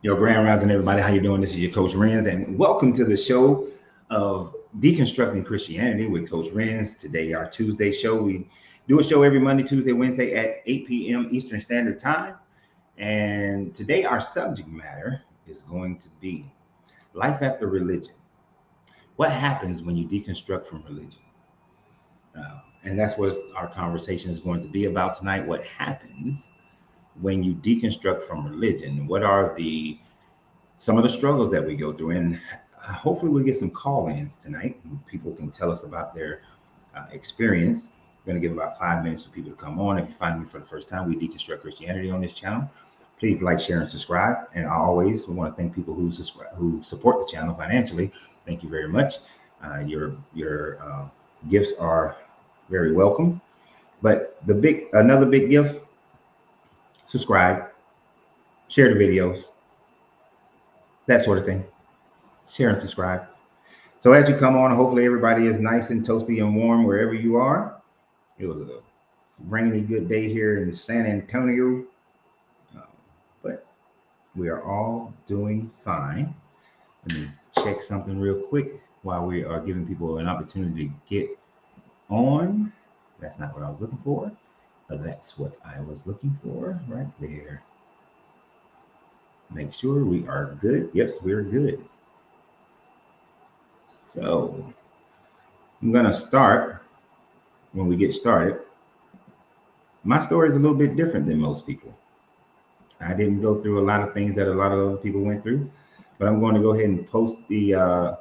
Yo, Grand Rising, everybody. How you doing? This is your Coach Renz, and welcome to the show of Deconstructing Christianity with Coach Renz. Today, our Tuesday show. We do a show every Monday, Tuesday, Wednesday at 8 p.m. Eastern Standard Time. And today, our subject matter is going to be life after religion. What happens when you deconstruct from religion? And that's what our conversation is going to be about tonight. What happens when you deconstruct from religion? What are the some of the struggles that we go through, and hopefully we'll get some call-ins tonight. People can tell us about their experience. We're going to give about 5 minutes for people to come on. If you find me for the first time, we deconstruct Christianity on this channel. Please like, share, and subscribe. And I always want to thank people who subscribe, who support the channel financially. Thank you very much. Your gifts are very welcome. But another big gift: subscribe, share the videos, that sort of thing. Share and subscribe. So as you come on, hopefully everybody is nice and toasty and warm wherever you are. It was a rainy, good day here in San Antonio, uh, but we are all doing fine. Let me check something real quick while we are giving people an opportunity to get on. That's not what I was looking for, but that's what I was looking for right there. Make sure we are good. Yep, we're good. So I'm going to start when we get started. My story is a little bit different than most people. I didn't go through a lot of things that a lot of other people went through, but I'm going to go ahead and post the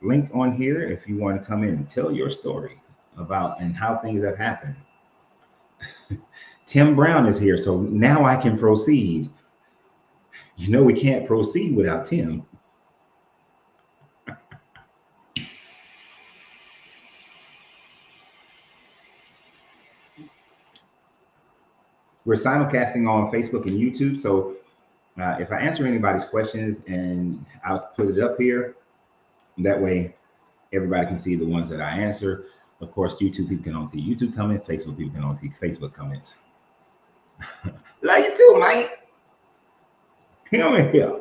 link on here if you want to come in and tell your story about and how things have happened. Tim Brown is here, so now I can proceed. You know, we can't proceed without Tim. We're simulcasting on Facebook and YouTube, so if I answer anybody's questions, and I'll put it up here, that way everybody can see the ones that I answer. Of course, YouTube people can only see YouTube comments. Facebook people can only see Facebook comments. Love you too, Mike. Come here.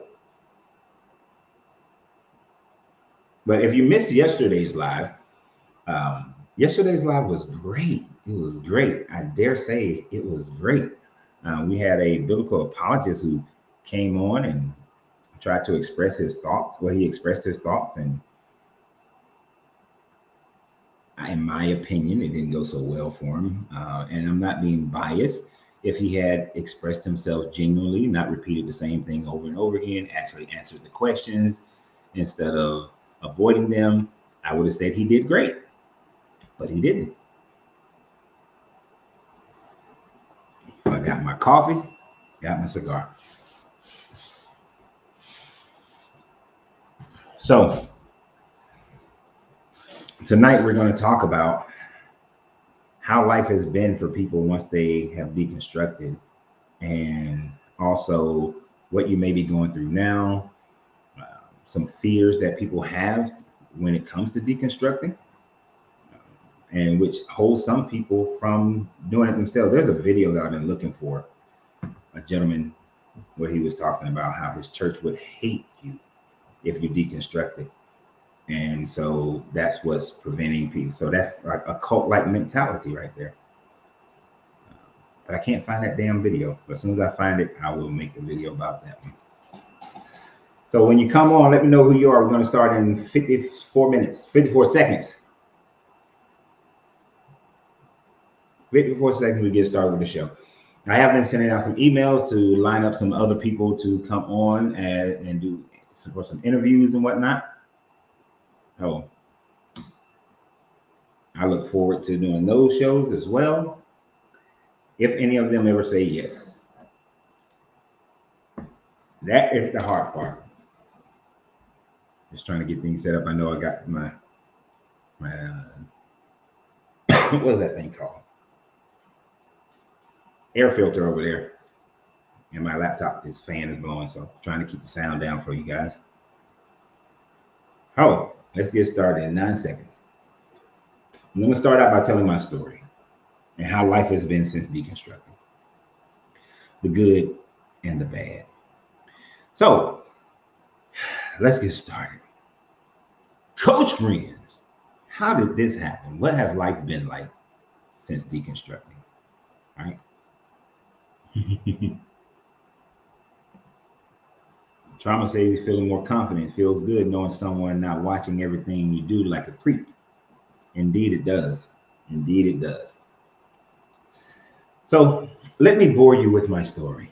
But if you missed yesterday's live was great. It was great. I dare say it was great. We had a biblical apologist who came on and tried to express his thoughts. Well, he expressed his thoughts, and in my opinion, it didn't go so well for him. And I'm not being biased. If he had expressed himself genuinely, not repeated the same thing over and over again, actually answered the questions instead of avoiding them, I would have said he did great, but he didn't. So I got my coffee, got my cigar. So tonight we're going to talk about how life has been for people once they have deconstructed, and also what you may be going through now, some fears that people have when it comes to deconstructing, and which holds some people from doing it themselves. There's a video that I've been looking for, a gentleman where he was talking about how his church would hate you if you deconstructed. And so that's what's preventing people. So that's like a cult-like mentality right there. But I can't find that damn video. But as soon as I find it, I will make a video about that one. So when you come on, let me know who you are. We're going to start in 54 minutes, 54 seconds. 54 seconds, we get started with the show. I have been sending out some emails to line up some other people to come on and do some interviews and whatnot. Oh, I look forward to doing those shows as well, if any of them ever say yes. That is the hard part. Just trying to get things set up. I know I got my what's that thing called? Air filter over there. And my laptop, this fan is blowing, so I'm trying to keep the sound down for you guys. Oh, let's get started in 9 seconds. I'm going to start out by telling my story and how life has been since deconstructing. The good and the bad. So let's get started. Coach Friends, how did this happen? What has life been like since deconstructing? All right. Trauma says he's feeling more confident. Feels good knowing someone not watching everything you do like a creep. Indeed, it does. Indeed, it does. So let me bore you with my story.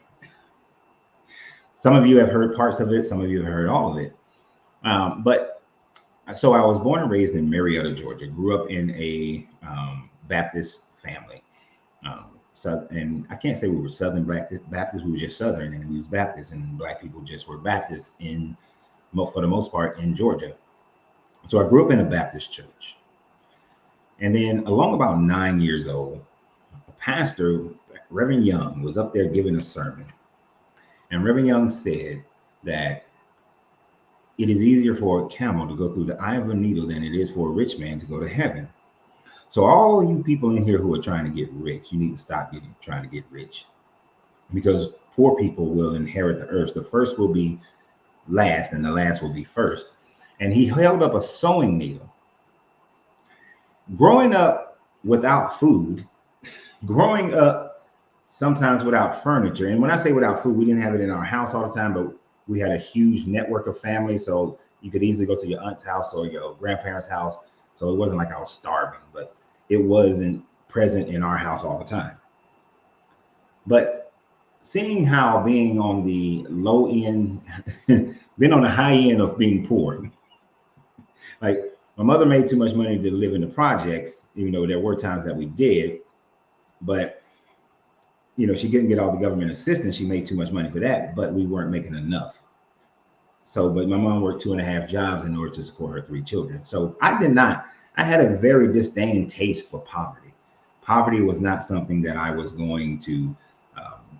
Some of you have heard parts of it. Some of you have heard all of it. But so I was born and raised in Marietta, Georgia. Grew up in a Baptist family. So, and I can't say we were Southern Baptist. We were just Southern, and we was Baptists, and Black people just were Baptists for the most part, in Georgia. So I grew up in a Baptist church, and then along about 9 years old, a pastor, Reverend Young, was up there giving a sermon, and Reverend Young said that it is easier for a camel to go through the eye of a needle than it is for a rich man to go to heaven. So all you people in here who are trying to get rich, you need to stop trying to get rich, because poor people will inherit the earth. The first will be last and the last will be first. And he held up a sewing needle. Growing up without food, growing up sometimes without furniture. And when I say without food, we didn't have it in our house all the time, but we had a huge network of family. So you could easily go to your aunt's house or your grandparents' house. So it wasn't like I was starving, but it wasn't present in our house all the time. But seeing how being on the low end, being on the high end of being poor, like my mother made too much money to live in the projects, even though there were times that we did, but she didn't get all the government assistance. She made too much money for that, but we weren't making enough. So, but my mom worked 2.5 jobs in order to support her 3 children. So I had a very disdain taste for poverty. Poverty was not something that I was going to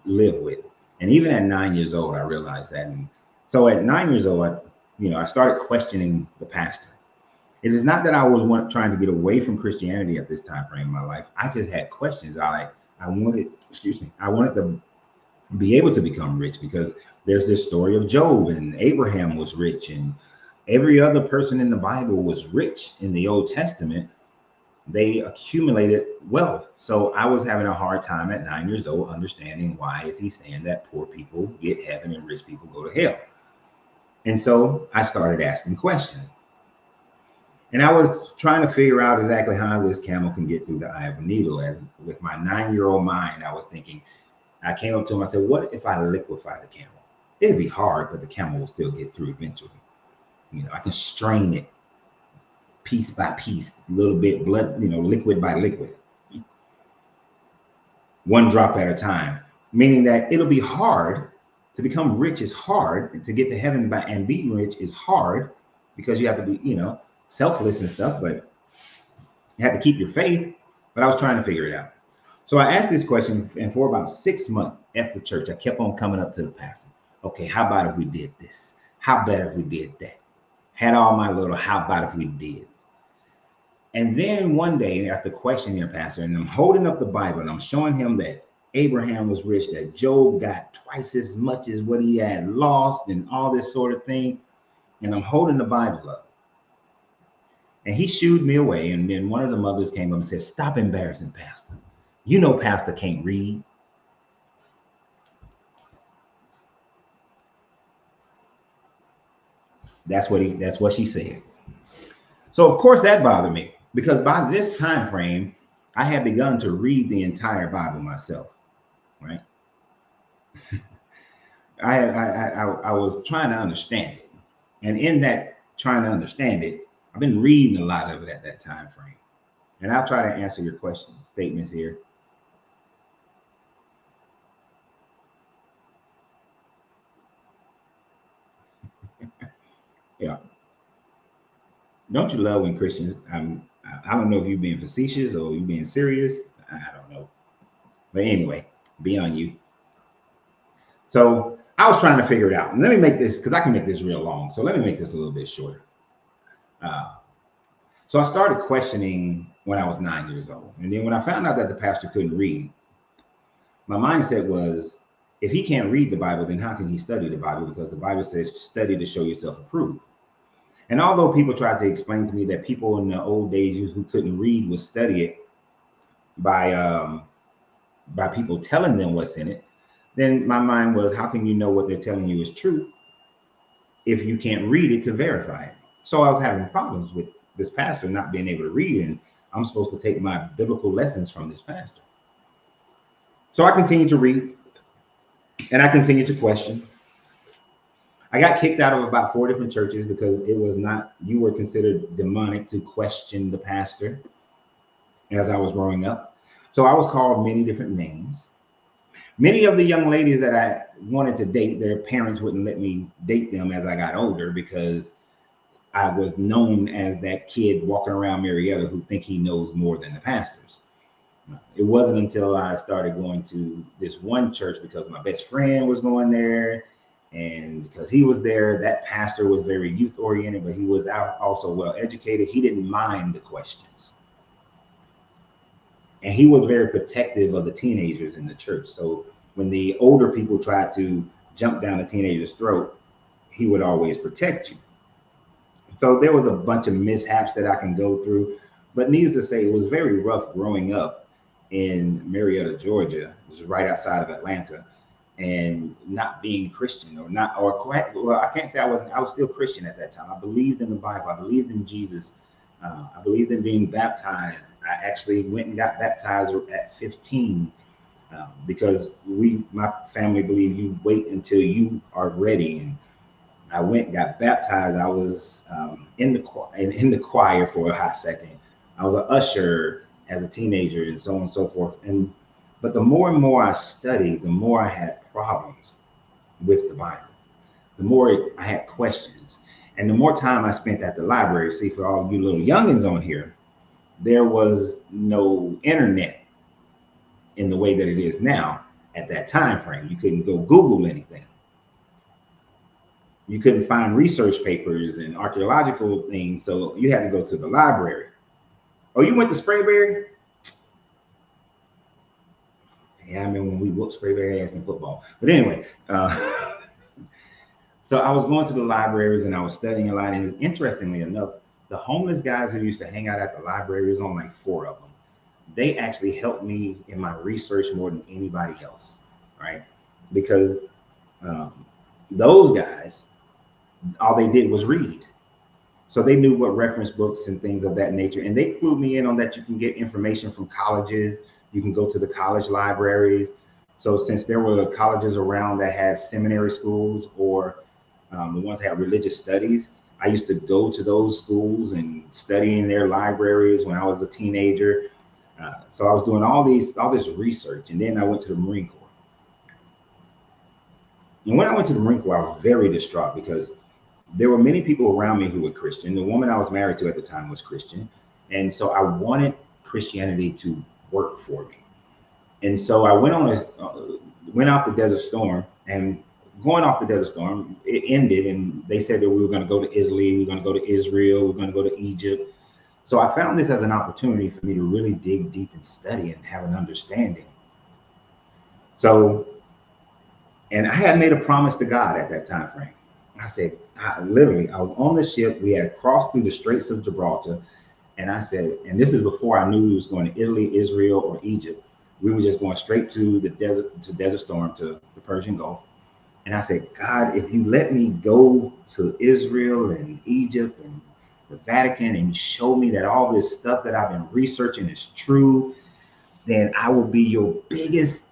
live with. And even at 9 years old, I realized that. And so at 9 years old, I started questioning the pastor. It is not that I was trying to get away from Christianity at this time frame in my life. I just had questions. I wanted to be able to become rich, because there's this story of Job, and Abraham was rich, and every other person in the Bible was rich in the Old Testament. They accumulated wealth. So I was having a hard time at 9 years old understanding, why is he saying that poor people get heaven and rich people go to hell? And so I started asking questions. And I was trying to figure out exactly how this camel can get through the eye of a needle. And with my 9-year-old mind, I was thinking, I came up to him, I said, what if I liquefy the camel? It'd be hard, but the camel will still get through eventually. I can strain it piece by piece, a little bit blood, liquid by liquid, one drop at a time, meaning that it'll be hard to become rich. Is hard to get to heaven and be rich is hard, because you have to be, selfless and stuff, but you have to keep your faith. But I was trying to figure it out. So I asked this question, and for about 6 months after church, I kept on coming up to the pastor. Okay, how about if we did this? How about if we did that? Had all my little how about if we did. And then one day, after questioning the pastor, and I'm holding up the Bible, and I'm showing him that Abraham was rich, that Job got twice as much as what he had lost, and all this sort of thing. And I'm holding the Bible up. And he shooed me away. And then one of the mothers came up and said, stop embarrassing Pastor. Pastor can't read. That's what she said. So of course that bothered me, because by this time frame, I had begun to read the entire Bible myself, right? I was trying to understand it. And in that trying to understand it, I've been reading a lot of it at that time frame. And I'll try to answer your questions and statements here. Yeah. Don't you love when Christians, I don't know if you're being facetious or you're being serious. I don't know. But anyway, be on you. So I was trying to figure it out. And let me make this, because I can make this real long. So let me make this a little bit shorter. So I started questioning when I was 9 years old. And then when I found out that the pastor couldn't read, my mindset was, If he can't read the Bible, then how can he study the Bible? Because the Bible says, study to show yourself approved. And although people tried to explain to me that people in the old days who couldn't read would study it by people telling them what's in it, then my mind was, how can you know what they're telling you is true if you can't read it to verify it? So I was having problems with this pastor not being able to read, and I'm supposed to take my biblical lessons from this pastor. So I continued to read, and I continued to question. I got kicked out of about 4 different churches because it was not, you were considered demonic to question the pastor as I was growing up. So I was called many different names. Many of the young ladies that I wanted to date, their parents wouldn't let me date them as I got older because I was known as that kid walking around Marietta who think he knows more than the pastors. It wasn't until I started going to this one church because my best friend was going there, and because he was there, that pastor was very youth oriented, but he was also well educated. He didn't mind the questions. And he was very protective of the teenagers in the church. So when the older people tried to jump down the teenager's throat, he would always protect you. So there was a bunch of mishaps that I can go through, but needless to say, it was very rough growing up in Marietta, Georgia, which is right outside of Atlanta, and not being Christian well, I can't say I was still Christian at that time. I believed in the Bible. I believed in Jesus. I believed in being baptized. I actually went and got baptized at 15 because my family believed you wait until you are ready. And I went and got baptized. I was in the choir for a hot second. I was an usher as a teenager and so on and so forth. But the more and more I studied, the more I had problems with the Bible. The more I had questions. And the more time I spent at the library. See, for all you little youngins on here, there was no internet in the way that it is now at that time frame. You couldn't go Google anything. You couldn't find research papers and archaeological things, so you had to go to the library. Oh, you went to Sprayberry? Yeah, I remember when we whooped Sprayberry ass in football. But anyway, so I was going to the libraries and I was studying a lot. And interestingly enough, the homeless guys who used to hang out at the library, there's only like 4 of them. They actually helped me in my research more than anybody else, right? Because those guys, all they did was read. So they knew what reference books and things of that nature. And they clued me in on that you can get information from colleges. You can go to the college libraries. So since there were colleges around that had seminary schools or the ones that had religious studies, I used to go to those schools and study in their libraries when I was a teenager. So I was doing all this research. And then I went to the Marine Corps. And when I went to the Marine Corps, I was very distraught because there were many people around me who were Christian. The woman I was married to at the time was Christian. And so I wanted Christianity to work for me. And so I went off the Desert Storm, and going off the Desert Storm, it ended. And they said that we were going to go to Italy, we were going to go to Israel, we were going to go to Egypt. So I found this as an opportunity for me to really dig deep and study and have an understanding. So, and I had made a promise to God at that time frame. I said, I was on the ship. We had crossed through the Straits of Gibraltar. And I said, and this is before I knew we was going to Italy, Israel, or Egypt. We were just going straight to the Desert Storm, to the Persian Gulf. And I said, God, if you let me go to Israel and Egypt and the Vatican and show me that all this stuff that I've been researching is true, then I will be your biggest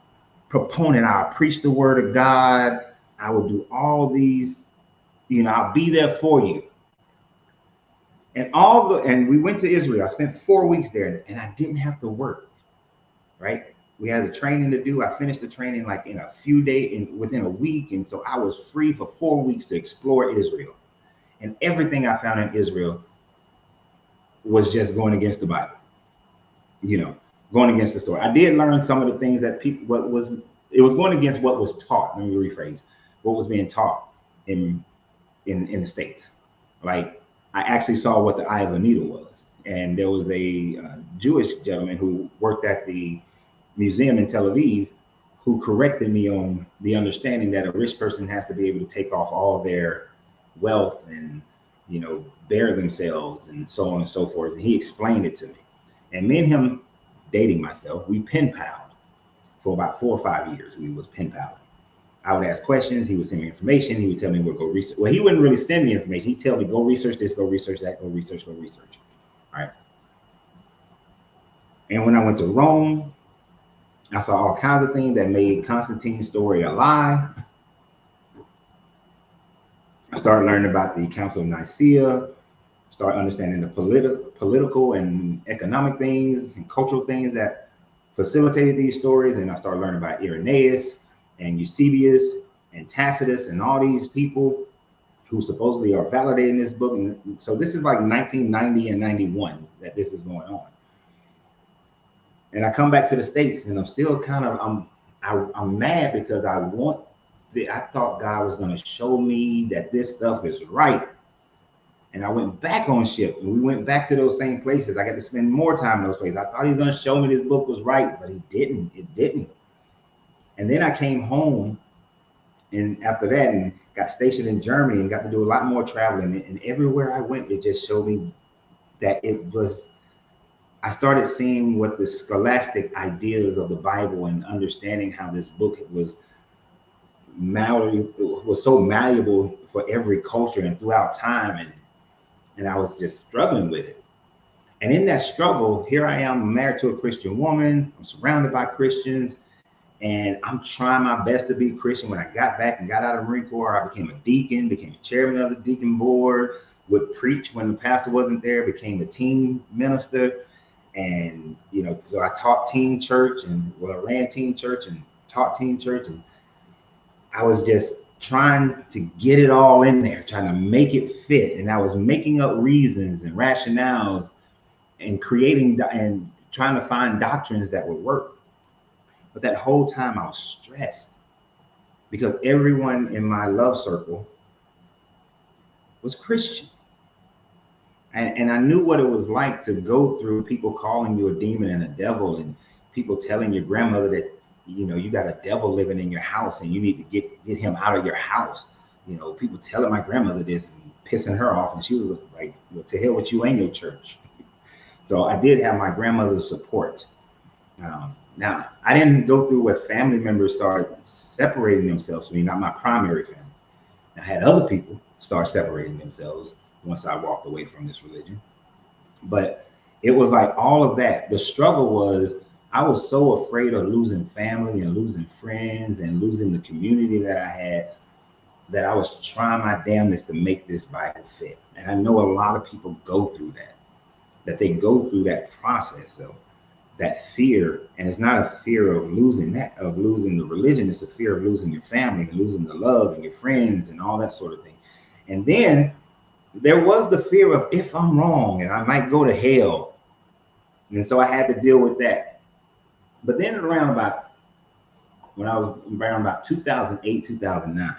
proponent. I'll preach the word of God. I will do all these, I'll be there for you. And we went to Israel. I spent 4 weeks there and I didn't have to work, right? We had the training to do. I finished the training like in a few days, within a week. And so I was free for 4 weeks to explore Israel. And everything I found in Israel was just going against the Bible, going against the story. I did learn some of the things that it was going against what was taught. Let me rephrase what was being taught in the States. Like, I actually saw what the eye of a needle was. And there was a Jewish gentleman who worked at the museum in Tel Aviv who corrected me on the understanding that a rich person has to be able to take off all their wealth and, bear themselves and so on and so forth. And he explained it to me. And me and him, dating myself, we pen paled for about 4 or 5 years. We was pen paling. I would ask questions. He would send me information. He would tell me where to go research. Well, he wouldn't really send me information. He'd tell me, go research this, go research that, go research. All right. And when I went to Rome, I saw all kinds of things that made Constantine's story a lie. I started learning about the Council of Nicaea, started understanding the political and economic things and cultural things that facilitated these stories. And I started learning about Irenaeus and Eusebius and Tacitus and all these people who supposedly are validating this book. And so this is like 1990 and 91 that this is going on. And I come back to the States and I'm still I'm mad because I thought God was going to show me that this stuff is right. And I went back on ship and we went back to those same places. I got to spend more time in those places. I thought he was going to show me this book was right, but he didn't. It didn't. And then I came home and after that and got stationed in Germany and got to do a lot more traveling. And everywhere I went, it just showed me that I started seeing what the scholastic ideas of the Bible and understanding how this book was so malleable for every culture and throughout time. And I was just struggling with it. And in that struggle, here I am married to a Christian woman. I'm surrounded by Christians. And I'm trying my best to be Christian. When I got back and got out of the Marine Corps, I became a deacon, became a chairman of the deacon board, would preach when the pastor wasn't there, became a teen minister. And, so I taught teen church and ran teen church and taught teen church. And I was just trying to get it all in there, trying to make it fit. And I was making up reasons and rationales and creating and trying to find doctrines that would work. But that whole time I was stressed because everyone in my love circle was Christian. And I knew what it was like to go through people calling you a demon and a devil and people telling your grandmother that, you got a devil living in your house and you need to get him out of your house. People telling my grandmother this and pissing her off. And she was like, well, to hell with you and your church. So I did have my grandmother's support. Now, I didn't go through where family members started separating themselves from me, not my primary family. I had other people start separating themselves once I walked away from this religion. But it was like all of that. The struggle was I was so afraid of losing family and losing friends and losing the community that I had that I was trying my damnedest to make this Bible fit. And I know a lot of people go through that they go through that process of that fear. And it's not a fear of losing the religion. It's a fear of losing your family and losing the love and your friends and all that sort of thing. And then there was the fear of if I'm wrong and I might go to hell. And so I had to deal with that. But then when I was around about 2008, 2009,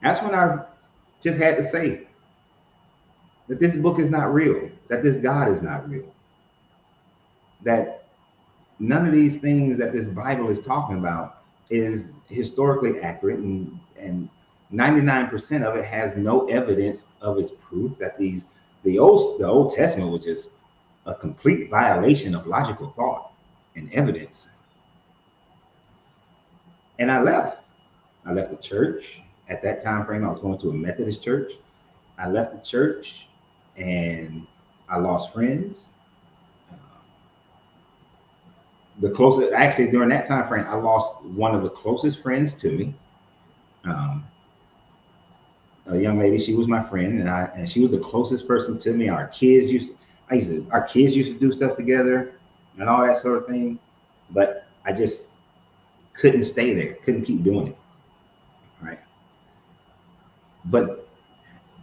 that's when I just had to say that this book is not real, that this God is not real, that none of these things that this Bible is talking about is historically accurate, and 99% of it has no evidence of its proof, that the Old Testament was just a complete violation of logical thought and evidence. And I left the church. At that time frame, I was going to a Methodist church. I left the church and I lost friends. Actually, during that time frame, I lost one of the closest friends to me. A young lady, she was my friend, and she was the closest person to me. Our kids used to do stuff together and all that sort of thing. But I just couldn't stay there, couldn't keep doing it. Right. But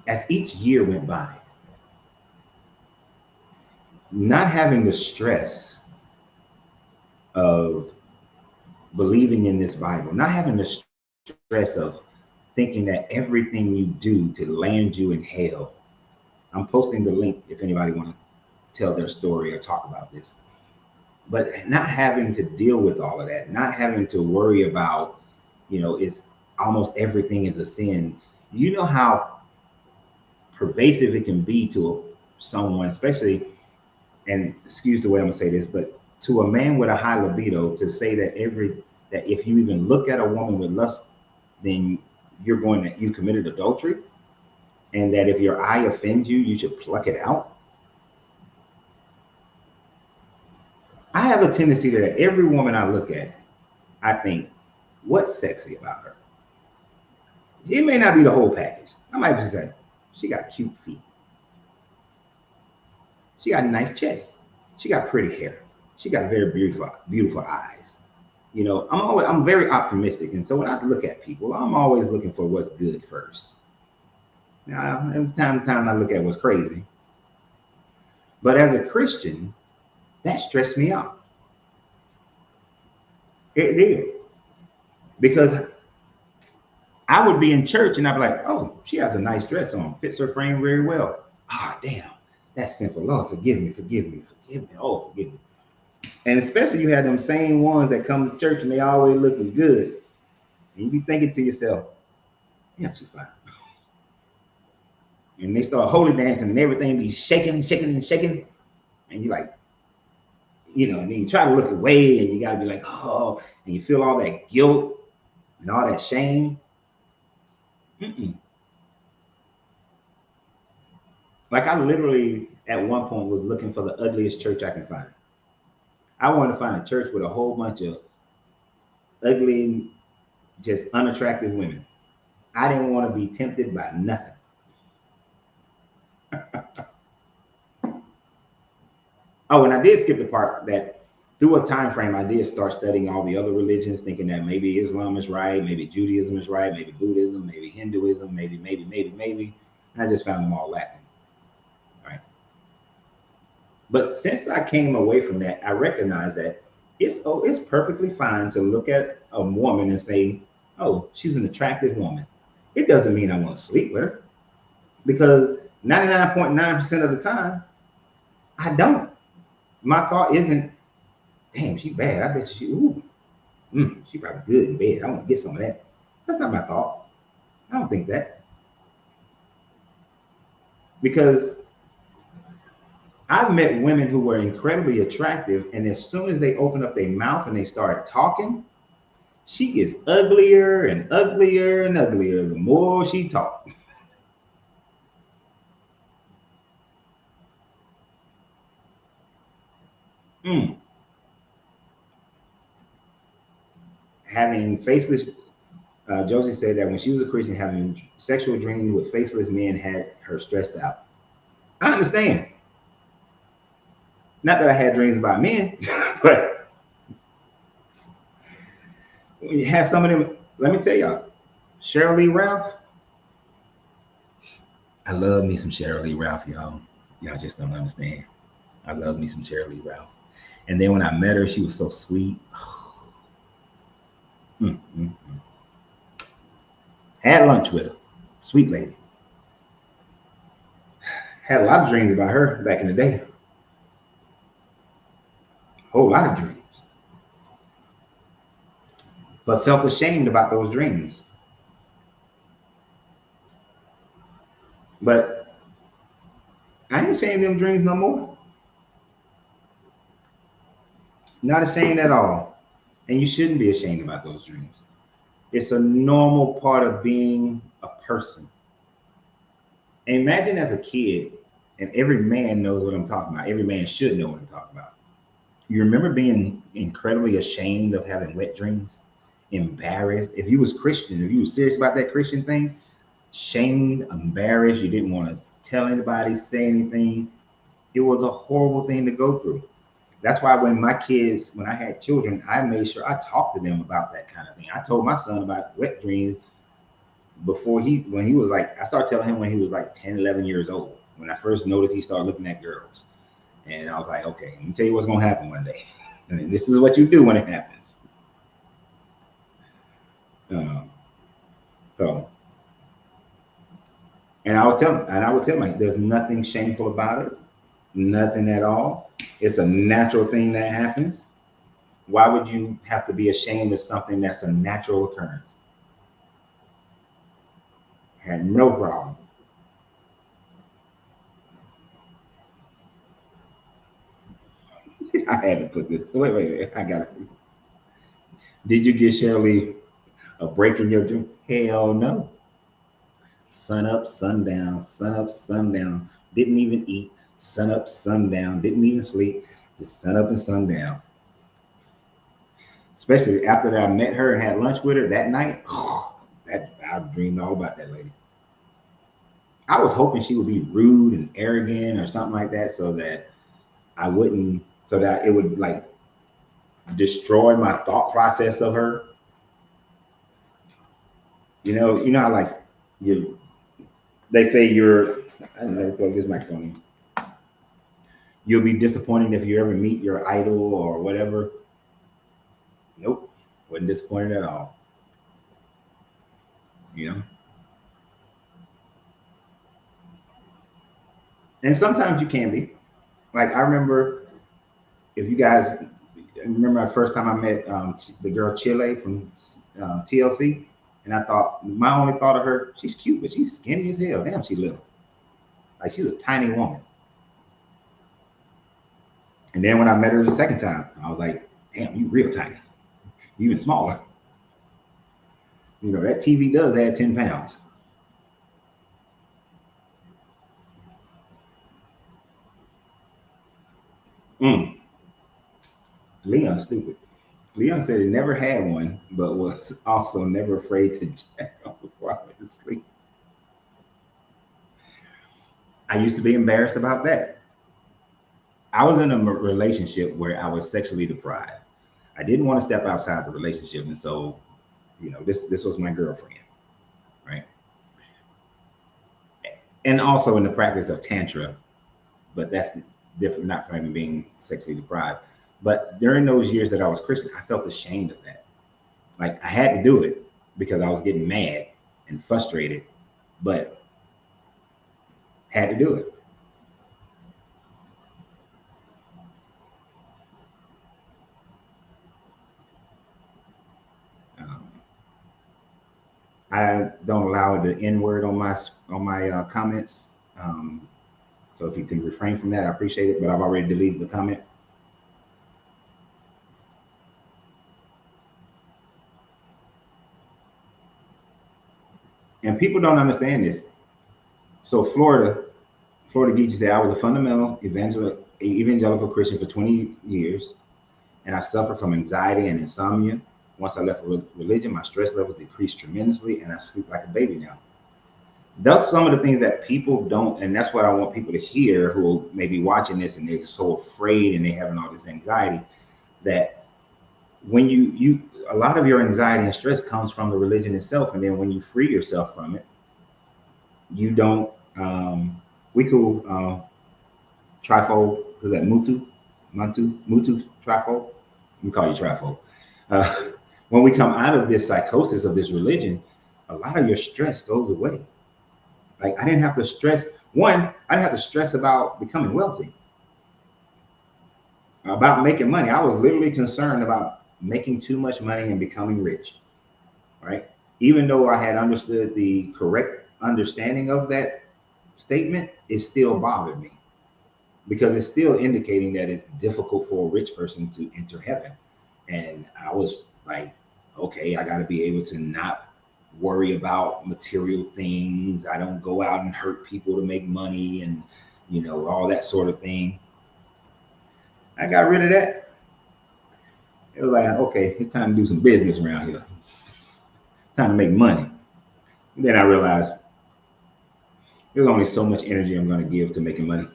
as each year went by, not having the stress of believing in this Bible, not having the stress of thinking that everything you do could land you in hell. I'm posting the link if anybody want to tell their story or talk about this. but not having to deal with all of that, not having to worry about, it's almost everything is a sin. You know how pervasive it can be to someone, especially, and excuse the way I'm gonna say this, but to a man with a high libido, to say that if you even look at a woman with lust, then you committed adultery, and that if your eye offends you, you should pluck it out. I have a tendency that every woman I look at, I think, what's sexy about her? It may not be the whole package. I might just say, she got cute feet. She got a nice chest. She got pretty hair. She got very beautiful, beautiful eyes. I'm very optimistic, and so when I look at people, I'm always looking for what's good first. Now, every time to time I look at what's crazy, but as a Christian, that stressed me out. It did, because I would be in church and I'd be like, "Oh, she has a nice dress on, fits her frame very well." Ah, damn, that's simple. Lord, forgive me, forgive me, forgive me. Oh, forgive me. And especially you have them same ones that come to church and they always looking good. And you be thinking to yourself, yeah, she's fine. And they start holy dancing and everything be shaking, shaking, and shaking. And you're like, and then you try to look away and you got to be like, oh, and you feel all that guilt and all that shame. Mm-mm. Like I literally at one point was looking for the ugliest church I can find. I wanted to find a church with a whole bunch of ugly, just unattractive women. I didn't want to be tempted by nothing. Oh, and I did skip the part that through a time frame, I did start studying all the other religions, thinking that maybe Islam is right, maybe Judaism is right, maybe Buddhism, maybe Hinduism, maybe. And I just found them all lacking. Right. But since I came away from that, I recognize that it's perfectly fine to look at a woman and say, oh, she's an attractive woman. It doesn't mean I want to sleep with her, because 99.9% of the time, I don't. My thought isn't, damn, she bad. I bet she probably good in bed. I want to get some of that. That's not my thought. I don't think that, because I've met women who were incredibly attractive, and as soon as they open up their mouth and they start talking, she gets uglier and uglier and uglier the more she talks. Mm. Having faceless, Josie said that when she was a Christian, having sexual dreams with faceless men had her stressed out. I understand. Not that I had dreams about men, but when you have some of them, let me tell y'all, Cheryl Lee Ralph, I love me some Cheryl Lee Ralph, y'all. Y'all just don't understand. I love me some Cheryl Lee Ralph. And then when I met her, she was so sweet. Had lunch with her. Sweet lady. Had a lot of dreams about her back in the day. Whole lot of dreams. But felt ashamed about those dreams. But I ain't ashamed of them dreams no more. Not ashamed at all. And you shouldn't be ashamed about those dreams. It's a normal part of being a person. And imagine as a kid, and every man knows what I'm talking about. Every man should know what I'm talking about. You remember being incredibly ashamed of having wet dreams? Embarrassed. If you was Christian, if you was serious about that Christian thing, shamed, embarrassed, you didn't want to tell anybody, say anything. It was a horrible thing to go through. That's why when I had children, I made sure I talked to them about that kind of thing. I told my son about wet dreams when he was like, I started telling him when he was like 10, 11 years old, when I first noticed he started looking at girls. And I was like, okay, let me tell you what's going to happen one day. And this is what you do when it happens. So, and I would tell him, there's nothing shameful about it. Nothing at all. It's a natural thing that happens. Why would you have to be ashamed of something that's a natural occurrence? Had no problem. I had to put this. Wait. I got it. Did you get Shirley a break in your dream? Hell no. Sun up, sundown, sun up, sundown. Didn't even eat. Sun up, sundown. Didn't even sleep. Just sun up and sundown. Especially after that, I met her and had lunch with her that night. That I dreamed all about that lady. I was hoping she would be rude and arrogant or something like that, so that I wouldn't, so that it would like destroy my thought process of her. You know how like you, they say you're, I don't know, plug this microphone in. You'll be disappointed if you ever meet your idol or whatever. Nope, wasn't disappointed at all. You know, and sometimes you can be. Like I remember, if you guys remember the first time I met the girl Chile from TLC, and I thought my only thought of her, she's cute, but she's skinny as hell. Damn, she little. Like she's a tiny woman. And then when I met her the second time, I was like, damn, you real tiny, even smaller. You know that TV does add 10 pounds. Mm. Leon's stupid. Leon said he never had one, but was also never afraid to jack off before I went to sleep. I used to be embarrassed about that. I was in a relationship where I was sexually deprived. I didn't want to step outside the relationship, and so this was my girlfriend, right? And also in the practice of tantra, but that's different, not from even being sexually deprived. But during those years that I was Christian, I felt ashamed of that. Like I had to do it because I was getting mad and frustrated, but had to do it. Um, I don't allow the N word on my comments. So if you can refrain from that, I appreciate it. But I've already deleted the comment. And people don't understand this. So Florida Geechee said, I was a fundamental evangelical Christian for 20 years, and I suffered from anxiety and insomnia. Once I left religion, my stress levels decreased tremendously, and I sleep like a baby now. That's some of the things that people don't, and that's what I want people to hear who may be watching this and they're so afraid and they're having all this anxiety, that when you a lot of your anxiety and stress comes from the religion itself, and then when you free yourself from it, you don't we could trifold, is that mutu trifold, we call you trifold. uh, when we come out of this psychosis of this religion, a lot of your stress goes away. Like I didn't have to stress, one, I didn't have to stress about becoming wealthy, about making money. I was literally concerned about making too much money and becoming rich, right? Even though I had understood the correct understanding of that statement, it still bothered me because it's still indicating that it's difficult for a rich person to enter heaven. And I was like, okay, I got to be able to not worry about material things. I don't go out and hurt people to make money and, all that sort of thing. I got rid of that. It was like, okay, it's time to do some business around here. Time to make money. And then I realized there's only so much energy I'm going to give to making money.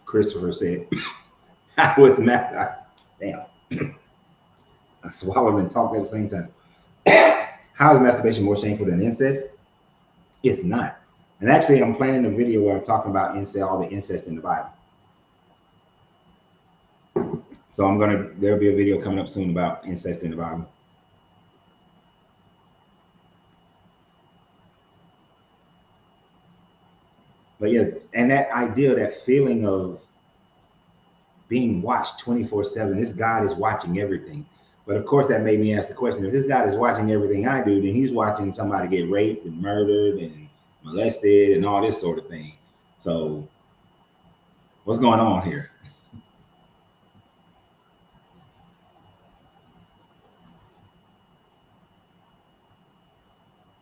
Christopher said, I was master. Damn. I swallowed and talked at the same time. How is masturbation more shameful than incest? It's not. And actually, I'm planning a video where I'm talking about incest, all the incest in the Bible. So there'll be a video coming up soon about incest in the Bible. But yes, and that idea, that feeling of being watched 24/7, this God is watching everything. But of course, that made me ask the question: if this God is watching everything I do, then He's watching somebody get raped and murdered and molested and all this sort of thing. So, what's going on here?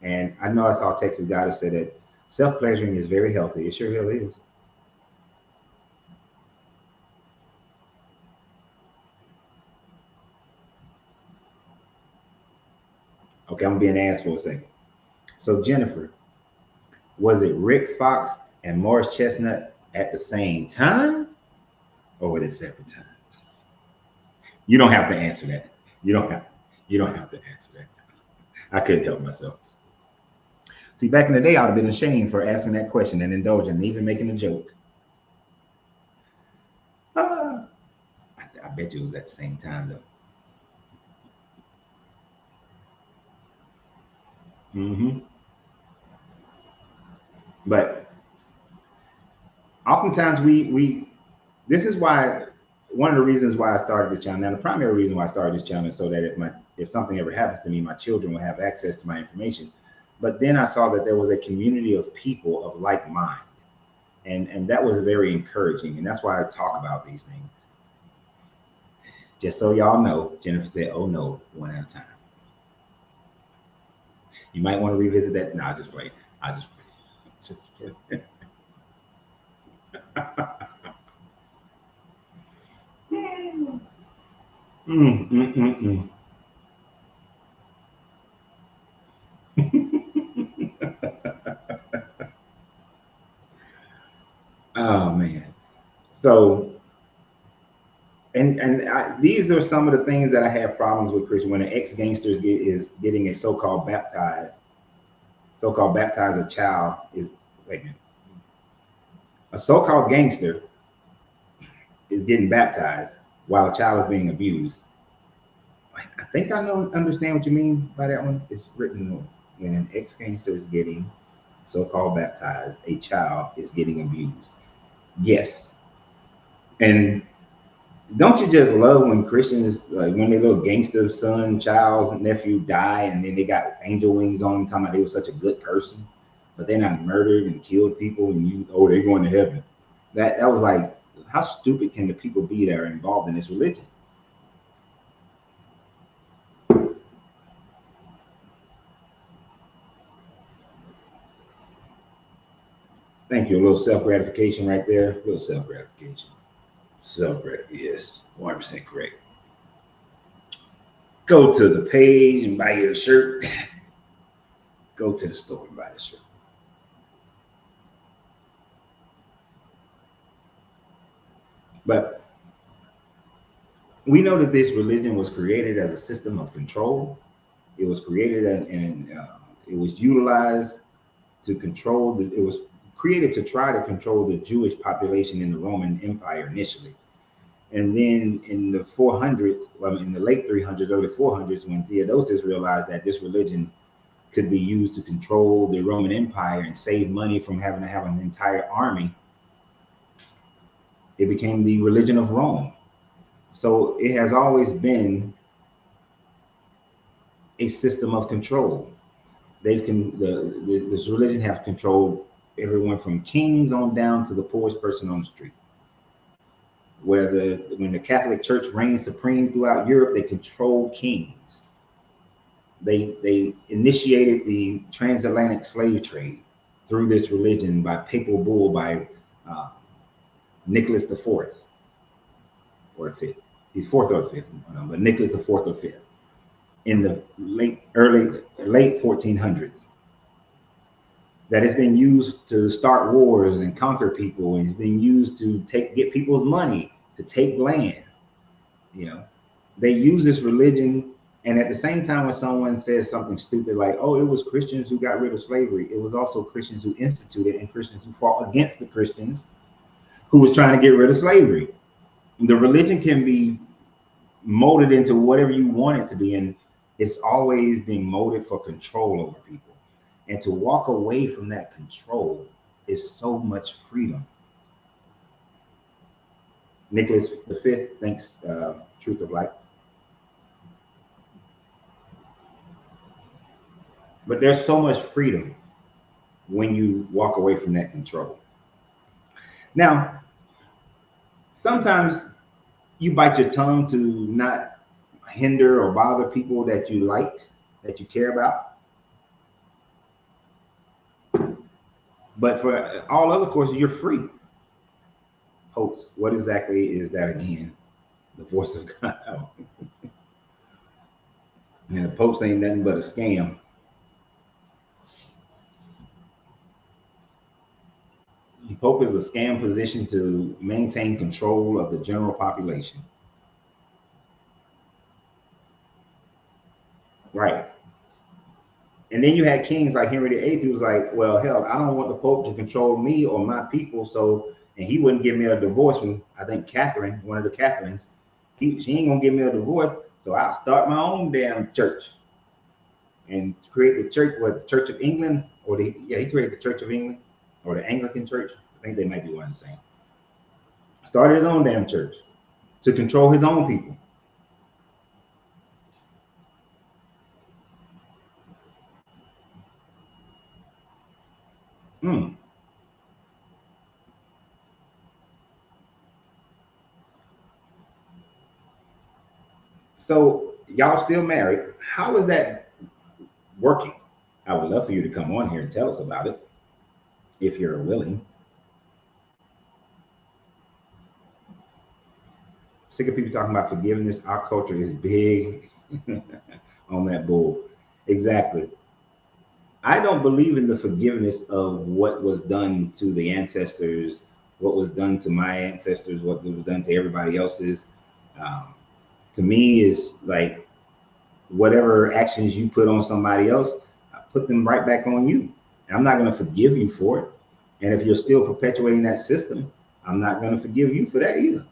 And I know I saw Texas guy that said that self-pleasuring is very healthy. It sure really is. Okay, I'm being asked for a second. So Jennifer, was it Rick Fox and Morris Chestnut at the same time, or were they separate times? You don't have to answer that. You don't have. You don't have to answer that. I couldn't help myself. See, back in the day, I'd have been ashamed for asking that question and indulging, and even making a joke. Ah, I bet you it was at the same time though. Hmm. But oftentimes we this is why, one of the reasons why I started this channel. Now, the primary reason why I started this channel is so that if something ever happens to me, my children will have access to my information. But then I saw that there was a community of people of like mind, and that was very encouraging. And that's why I talk about these things. Just so y'all know, Jennifer said, "Oh no, one at a time." You might want to revisit that. No, I just play. I just play. Mm, mm, mm, mm. Oh man. So, these are some of the things that I have problems with, Christian. When an ex-gangster is getting a so-called baptized a child is, wait a minute, a so-called gangster is getting baptized while a child is being abused. I think I know understand what you mean by that one. It's written, when an ex-gangster is getting so-called baptized, a child is getting abused. Yes, and don't you just love when Christians, like when their little gangster son, child, nephew die, and then they got angel wings on them, talking about they were such a good person, but they're not murdered and killed people, and they're going to heaven. That was like, how stupid can the people be that are involved in this religion? Thank you. A little self gratification right there. A little self gratification. Self gratification. Yes, 100% correct. Go to the page and buy your shirt. Go to the store and buy the shirt. But we know that this religion was created as a system of control. It was created and it was utilized to control it was created to try to control the Jewish population in the Roman Empire initially. And then in the 400s, well, in the late 300s, early 400s, when Theodosius realized that this religion could be used to control the Roman Empire and save money from having to have an entire army, it became the religion of Rome. So it has always been a system of control. This religion has controlled everyone from kings on down to the poorest person on the street. When the Catholic Church reigned supreme throughout Europe, they controlled kings. They initiated the transatlantic slave trade through this religion by papal bull by uh, Nicholas the Fourth or Fifth. He's fourth or fifth, but Nicholas the Fourth or Fifth in the late 1400s. That has been used to start wars and conquer people, and it's been used to get people's money to take land. You know, they use this religion, and at the same time, when someone says something stupid like, "Oh, it was Christians who got rid of slavery," it was also Christians who instituted and Christians who fought against the Christians who was trying to get rid of slavery. The religion can be molded into whatever you want it to be, and it's always being molded for control over people. And to walk away from that control is so much freedom. Nicholas V, thanks, Truth of Light. But there's so much freedom when you walk away from that control. Now, sometimes you bite your tongue to not hinder or bother people that you like, that you care about. But for all other courses, you're free. Popes, what exactly is that again? The voice of God. And the popes ain't nothing but a scam. The Pope is a scam position to maintain control of the general population. Right. And then you had kings like Henry VIII, who was like, well, hell, I don't want the Pope to control me or my people. So, and he wouldn't give me a divorce from, I think, Catherine, one of the Catherines. She ain't gonna give me a divorce. So I'll start my own damn church and create the church, what, the Church of England, or he created the Church of England or the Anglican Church. I think they might be one and the same. Started his own damn church to control his own people. So y'all still married. How is that working? I would love for you to come on here and tell us about it, if you're willing. Sick of people talking about forgiveness. Our culture is big on that bull. Exactly. I don't believe in the forgiveness of what was done to the ancestors, what was done to my ancestors, what was done to everybody else's. To me, is like whatever actions you put on somebody else, I put them right back on you. And I'm not going to forgive you for it. And if you're still perpetuating that system, I'm not going to forgive you for that either.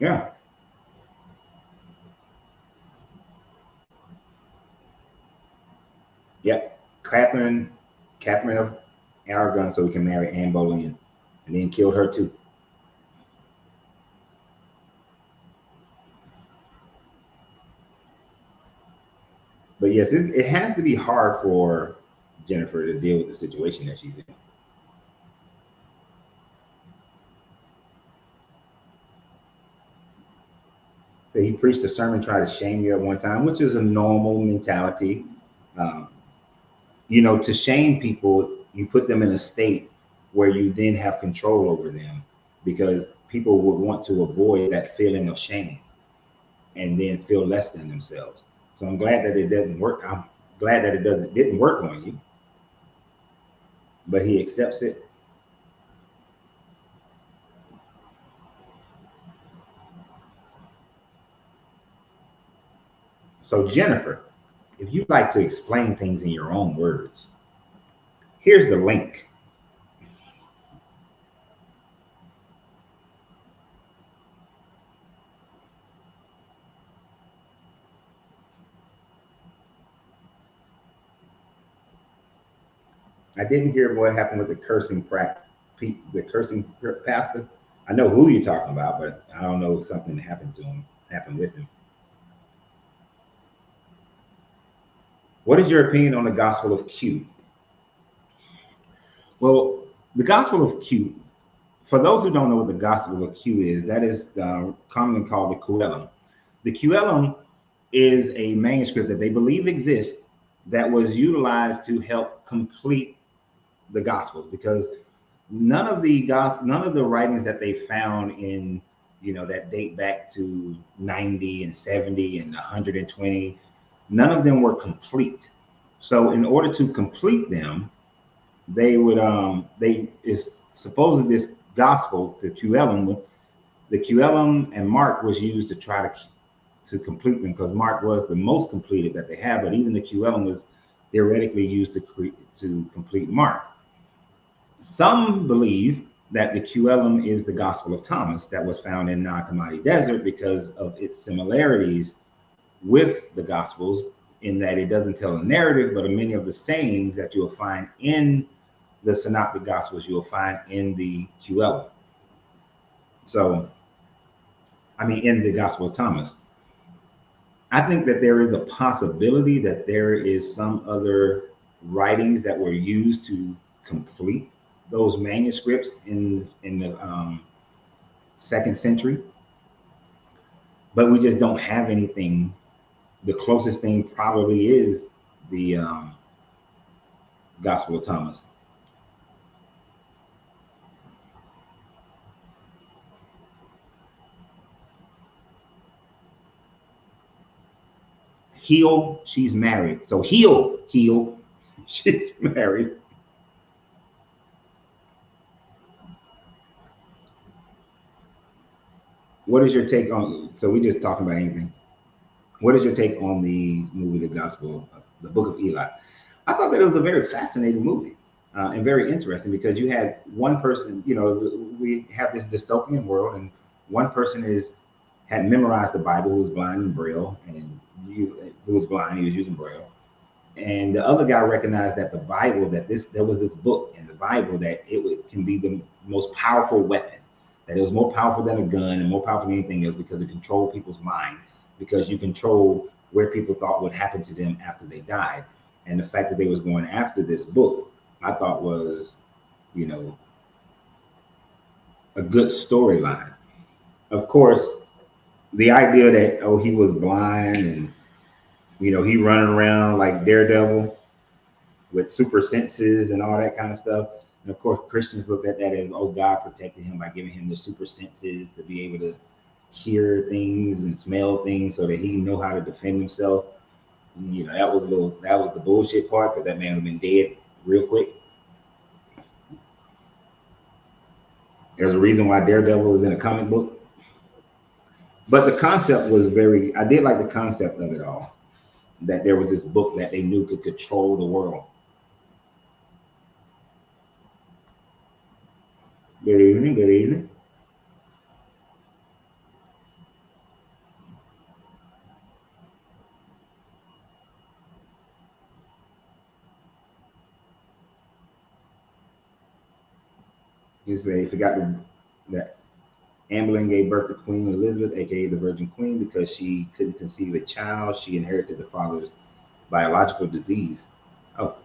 Yeah. Yep. Catherine of Aragon, so we can marry Anne Boleyn, and then killed her too. But yes, it has to be hard for Jennifer to deal with the situation that she's in. So he preached a sermon, tried to shame you at one time, which is a normal mentality. Um, to shame people, you put them in a state where you then have control over them, because people would want to avoid that feeling of shame and then feel less than themselves. So I'm glad that it doesn't work. I'm glad that didn't work on you, but he accepts it. So Jennifer, if you'd like to explain things in your own words, here's the link. I didn't hear what happened with the cursing pastor. I know who you're talking about, but I don't know if something happened with him. What is your opinion on the Gospel of Q? Well, the Gospel of Q, for those who don't know what the Gospel of Q is, that is commonly called the Quellum. The Quellum is a manuscript that they believe exists that was utilized to help complete the Gospels, because none of the writings that they found in, that date back to 90 and 70 and 120, none of them were complete. So in order to complete them, they would supposedly this gospel, the Quellum and Mark was used to try to complete them, because Mark was the most completed that they have, but even the Quellum was theoretically used to complete Mark. Some believe that the Quellum is the Gospel of Thomas that was found in Nag Hammadi Desert because of its similarities with the Gospels, in that it doesn't tell a narrative, but many of the sayings that you'll find in the Synoptic Gospels, you'll find in the QL. So, I mean, in the Gospel of Thomas. I think that there is a possibility that there is some other writings that were used to complete those manuscripts in the second century, but we just don't have anything. The closest thing probably is the Gospel of Thomas. Heal, she's married. So heal, she's married. What is your take on? So we just talking about anything. What is your take on the movie, The Gospel, the Book of Eli? I thought that it was a very fascinating movie and very interesting because you had one person. You know, we have this dystopian world, and one person had memorized the Bible, who was blind and braille, and who was blind, he was using braille. And the other guy recognized that the Bible, there was this book in the Bible that can be the most powerful weapon, that it was more powerful than a gun and more powerful than anything else because it controlled people's mind, because you control where people thought would happen to them after they died. And the fact that they was going after this book, I thought was, you know, a good storyline. Of course, the idea that, oh, he was blind and, you know, he running around like Daredevil with super senses and all that kind of stuff. And of course, Christians looked at that as, oh, God protected him by giving him the super senses to be able to hear things and smell things so that he know how to defend himself. You know, that was the bullshit part, because that man would have been dead real quick. There's a reason why Daredevil was in a comic book. But the concept was I did like the concept of it all, that there was this book that they knew could control the world. Good evening, good evening. You say, forgot that Anne Boleyn gave birth to Queen Elizabeth, aka the Virgin Queen, because she couldn't conceive a child. She inherited the father's biological disease. Oh,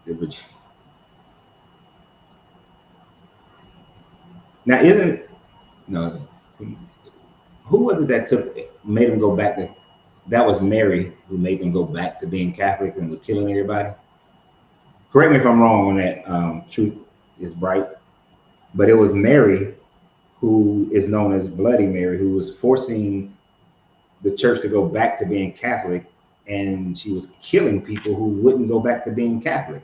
the Virgin. Now, isn't no? Who was it that made them go back to? That was Mary who made them go back to being Catholic and was killing everybody. Correct me if I'm wrong on that. Truth is bright, but it was Mary, who is known as Bloody Mary, who was forcing the church to go back to being Catholic, and she was killing people who wouldn't go back to being Catholic.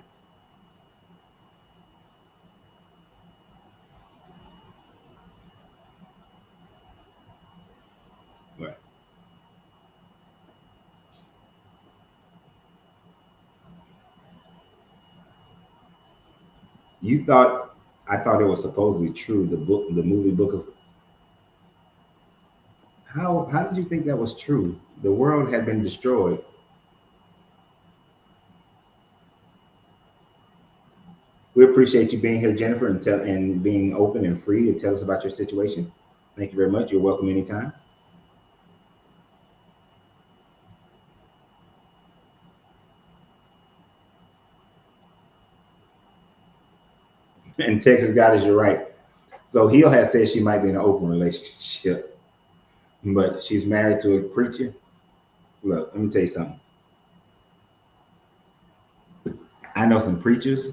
Right. You thought I thought it was supposedly true. The movie book of how did you think that was true? The world had been destroyed. We appreciate you being here, Jennifer, and being open and free to tell us about your situation. Thank you very much. You're welcome anytime. And Texas Goddess, you're right. So Hill has said she might be in an open relationship, but she's married to a preacher. Look, let me tell you something. I know some preachers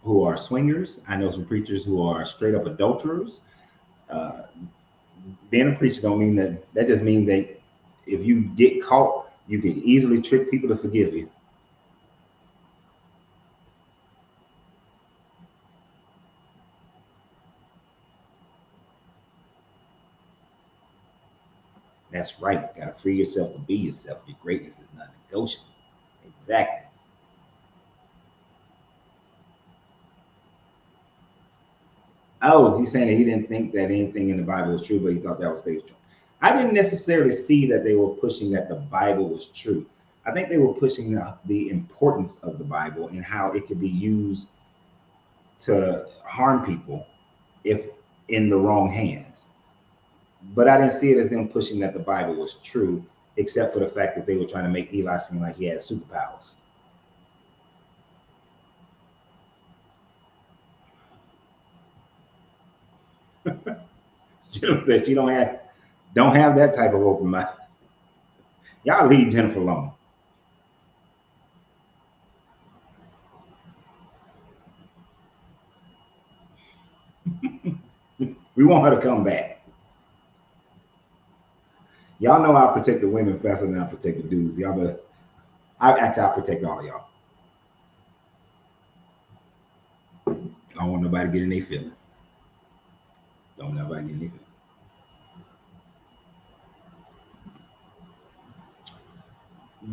who are swingers. I know some preachers who are straight up adulterers. Uh, Being a preacher don't mean that. That just means that if you get caught, you can easily trick people to forgive you. That's right. You gotta free yourself to be yourself. Your greatness is not negotiable. Exactly. Oh, he's saying that he didn't think that anything in the Bible was true, but he thought that was true. I didn't necessarily see that they were pushing that the Bible was true. I think they were pushing the importance of the Bible and how it could be used to harm people if in the wrong hands. But I didn't see it as them pushing that the Bible was true, except for the fact that they were trying to make Eli seem like he had superpowers. Jennifer said she don't have that type of open mind. Y'all leave Jennifer alone. We want her to come back. Y'all know I'll protect the women faster than I protect the dudes. Y'all better, I'll protect all of y'all. I don't want nobody getting their feelings. Don't nobody get anything.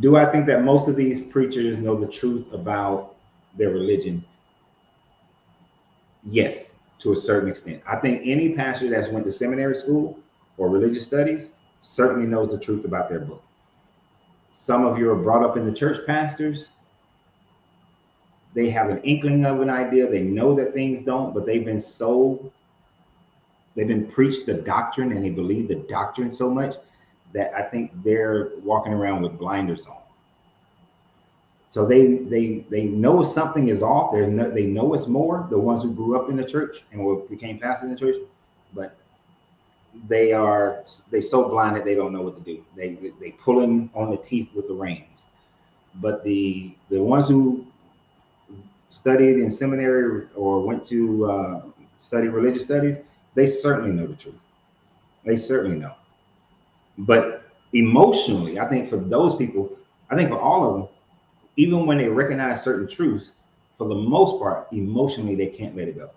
Do I think that most of these preachers know the truth about their religion? Yes, to a certain extent. I think any pastor that's went to seminary school or religious studies certainly knows the truth about their book. Some of you are brought up in the church pastors. They have an inkling of an idea. They know that things don't, but they've been preached the doctrine and they believe the doctrine so much that I think they're walking around with blinders on. So they know something is off. They know it's more. The ones who grew up in the church and became pastors in the church, but they so blind that they don't know what to do. They pulling on the teeth with the reins. But the ones who studied in seminary or went to study religious studies, they certainly know the truth. They certainly know. But emotionally, I think for those people, I think for all of them, even when they recognize certain truths, for the most part, emotionally, they can't let it go.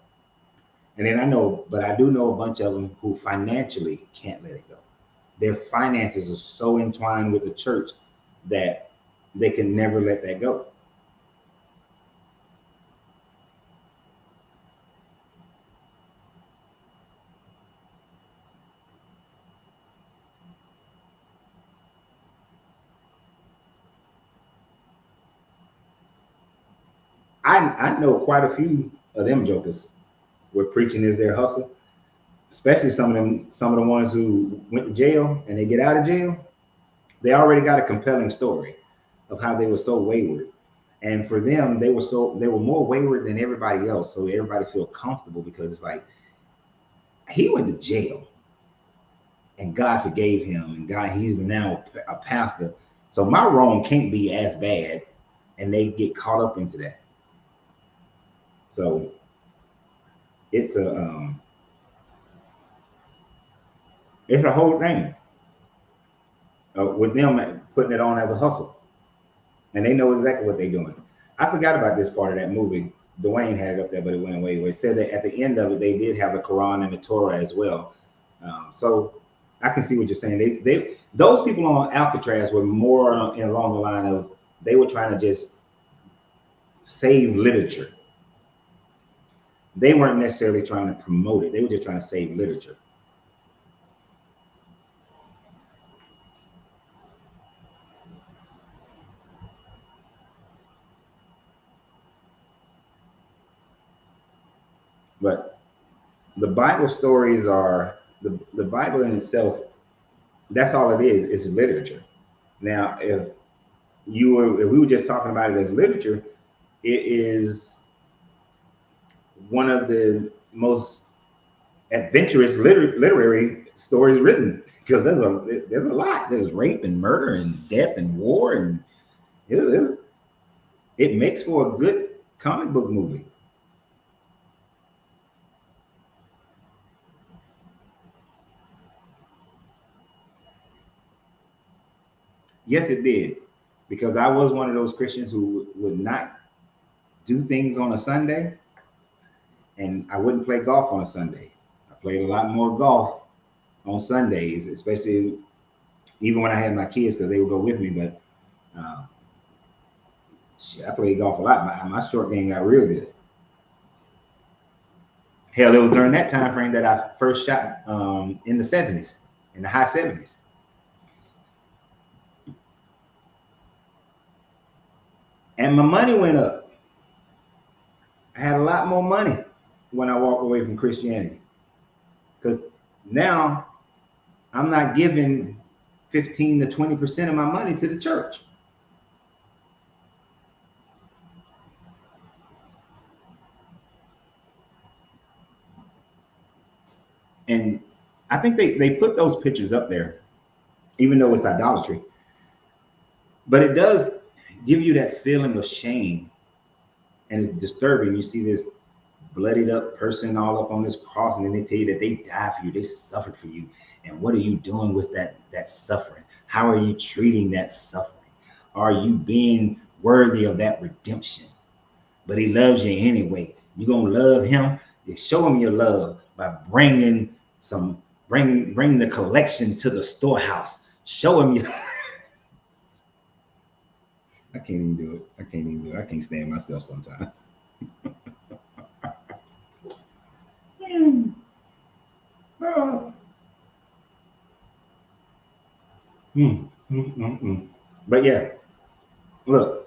And then I do know a bunch of them who financially can't let it go. Their finances are so entwined with the church that they can never let that go. I know quite a few of them jokers where preaching is their hustle, especially some of the ones who went to jail and they get out of jail. They already got a compelling story of how they were so wayward. And for them, they were more wayward than everybody else. So everybody feel comfortable because it's like he went to jail and God forgave him and God, he's now a pastor. So my wrong can't be as bad. And they get caught up into that. So it's a whole thing with them putting it on as a hustle, and they know exactly what they're doing. I forgot about this part of that movie. Dwayne had it up there, but it went away. Where it said that at the end of it, they did have the Quran and the Torah as well. So I can see what you're saying. They those people on Alcatraz were more along the line of they were trying to just save literature. They weren't necessarily trying to promote it. They were just trying to save literature. But the Bible stories are the Bible in itself. That's all it is literature. Now, if we were just talking about it as literature, it is one of the most adventurous literary stories written because there's a lot. There's rape and murder and death and war and it makes for a good comic book movie. Yes, it did, because I was one of those Christians who would not do things on a Sunday, and I wouldn't play golf on a Sunday. I played a lot more golf on Sundays, especially even when I had my kids because they would go with me. But uh, I played golf a lot. My short game got real good. Hell, it was during that time frame that I first shot in the 70s, in the high 70s. And my money went up. I had a lot more money when I walked away from Christianity. Because now I'm not giving 15 to 20% of my money to the church. And I think they put those pictures up there, even though it's idolatry. But it does give you that feeling of shame. And it's disturbing. You see this bloodied up person all up on this cross, and then they tell you that they died for you, they suffered for you. And what are you doing with that suffering? How are you treating that suffering? Are you being worthy of that redemption? But he loves you anyway. You're gonna love him. You show him your love by bringing the collection to the storehouse. Show him your I can't even do it. I can't even do it. I can't stand myself sometimes. But yeah, look,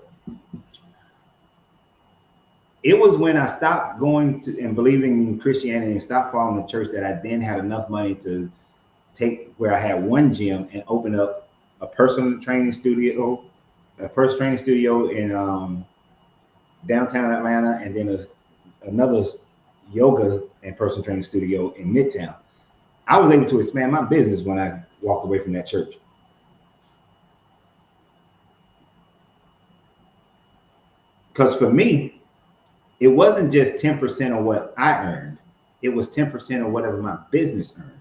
it was when I stopped going to and believing in Christianity and stopped following the church that I then had enough money to take where I had one gym and open up a personal training studio, in downtown Atlanta, and then another yoga and personal training studio in Midtown. I was able to expand my business when I walked away from that church. Because for me, it wasn't just 10% of what I earned. It was 10% of whatever my business earned.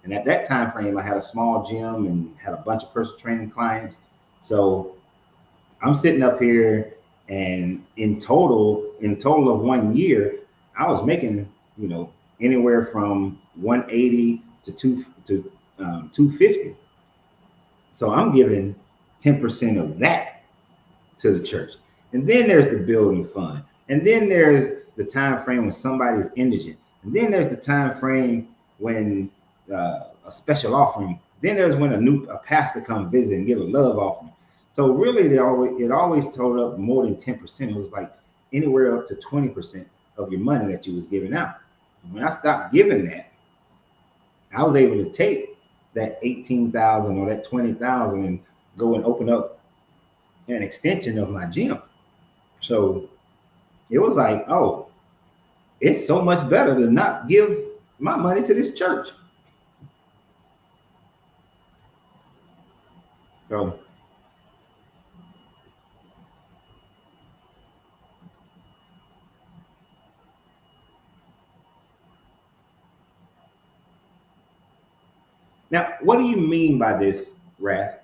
And at that time frame, I had a small gym and had a bunch of personal training clients. So I'm sitting up here, and in total of 1 year, I was making, anywhere from 180 to 250. So I'm giving 10% of that to the church. And then there's the building fund. And then there's the time frame when somebody's indigent. And then there's the time frame when a special offering. Then there's when a pastor comes visit and give a love offering. So really, it always totaled up more than 10%. It was like anywhere up to 20% of your money that you was giving out. When I stopped giving that, I was able to take that 18,000 or that 20,000 and go and open up an extension of my gym. So it was like, oh, it's so much better to not give my money to this church. So now, what do you mean by this, Wrath?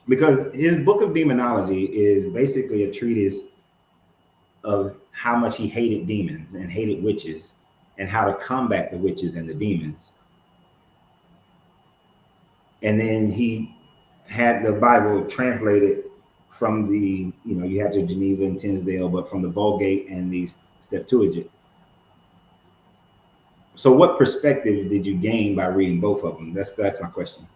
Because his book of demonology is basically a treatise of how much he hated demons and hated witches and how to combat the witches and the demons. And then he had the Bible translated from you have to Geneva and Tinsdale, but from the Vulgate and the Septuagint. So what perspective did you gain by reading both of them? That's my question.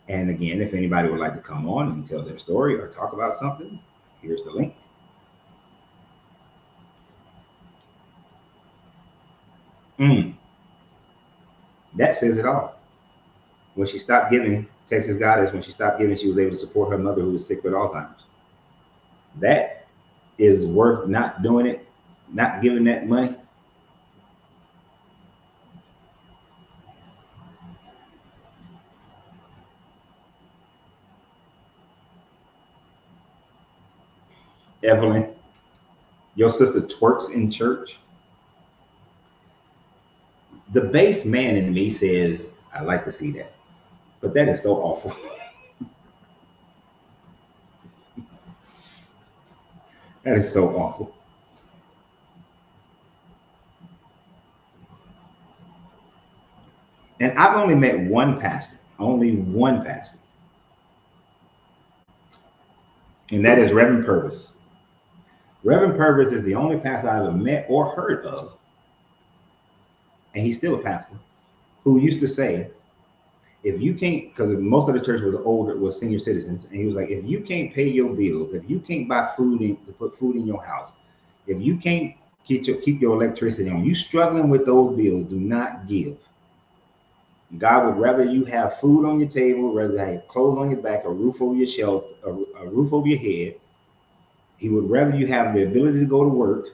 And again, if anybody would like to come on and tell their story or talk about something, here's the link. That says it all. When she stopped giving, Texas Goddess, when she stopped giving, she was able to support her mother who was sick with Alzheimer's. That is worth not doing it, not giving that money. Evelyn, your sister twerks in church. The base man in me says, I like to see that. But that is so awful. That is so awful. And I've only met one pastor, and that is Reverend Purvis. Reverend Purvis is the only pastor I've ever met or heard of, and he's still a pastor, who used to say, if you can't, because most of the church was older, was senior citizens, and he was like, if you can't pay your bills, if you can't buy food in, to put food in your house, if you can't keep your electricity on, you struggling with those bills, do not give. God would rather you have food on your table, rather have clothes on your back, a roof over your shelter, a roof over your head. He would rather you have the ability to go to work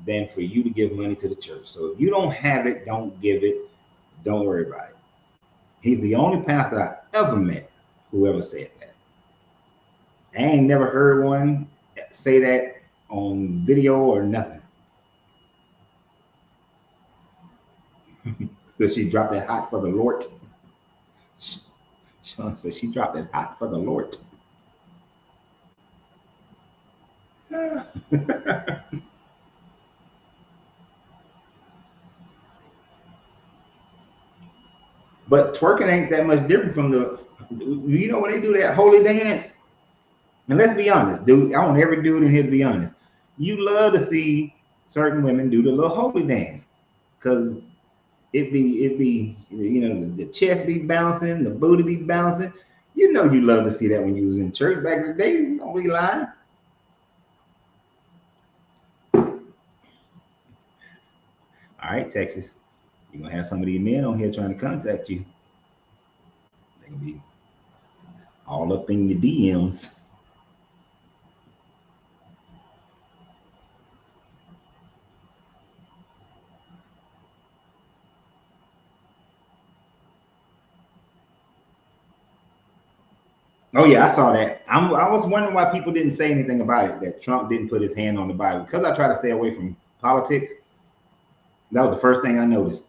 than for you to give money to the church. So if you don't have it, don't give it. Don't worry about it. He's the only pastor I ever met who ever said that. I ain't never heard one say that on video or nothing. Because she dropped that hot for the Lord. Sean said she dropped that hot for the Lord. But twerking ain't that much different from the, you know, when they do that holy dance. And let's be honest, dude. I want every dude in here to be honest. You love to see certain women do the little holy dance because it be, you know, the chest be bouncing, the booty be bouncing. You know, you love to see that when you was in church back in the day. You don't be lying. All right, Texas, you're gonna have some of these men on here trying to contact you. They're gonna be all up in your DMs. Oh yeah, I saw that. I was wondering why people didn't say anything about it. That Trump didn't put his hand on the Bible because I try to stay away from politics. That was the first thing I noticed.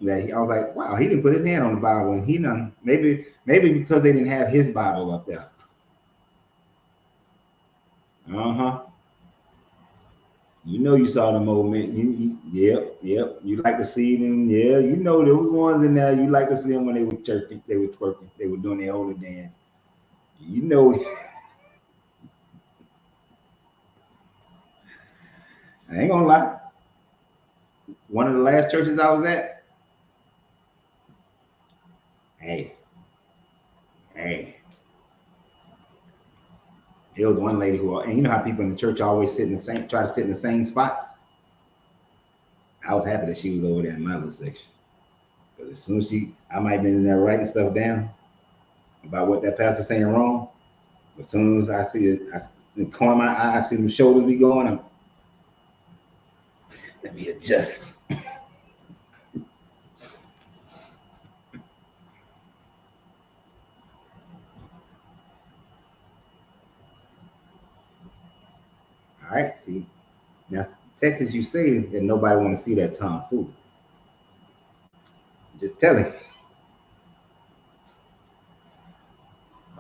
I was like, wow, he didn't put his hand on the Bible, and he done maybe because they didn't have his Bible up there. Uh-huh. You know, you saw them old men. Yep. You like to see them. Yeah, you know those ones in there. You like to see them when they were churching, they were twerking, they were doing their holy dance. You know, I ain't gonna lie. One of the last churches I was at, hey, hey, it was one lady who, and you know how people in the church always sit in the same, try to sit in the same spots. I was happy that she was over there in my little section. But as soon as I might have been in there writing stuff down about what that pastor's saying wrong. As soon as I see it, the corner of my eye, I see them shoulders be going. Let me adjust. All right, see. Now, Texas, you say that nobody want to see that tomfoolery. Just telling you.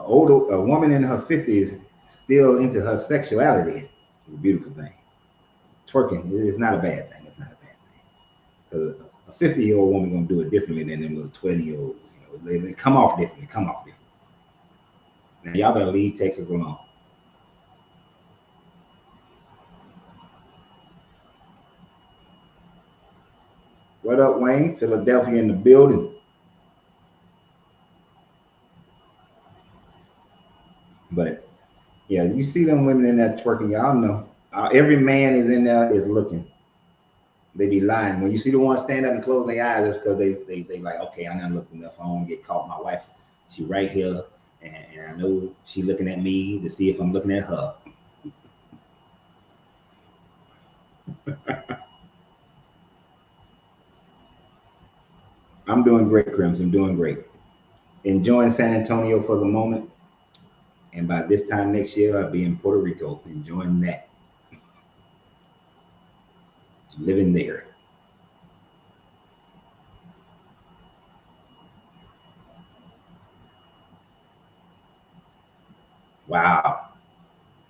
A woman in her 50s still into her sexuality is a beautiful thing. Twerking is not a bad thing. It's not a bad thing. Because a 50-year-old woman gonna do it differently than them little 20-year-olds. You know, they come off differently. Come off differently. Now y'all better leave Texas alone. What up, Wayne? Philadelphia in the building. But yeah, you see them women in there twerking. Y'all know every man is in there is looking. They be lying. When you see the ones stand up and close their eyes, it's because they like, okay, I'm not looking enough. I don't get caught. My wife, she right here, and I know she looking at me to see if I'm looking at her. I'm doing great, Crims. I'm doing great. Enjoying San Antonio for the moment. And by this time next year, I'll be in Puerto Rico, enjoying that. Living there. Wow.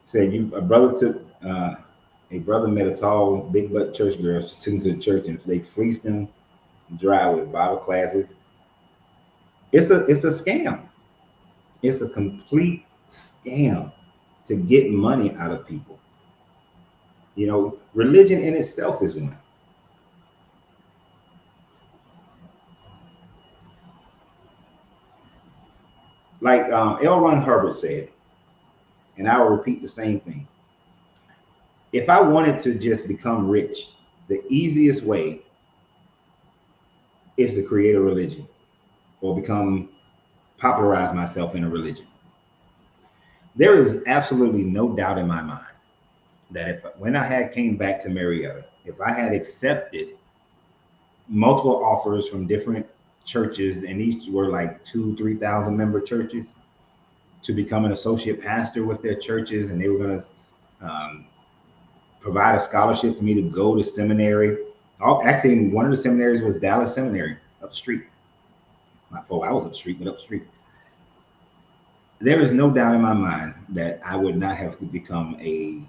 Said you a brother met a tall, big butt church girl. She took him to the church and they fleeced him dry with Bible classes. It's a scam. It's a complete scam to get money out of people. You know, religion in itself is one. Like L. Ron Hubbard said, and I will repeat the same thing. If I wanted to just become rich, the easiest way is to create a religion or become popularize myself in a religion. There is absolutely no doubt in my mind that if when I had came back to Marietta, if I had accepted multiple offers from different churches, and these were like 2, 3,000 member churches, to become an associate pastor with their churches, and they were going to provide a scholarship for me to go to seminary. Actually, one of the seminaries was Dallas Seminary up the street. Not 4 hours up the street, but up the street. There is no doubt in my mind that I would not have become a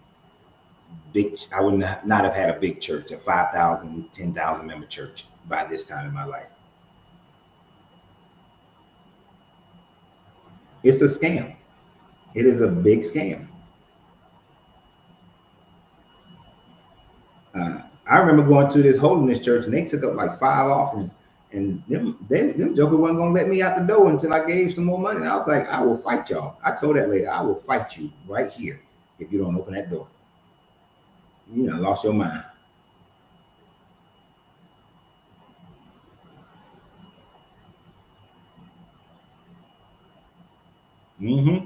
big, I would not have had a big church, a 5,000, 10,000 member church by this time in my life. It's a scam. It is a big scam. I remember going to this holiness church and they took up like 5 offerings, and them jokers wasn't gonna let me out the door until I gave some more money. And I was like, I will fight y'all. I told that lady, I will fight you right here if you don't open that door. You done lost your mind. Mm-hmm.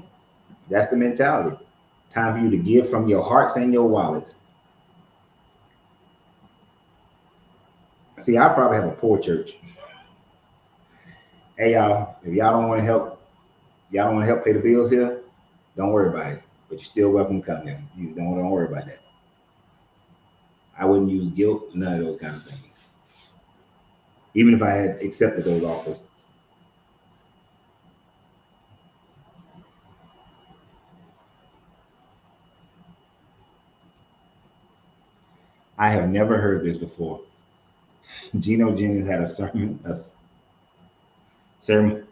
That's the mentality. Time for you to give from your hearts and your wallets. See, I probably have a poor church. Hey y'all, if y'all don't want to help pay the bills here, don't worry about it. But you're still welcome to come here. You don't worry about that. I wouldn't use guilt, none of those kind of things. Even if I had accepted those offers. I have never heard this before. Geno Jennings had a sermon. The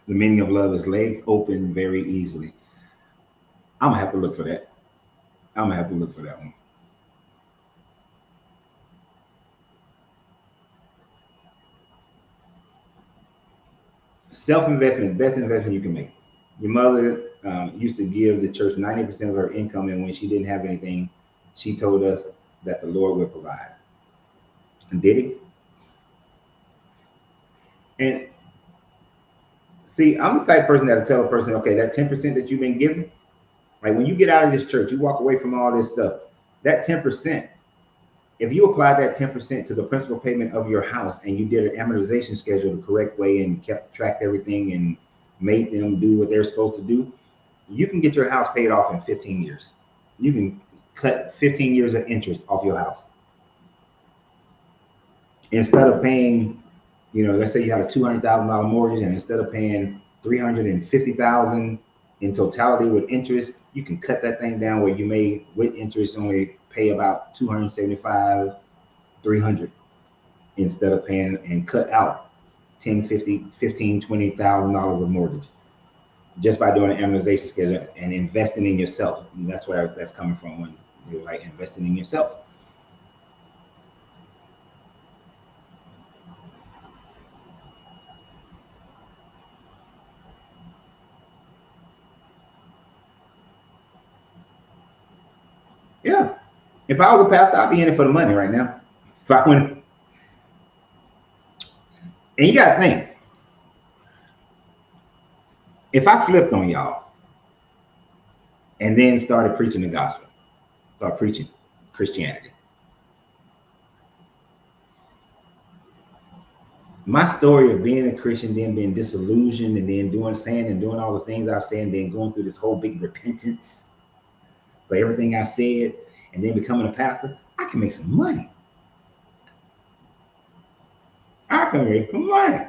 meaning of love is legs open very easily. I'm gonna have to look for that. I'm gonna have to look for that one. Self-investment, best investment you can make. Your mother used to give the church 90% of her income, and when she didn't have anything, she told us that the Lord would provide. And did he? And see, I'm the type of person that'll tell a person, okay, that 10% that you've been given, like when you get out of this church, you walk away from all this stuff, that 10%, if you applied that 10% to the principal payment of your house and you did an amortization schedule the correct way and kept tracked everything and made them do what they're supposed to do, you can get your house paid off in 15 years. You can cut 15 years of interest off your house. Instead of paying, let's say you had a $200,000 mortgage, and instead of paying $350,000 in totality with interest, you can cut that thing down where you may, with interest, only pay about 275, 300, instead of paying and cut out 10, 50, 15, $20,000 of mortgage just by doing an amortization schedule and investing in yourself. And that's where that's coming from, when you're like investing in yourself. Yeah. If I was a pastor, I'd be in it for the money right now. If I went, and you got to think, if I flipped on y'all and then started preaching the gospel, start preaching Christianity, my story of being a Christian, then being disillusioned, and then doing all the things I've said, and then going through this whole big repentance for everything I said, and then becoming a pastor, I can make some money. I can make some money.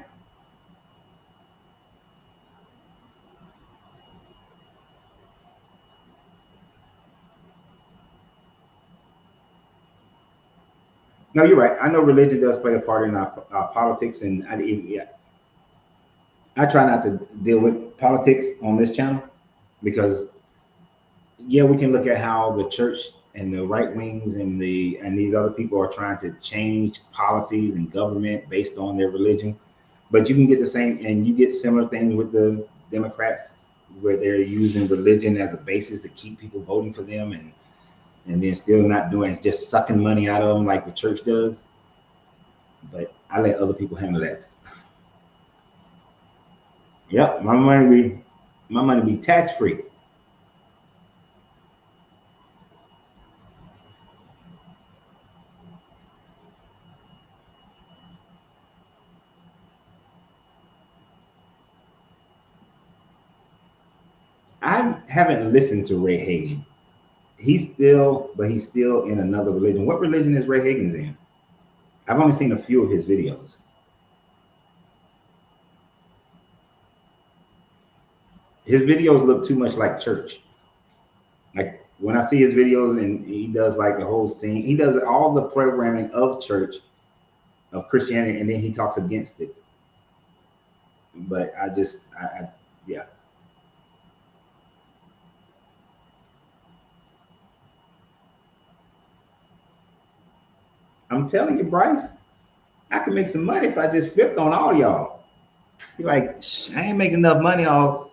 No, you're right. I know religion does play a part in our politics, and I try not to deal with politics on this channel because, yeah, we can look at how the church and the right wings and these other people are trying to change policies and government based on their religion, but you can get the same, and you get similar things with Democrats, where they're using religion as a basis to keep people voting for them, and then still not doing, just sucking money out of them like the church does. But I let other people handle that. Yep, my money be tax free. I haven't listened to Ray Hagan. He's still in another religion. What religion is Ray Hagan's in? I've only seen a few of his videos. His videos look too much like church. Like when I see his videos and he does like the whole scene, he does all the programming of church, of Christianity, and then he talks against it. But yeah. I'm telling you, Bryce, I can make some money if I just flipped on all y'all. You're like, I ain't making enough money off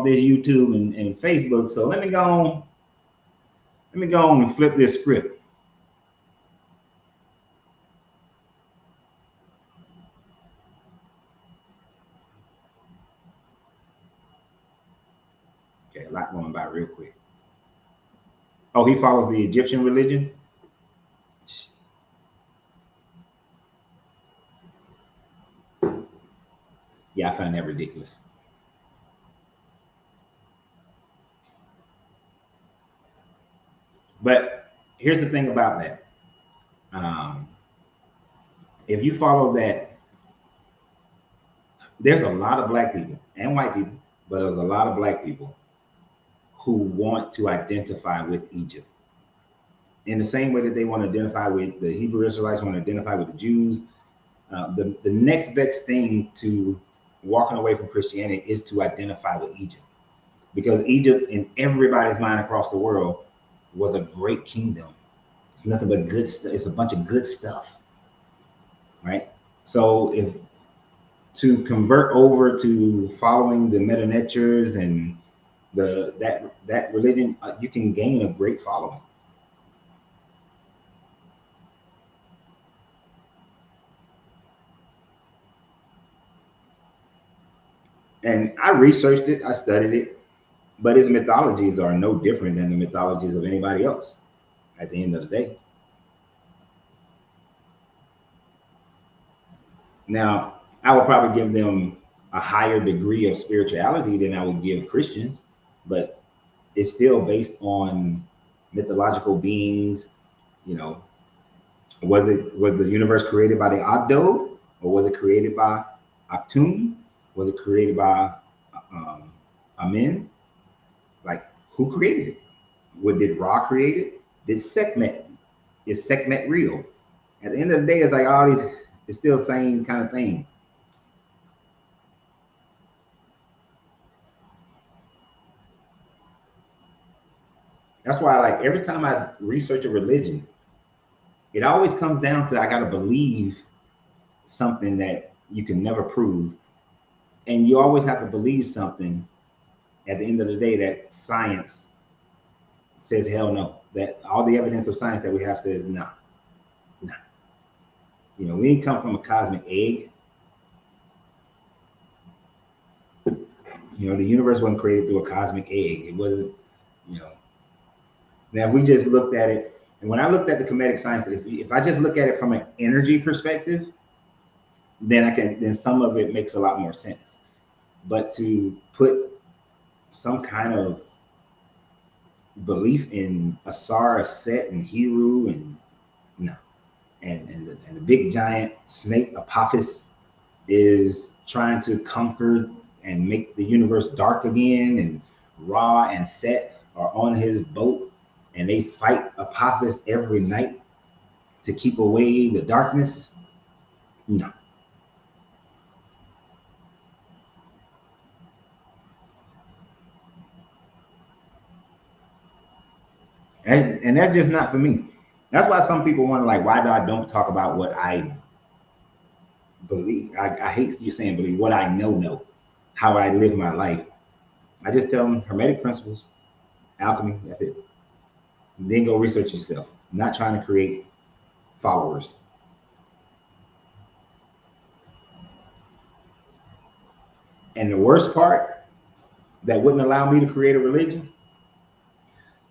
this YouTube and Facebook, so let me go on and flip this script. Okay, a lot going by real quick. Oh, he follows the Egyptian religion. Yeah, I find that ridiculous. But here's the thing about that. Um, if you follow that, there's a lot of black people and white people, but there's a lot of black people who want to identify with Egypt in the same way that they want to identify with the Hebrew Israelites, want to identify with the Jews. The next best thing to walking away from Christianity is to identify with Egypt, because Egypt, in everybody's mind across the world, was a great kingdom. It's nothing but good stuff. It's a bunch of good stuff, right? So if to convert over to following the Meta Netchers and that religion, you can gain a great following. And I researched it, I studied it, but his mythologies are no different than the mythologies of anybody else at the end of the day. Now, I would probably give them a higher degree of spirituality than I would give Christians, but it's still based on mythological beings. You know, was the universe created by the Abdo, or was it created by Atum? Was it created by Amen? Like, who created it? What did Ra create it? Did Sekhmet? Is Sekhmet real? At the end of the day, it's like all these. It's still the same kind of thing. That's why, like, every time I research a religion, it always comes down to I got to believe something that you can never prove, and you always have to believe something at the end of the day that science says hell no. That all the evidence of science that we have says no, no. You know, we didn't come from a cosmic egg. You know, the universe wasn't created through a cosmic egg. It wasn't, you know. Now, if we just looked at it, and when I looked at the Kemetic science, if I just look at it from an energy perspective, then some of it makes a lot more sense. But to put some kind of belief in Asar, Set, and Heru, and no, and the big giant snake Apophis is trying to conquer and make the universe dark again, and Ra and Set are on his boat, and they fight Apophis every night to keep away the darkness. No. And that's just not for me. That's why some people wonder, like, why do I don't talk about what I believe? I hate you saying believe, what I know, how I live my life. I just tell them hermetic principles, alchemy, that's it. Then go research yourself. I'm not trying to create followers. And the worst part that wouldn't allow me to create a religion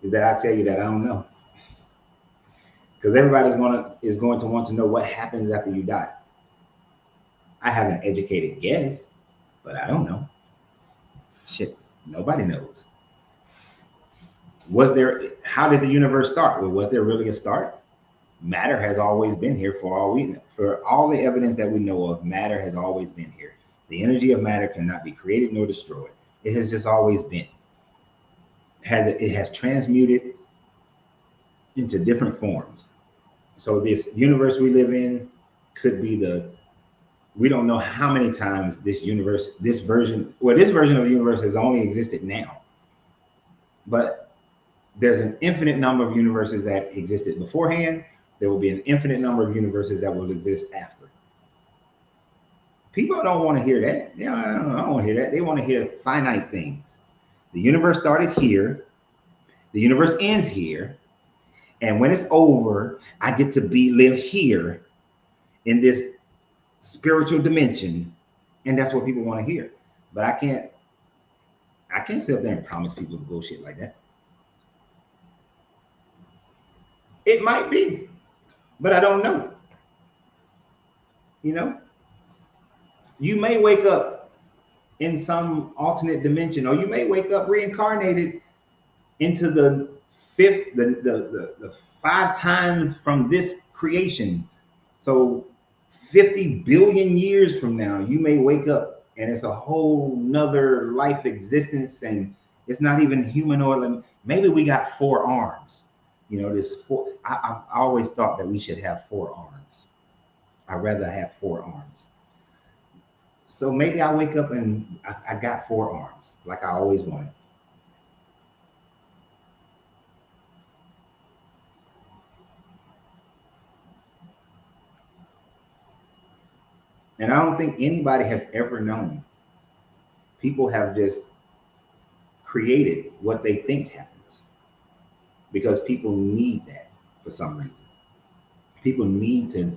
is that I tell you that I don't know. Because everybody's going to want to know what happens after you die. I have an educated guess, but I don't know. Shit, nobody knows. How did the universe start? Well, was there really a start? Matter has always been here for all we know. For all the evidence that we know of, matter has always been here. The energy of matter cannot be created nor destroyed. It has just always been. It has transmuted into different forms. So this universe we live in could be we don't know how many times this version of the universe has only existed now. But there's an infinite number of universes that existed beforehand. There will be an infinite number of universes that will exist after. People don't want to hear that. Yeah, I don't want to hear that. They want to hear finite things. The universe started here. The universe ends here. And when it's over, I get to live here in this spiritual dimension. And that's what people want to hear. But I can't sit up there and promise people bullshit like that. It might be, but I don't know. You know, you may wake up in some alternate dimension, or you may wake up reincarnated into the the 5 times from this creation. So 50 billion years from now, you may wake up and it's a whole nother life existence, and it's not even humanoid. Maybe we got 4 arms. You know, I always thought that we should have 4 arms. I'd rather have 4 arms. So maybe I wake up and I got 4 arms, like I always wanted. And I don't think anybody has ever known. People have just created what they think happens because people need that for some reason. People need to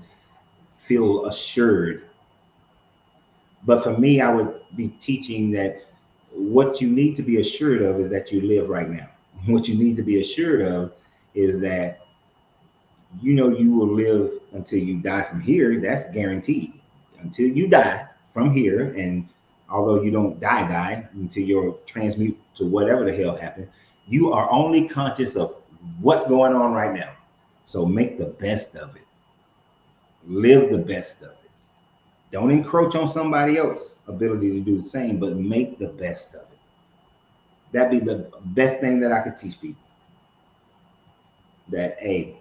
feel assured. But for me, I would be teaching that what you need to be assured of is that you live right now. What you need to be assured of is that you know you will live until you die from here. That's guaranteed. Until you die from here, and although you don't die until you're transmute to whatever the hell happened, you are only conscious of what's going on right now. So make the best of it. Live the best of it. Don't encroach on somebody else's ability to do the same, but make the best of it. That'd be the best thing that I could teach people. That, hey,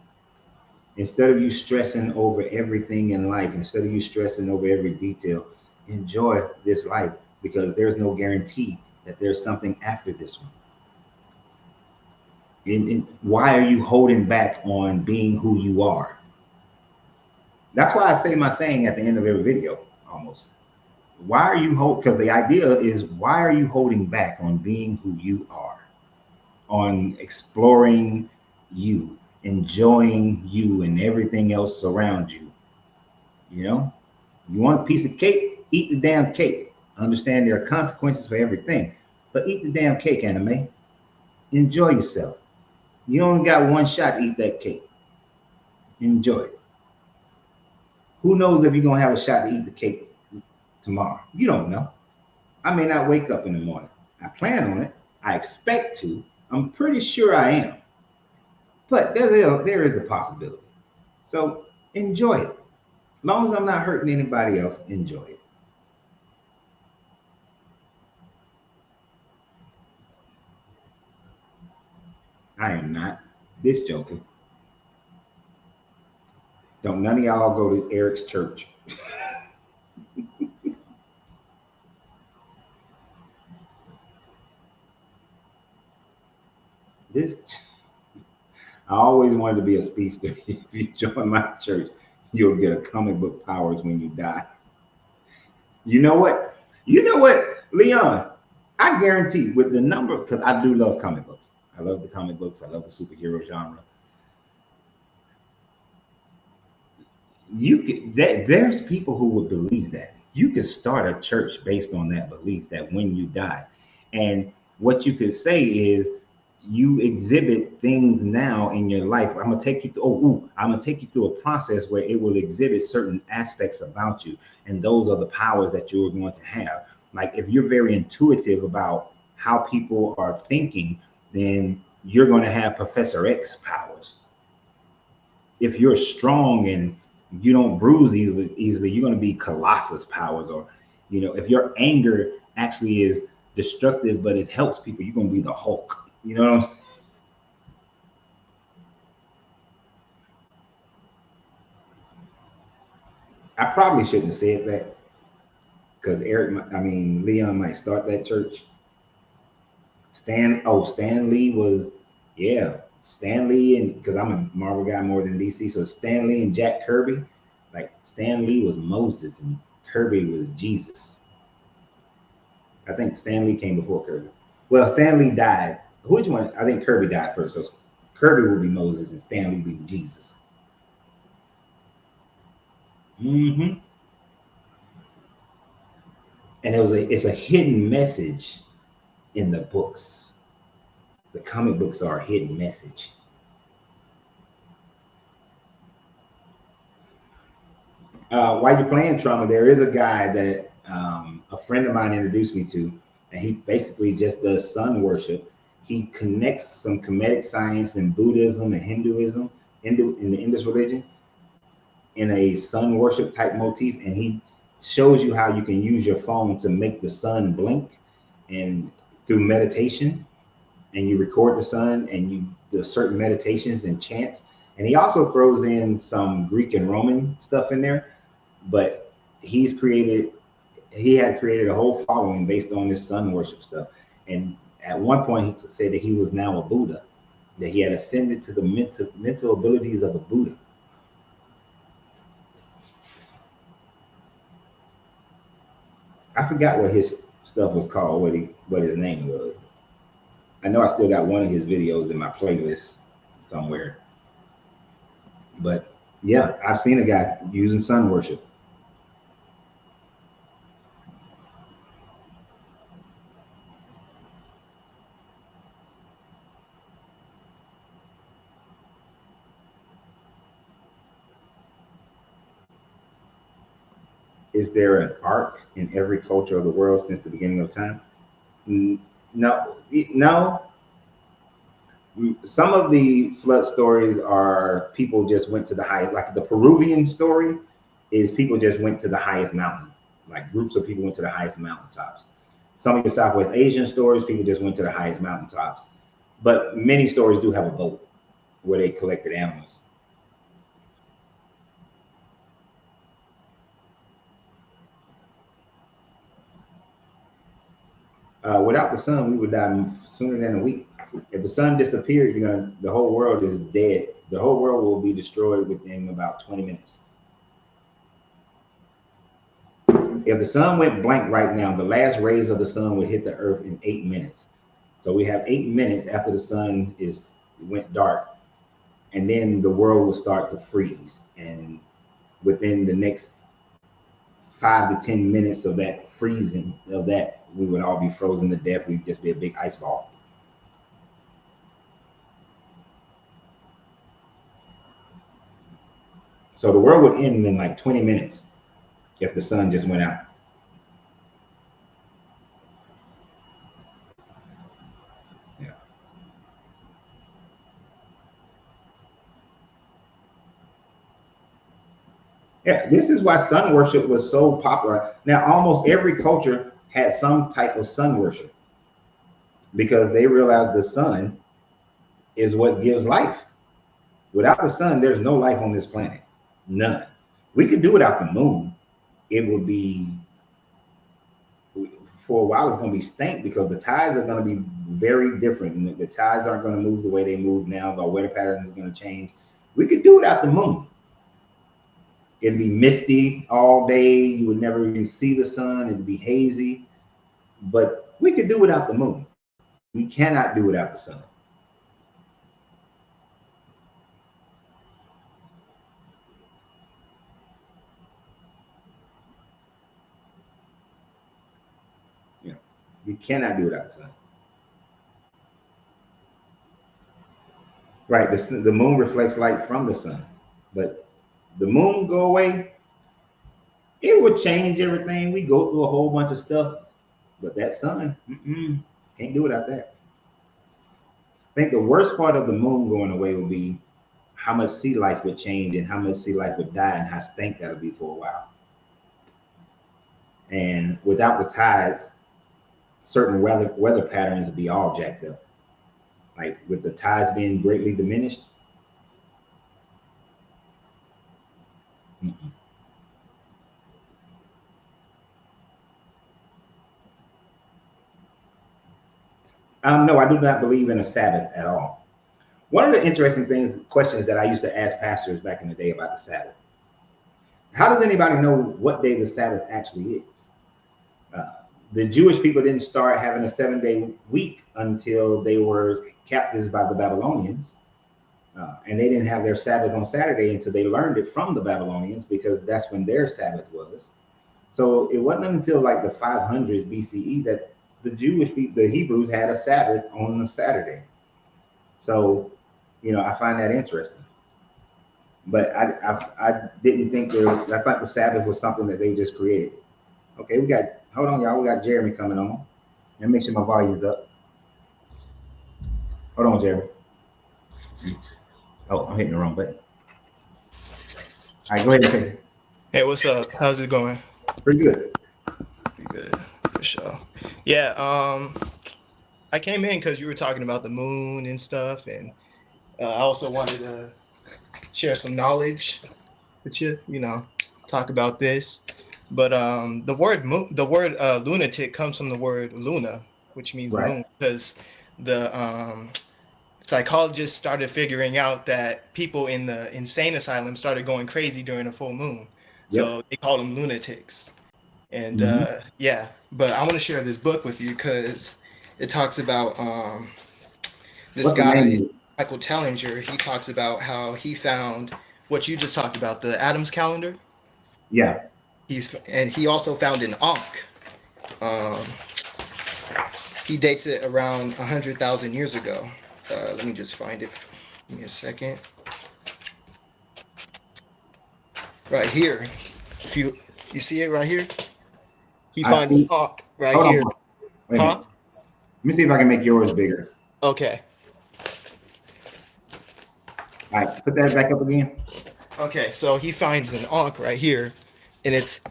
instead of you stressing over everything in life, instead of you stressing over every detail, enjoy this life, because there's no guarantee that there's something after this one. And why are you holding back on being who you are? That's why I say my saying at the end of every video, almost. Why are you because the idea is, why are you holding back on being who you are, on exploring you, enjoying you and everything else around you? You know, you want a piece of cake, eat the damn cake. Understand there are consequences for everything, but eat the damn cake, anime. Enjoy yourself. You only got one shot to eat that cake. Enjoy it. Who knows if you're gonna have a shot to eat the cake tomorrow? You don't know. I may not wake up in the morning. I plan on it. I expect to. I'm pretty sure I am. But there is the possibility. So enjoy it. As long as I'm not hurting anybody else, enjoy it. I am not this joker. Don't none of y'all go to Eric's church. This, I always wanted to be a speedster. If you join my church, you'll get a comic book powers when you die. You know what? You know what, Leon? I guarantee with the number, because I do love comic books. I love the comic books. I love the superhero genre. There's people who would believe that you could start a church based on that belief that when you die, and what you could say is you exhibit things now in your life. I'm gonna take you through. I'm gonna take you through a process where it will exhibit certain aspects about you, and those are the powers that you're going to have. Like if you're very intuitive about how people are thinking, then you're going to have Professor X powers. If you're strong and you don't bruise easily, you're going to be Colossus powers. Or, if your anger actually is destructive, but it helps people, you're going to be the Hulk. You know what I'm saying? I probably shouldn't have said that because Leon might start that church. Stan Lee was, yeah, Stan Lee, and because I'm a Marvel guy more than DC, so Stan Lee and Jack Kirby, like Stan Lee was Moses and Kirby was Jesus. I think Stan Lee came before Kirby. Well, Stan Lee died. Which one? I think Kirby died first, so Kirby will be Moses and Stan Lee will be Jesus. Mm-hmm. And it's a hidden message in the books. The comic books are a hidden message. While you're playing trauma, there is a guy that a friend of mine introduced me to, and he basically just does sun worship. He connects some Kemetic science and Buddhism and Hinduism in the Indus religion in a sun worship type motif, and he shows you how you can use your phone to make the sun blink, and through meditation, and you record the sun and you do certain meditations and chants. And he also throws in some Greek and Roman stuff in there, but he had created a whole following based on this sun worship stuff. And at one point he said that he was now a Buddha, that he had ascended to the mental abilities of a Buddha. I forgot what his stuff was called, what his name was. I know I still got one of his videos in my playlist somewhere. But yeah, I've seen a guy using sun worship. Is there an arc in every culture of the world since the beginning of time? No, no. Some of the flood stories are people just went to the highest, like the Peruvian story is people just went to the highest mountain, like groups of people went to the highest mountaintops. Some of the Southwest Asian stories, people just went to the highest mountaintops. But many stories do have a boat where they collected animals. Without the sun, we would die sooner than a week. If the sun disappeared, the whole world is dead. The whole world will be destroyed within about 20 minutes. If the sun went blank right now, the last rays of the sun would hit the earth in 8 minutes. So we have 8 minutes after the sun went dark, and then the world will start to freeze. And within the next 5 to 10 minutes of that freezing we would all be frozen to death. We'd just be a big ice ball. So the world would end in like 20 minutes if the sun just went out. Yeah. Yeah, this is why sun worship was so popular. Now, almost every culture has some type of sun worship because they realize the sun is what gives life. Without the sun, there's no life on this planet. None. We could do without the moon. It would be, for a while, it's going to be stank because the tides are going to be very different. The tides aren't going to move the way they move now. The weather pattern is going to change. We could do without the moon. It'd be misty all day. You would never even see the sun. It'd be hazy. But We could do without the moon. We cannot do without the sun. You know, you cannot do without the sun. Right. The moon reflects light from the sun, but the moon go away, it would change everything. We go through a whole bunch of stuff, but that sun, can't do without that. I think the worst part of the moon going away would be how much sea life would change and how much sea life would die and how stank that'll be for a while. And without the tides, certain weather patterns would be all jacked up. Like with the tides being greatly diminished. Mm-mm. No, I do not believe in a Sabbath at all. One of the interesting questions that I used to ask pastors back in the day about the Sabbath: how does anybody know what day the Sabbath actually is? Uh, the Jewish people didn't start having a 7-day week until they were captives by the Babylonians. And they didn't have their Sabbath on Saturday until they learned it from the Babylonians, because that's when their Sabbath was. So it wasn't until like the 500s BCE that the Jewish people, the Hebrews, had a Sabbath on a Saturday. So, I find that interesting. But I didn't think I thought the Sabbath was something that they just created. Okay, hold on, y'all. We got Jeremy coming on. Let me make sure my volume's up. Hold on, Jeremy. Oh, I'm hitting the wrong button. All right, go ahead and take it. Hey, what's up? How's it going? Pretty good. Pretty good, for sure. Yeah, I came in because you were talking about the moon and stuff, and I also wanted to share some knowledge with you, talk about this. But the word lunatic comes from the word luna, which means Right. moon, because the psychologists started figuring out that people in the insane asylum started going crazy during a full moon. Yep. So they called them lunatics. And Mhm. but I want to share this book with you because it talks about this What's the name guy, of it? Michael Tellinger. He talks about how he found what you just talked about, the Adams calendar. Yeah. And he also found an Ankh. Um, he dates it around 100,000 years ago. Let me just find it. Give me a second. Right here. If you see it right here, he I finds an see. Ankh right Hold here. on. Wait a Huh? minute. Let me see if I can make yours bigger. Okay. All right, put that back up again. Okay, so he finds an Ankh right here, and it's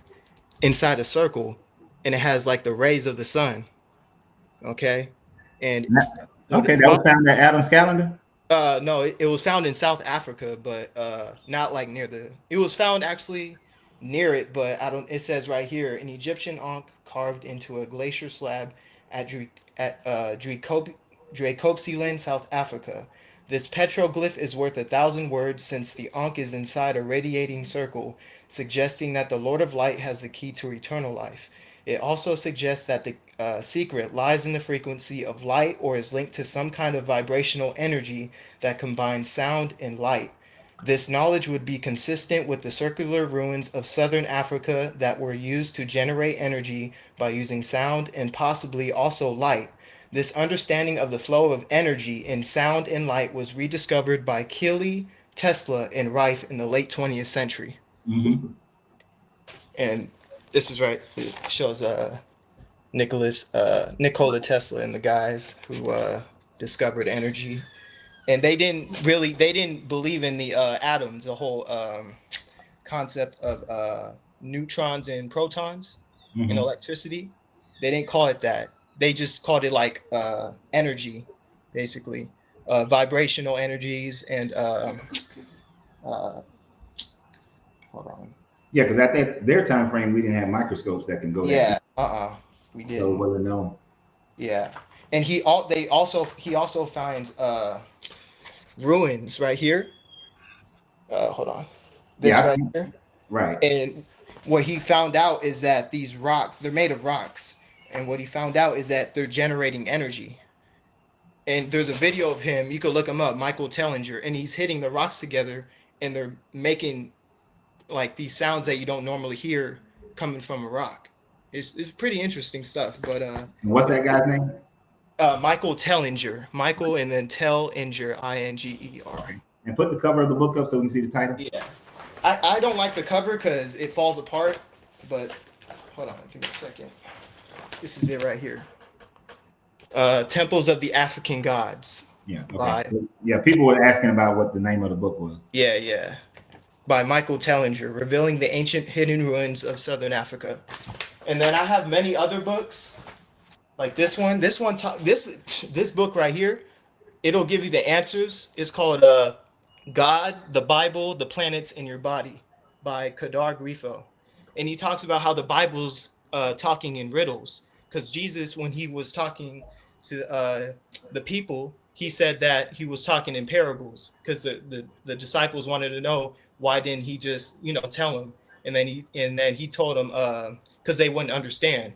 inside a circle, and it has like the rays of the sun. Okay, and Okay, that huh? was found at Adam's calendar. No, it was found in South Africa, but not like near the. It was found actually near it, but I don't. It says right here, an Egyptian ankh carved into a glacier slab at Dracoepsland, South Africa. This petroglyph is worth 1,000 words, since the ankh is inside a radiating circle, suggesting that the Lord of Light has the key to eternal life. It also suggests that the secret lies in the frequency of light, or is linked to some kind of vibrational energy that combines sound and light. This knowledge would be consistent with the circular ruins of southern Africa that were used to generate energy by using sound and possibly also light. This understanding of the flow of energy in sound and light was rediscovered by Keeley, Tesla, and Rife in the late 20th century. Mm-hmm. And this is right. It shows Nikola Tesla and the guys who discovered energy. And they didn't believe in the atoms, the whole concept of neutrons and protons in Mm-hmm. electricity. They didn't call it that. They just called it like energy, basically, vibrational energies. And uh, hold on. Yeah, because at their time frame, we didn't have microscopes that can go that Yeah, deep, we so it didn't. wasn't known. Yeah, and he also finds ruins right here. Hold on, Yeah, this right here. right. And what he found out is that these rocks, they're made of rocks, And what he found out is that they're generating energy. And there's a video of him, you could look him up, Michael Tellinger, and he's hitting the rocks together and they're making like these sounds that you don't normally hear coming from a rock. It's pretty interesting stuff. But And what's that guy's name? Michael Tellinger, Michael, and then Tellinger, Inger. Okay. And put the cover of the book up so we can see the title. Yeah, I don't like the cover because it falls apart. But hold on, give me a second. This is it right here. Temples of the African Gods. Yeah. Okay. By, yeah. People were asking about what the name of the book was. yeah. By Michael Tellinger, revealing the ancient hidden ruins of Southern Africa. And then I have many other books, like this one. This book right here, it'll give you the answers. It's called God, the Bible, the Planets in Your Body by Kadar Grifo. And he talks about how the Bible's talking in riddles. Because Jesus, when he was talking to the people, he said that he was talking in parables. Because the disciples wanted to know, why didn't he just, tell them? And then he told them because they wouldn't understand.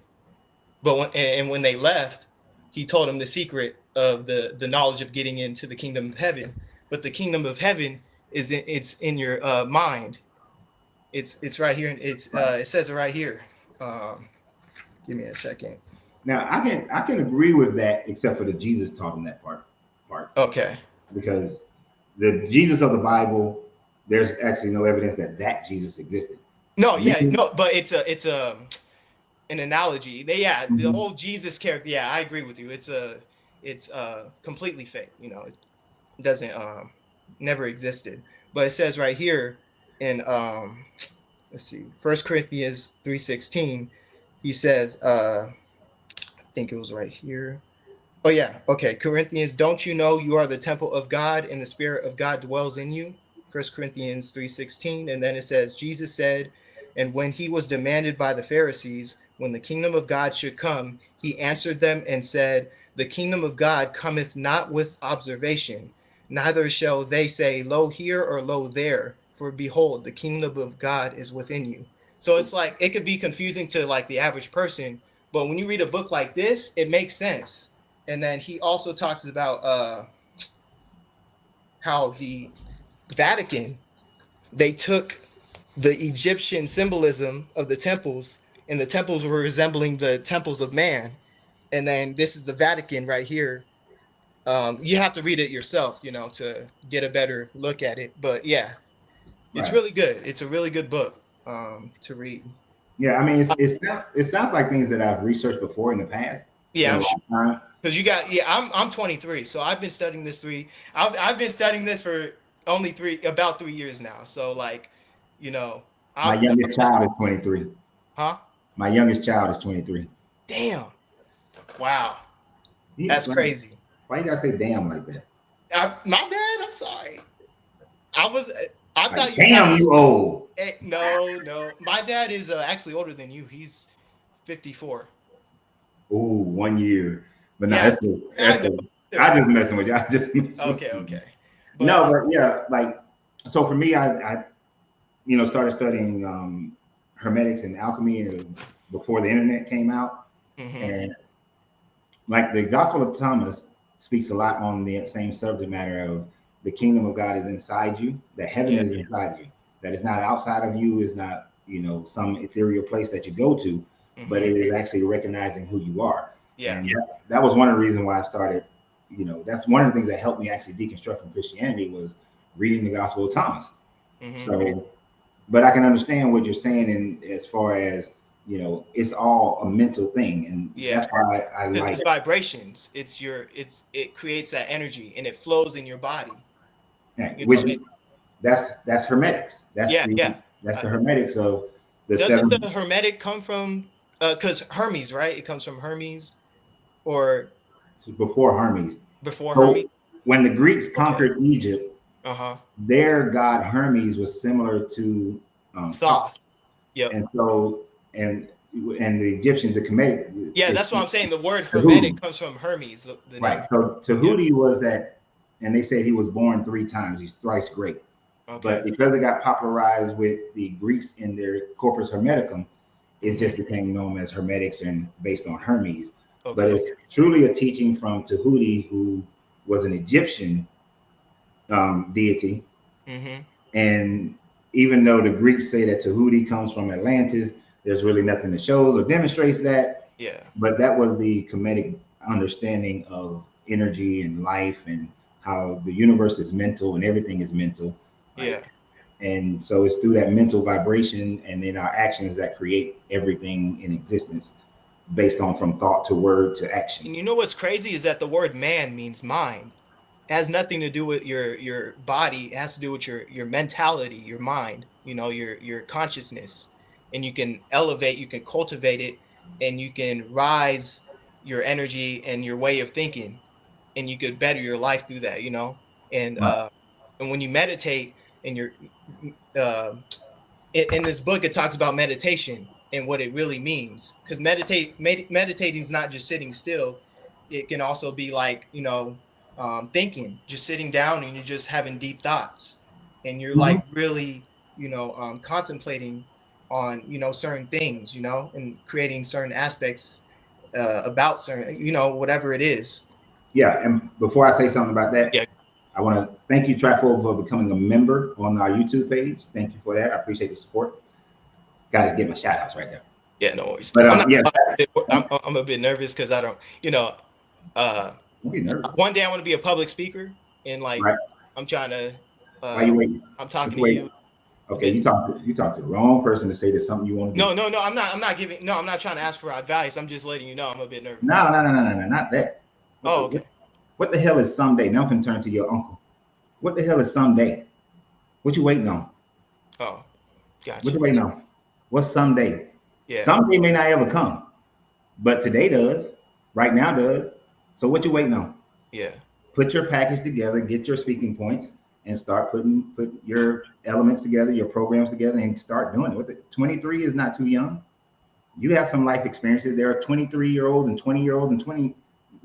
But when they left, he told them the secret of the knowledge of getting into the kingdom of heaven. But the kingdom of heaven it's in your mind. It's right here. It says it right here. Give me a second. Now I can agree with that, except for the Jesus taught him that part. Okay. Because the Jesus of the Bible, there's actually no evidence that Jesus existed. No, but it's an analogy. The whole Jesus character. Yeah, I agree with you. It's completely fake. It doesn't never existed. But it says right here in let's see, 1 Corinthians 3:16, he says, I think it was right here. Oh yeah, okay. Corinthians, don't you know you are the temple of God and the Spirit of God dwells in you? 1 Corinthians 3:16. And then it says, Jesus said, and when he was demanded by the Pharisees, when the kingdom of God should come, he answered them and said, the kingdom of God cometh not with observation, neither shall they say, lo here or lo there, for behold, the kingdom of God is within you. So it's like, it could be confusing to like the average person, but when you read a book like this, it makes sense. And then he also talks about how the Vatican, they took the Egyptian symbolism of the temples, and the temples were resembling the temples of man. And then this is the Vatican right here. You have to read it yourself, to get a better look at it. But yeah, it's really good. It's a really good book to read. Yeah, I mean, it sounds like things that I've researched before in the past. Yeah, I'm sure. Because I'm 23, so I've been studying this I've been studying this for only about 3 years now. So like, my youngest child is 23. Huh? My youngest child is 23. Damn. Wow. That's crazy. Why you gotta say damn like that? My bad. I'm sorry. I thought you. Damn, you old. No. My dad is actually older than you. He's 54. Ooh, 1 year. But no, that's good. That's good. I just messing with you. Okay. But yeah, like, so for me, I started studying hermetics and alchemy before the internet came out. Mm-hmm. And like the Gospel of Thomas speaks a lot on the same subject matter of the kingdom of God is inside you, that heaven is inside you, that it's not outside of you, is not, some ethereal place that you go to, but it is actually recognizing who you are. Yeah. And that was one of the reasons why I started, that's one of the things that helped me actually deconstruct from Christianity was reading the Gospel of Thomas. Mm-hmm. So, but I can understand what you're saying, and as far as, it's all a mental thing, and that's why I like it's vibrations. It creates that energy and it flows in your body. Yeah, that's hermetics. That's the hermetics of the. Doesn't the hermetic come from? Because Hermes, right? It comes from Hermes, or before Hermes. Hermes. When the Greeks conquered Egypt, their god Hermes was similar to Thoth. Yeah. And so and the Egyptians, the Kemetic. Yeah, that's what I'm saying. The word hermetic comes from Hermes. The right. Name. So Tahuti was that, and they said he was born 3 times. He's thrice great. Okay. But because it got popularized with the Greeks in their Corpus Hermeticum, It just became known as Hermetics and based on Hermes. But Okay. it's truly a teaching from Tahuti, who was an Egyptian deity. Mm-hmm. And even though the Greeks say that Tahuti comes from Atlantis, there's really nothing that shows or demonstrates that. Yeah. But that was the Kemetic understanding of energy and life and how the universe is mental and everything is mental. Yeah. Like, and so it's through that mental vibration and then our actions that create everything in existence based on from thought to word to action. And you know what's crazy is that the word man means mind. It has nothing to do with your body. It has to do with your mentality, your mind, your consciousness. And you can elevate, you can cultivate it, and you can rise your energy and your way of thinking, and you could better your life through that. And Right. and when you meditate and you're uh, in this book, it talks about meditation and what it really means, because meditating is not just sitting still. It can also be like, thinking, just sitting down and you're just having deep thoughts, and you're Mm-hmm. like really, contemplating on, certain things, and creating certain aspects about certain, whatever it is. Yeah. And before I say something about that, Yeah. I want to thank you, Trifo, for becoming a member on our YouTube page. Thank you for that. I appreciate the support. Got to give my shout outs right there. Yeah, no worries. But I'm not, yeah, I'm a bit nervous because I don't, uh, don't be nervous. one day I want to be a public speaker, and like Right? I'm trying to Why you uh waiting? I'm What talking you to waiting? you a Okay, bit. you talk to the wrong person to say there's something you want to do. No, I'm not trying to ask for advice. I'm just letting you know I'm a bit nervous. No, no, no, no, no, no, not that. What the Oh, what, okay. what the hell is someday? Now I'm finna turn to your uncle. What the hell is someday? What you waiting on? Oh, What you gotcha. waiting on? What's someday? Yeah, Someday may not ever come, but today does. Right now does. So what you waiting on? yeah, Put your package together, get your speaking points, and start put your elements together, your programs together, and start doing it. 23 is not too young. You have some life experiences. There are 23-year-olds and 20-year-olds and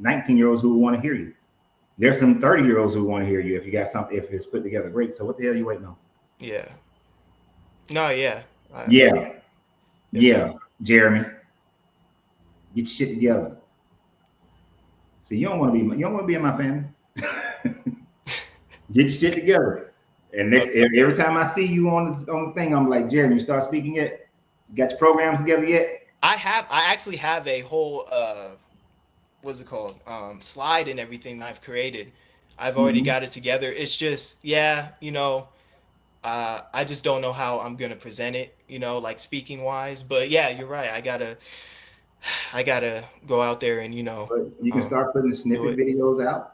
19-year-olds who want to hear you. There's some 30-year-olds who want to hear you if you got something, if it's put together great. So what the hell are you waiting on? yeah. No, yeah. Yeah, Yes, sir. yeah, Jeremy, get your shit together. See, you don't want to be in my family. Get your shit together. And next, Okay. every time I see you on the thing, I'm like, Jeremy, you start speaking yet? You got your programs together yet? I actually have a whole what's it called? Slide and everything that I've created. I've already Mm-hmm. got it together. It's just, yeah, I just don't know how I'm gonna present it, like speaking wise. But yeah, you're right. I gotta go out there and But you can start putting do snippet it. videos out.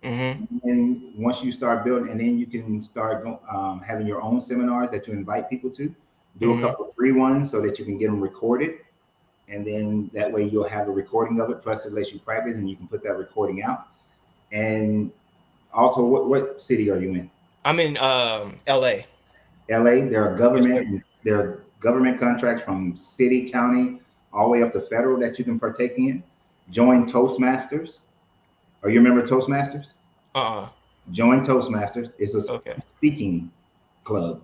Mm-hmm. And once you start building, and then you can start having your own seminars that you invite people to. Do a Mm-hmm. couple of free ones so that you can get them recorded. And then that way you'll have a recording of it. Plus, it lets you practice and you can put that recording out. And also, what city are you in? I'm in LA. LA. Yes, sir. There are government contracts from city, county, all the way up to federal that you can partake in. Join Toastmasters. Are you a member of Toastmasters? Uh-uh. Join Toastmasters. It's a Okay. speaking club.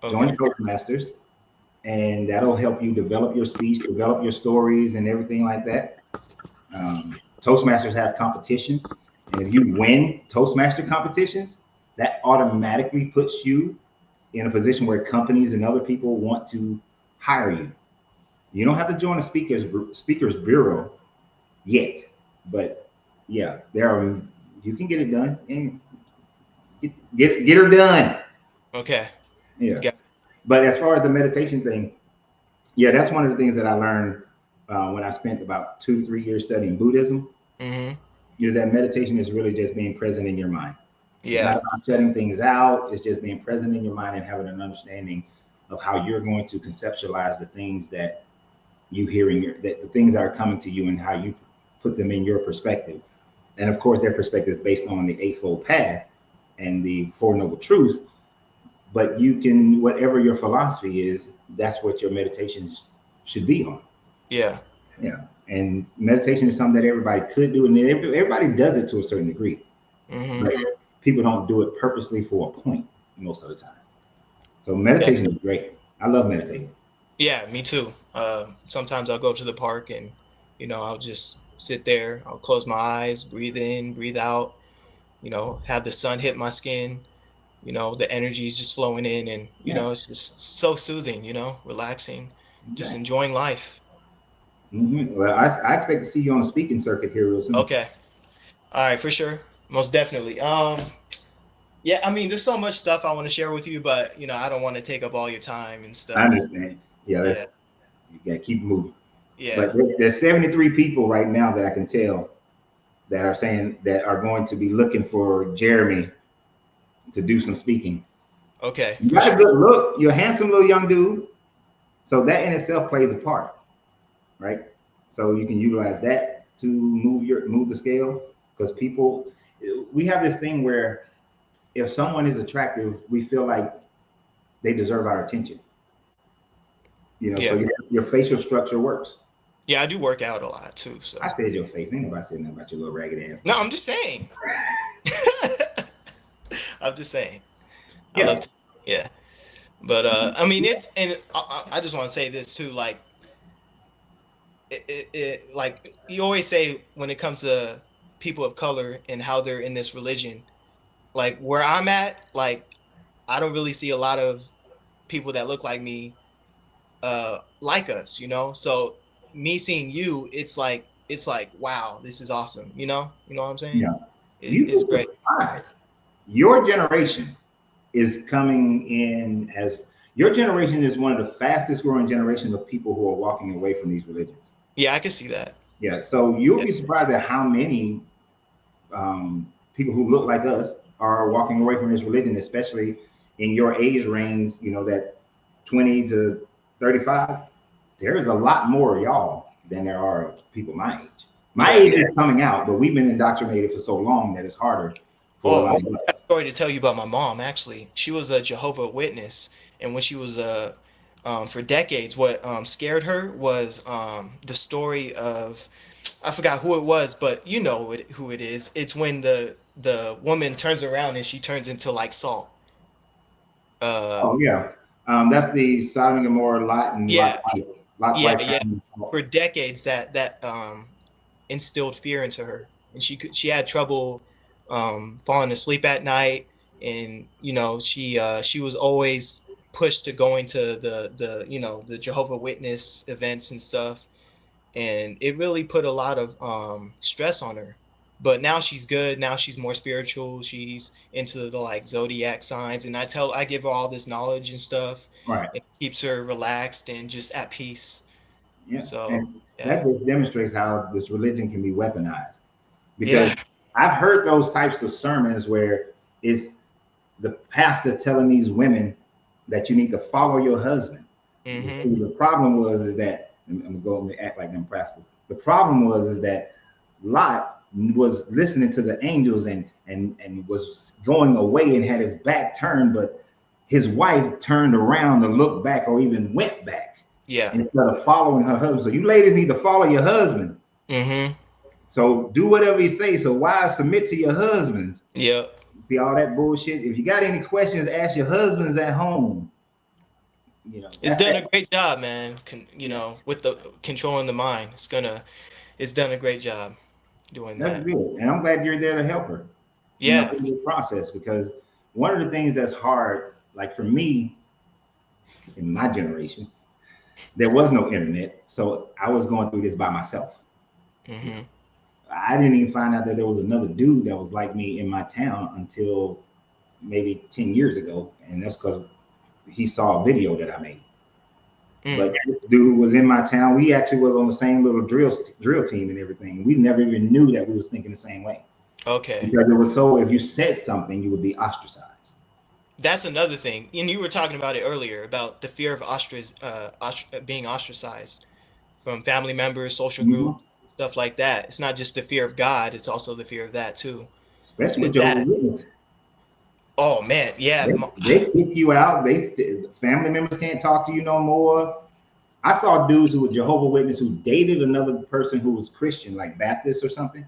Join Okay. Toastmasters, and that'll help you develop your speech, develop your stories, and everything like that. Toastmasters have competitions, and if you win Toastmaster competitions, that automatically puts you in a position where companies and other people want to hire you. You don't have to join a speakers bureau yet, but yeah, there are. You can get it done and get her done. Okay. Yeah, Got but as far as the meditation thing, yeah, that's one of the things that I learned when I spent about 2 3 years studying Buddhism. Mm-hmm. Is that meditation is really just being present in your mind. It's not Yeah. about shutting things out. It's just being present in your mind and having an understanding of how you're going to conceptualize the things that you hear the things that are coming to you and how you put them in your perspective. And of course, their perspective is based on the Eightfold Path and the Four Noble Truths. But you can, whatever your philosophy is, that's what your meditations should be on. Yeah. Yeah. And meditation is something that everybody could do, and everybody does it to a certain degree, Mm-hmm. but people don't do it purposely for a point most of the time. So Yeah. meditation is great. I love meditating. Yeah, me too. Sometimes I'll go to the park and, I'll just sit there. I'll close my eyes, breathe in, breathe out, have the sun hit my skin. The energy is just flowing in, and, Yeah. it's just so soothing, relaxing, just Okay. enjoying life. Well, I expect to see you on the speaking circuit here real soon. Okay. All right, for sure. Most definitely. Yeah, I mean, there's so much stuff I want to share with you, but, I don't want to take up all your time and I stuff. understand. Yeah, that's Yeah. you got to keep moving. Yeah. But there's 73 people right now that I can tell that are saying that are going to be looking for Jeremy to do some speaking. Okay, You for got a sure. good look. You're a handsome little young dude. So that in itself plays a part, right? So you can utilize that to move the scale because people we have this thing where if someone is attractive, we feel like they deserve our attention. So Yeah. your facial structure works. Yeah, I do work out a lot too, I so. said your face. Ain't nobody said nothing about your little ragged ass No, body. I'm just saying. I'm just saying. I love Yeah. to, yeah. But I mean, it's and I just want to say this too, like like you always say when it comes to people of color and how they're in this religion, like where I'm at, like I don't really see a lot of people that look like me like us, So me seeing you, it's like wow, this is awesome, You know what I'm saying? Yeah. It, You'd be it's great. surprised. Your generation is coming in as your generation is one of the fastest growing generations of people who are walking away from these religions. Yeah, I can see that. Yeah. So you'll Yeah. be surprised at how many people who look like us are walking away from this religion, especially in your age range, that 20 to 35. There is a lot more of y'all than there are people my age. My Yeah. age is coming out, but we've been indoctrinated for so long that it's harder for a Oh, lot man, of I us. have a story to tell you about my mom. Actually, she was a Jehovah Witness, and when she was for decades, what scared her was the story of, I forgot who it was, but you know who it is. It's when the woman turns around and she turns into like salt. Uh, Oh yeah, that's the Sodom and Gomorrah, Lot and yeah, Lot's yeah, wife. yeah. For decades, that instilled fear into her, and she had trouble falling asleep at night, and she was always pushed to going to the Jehovah Witness events and stuff, and it really put a lot of stress on her. But now she's good. Now she's more spiritual. She's into the like zodiac signs, and I give her all this knowledge and stuff, Right. and it keeps her relaxed and just at peace. Yeah, So and yeah, that just demonstrates how this religion can be weaponized. Because yeah. I've heard those types of sermons where it's the pastor telling these women that you need to follow your husband. Mm-hmm. The problem was is that I'm going to act like them pastors. The problem was is that Lot was listening to the angels and was going away and had his back turned, but his wife turned around to look back or even went back Yeah. instead of following her husband. So you ladies need to follow your husband. Mm-hmm. So do whatever he says. So wives submit to your husbands. Yep. See all that bullshit. If you got any questions, ask your husbands at home. It's That's done that. a great job, man. Yeah, With the controlling the mind. It's done a great job doing that's that. good. And I'm glad you're there to help her. Yeah. In the process because one of the things that's hard, like for me in my generation, there was no internet, so I was going through this by myself. Mm-hmm. I didn't even find out that there was another dude that was like me in my town until maybe 10 years ago, and that's because he saw a video that I made. Mm. But this dude was in my town. We actually was on the same little drill team and everything. We never even knew that we was thinking the same way Okay. because it was so. If you said something, you would be ostracized. That's another thing. And you were talking about it earlier about the fear of being ostracized from family members, social Mhm. groups, stuff like that. It's not just the fear of God, it's also the fear of that too. Especially And with it's Jehovah's that. Witness, Oh man, yeah. they kick you out. Family members can't talk to you no more. I saw dudes who were Jehovah Witness who dated another person who was Christian, like Baptist or something.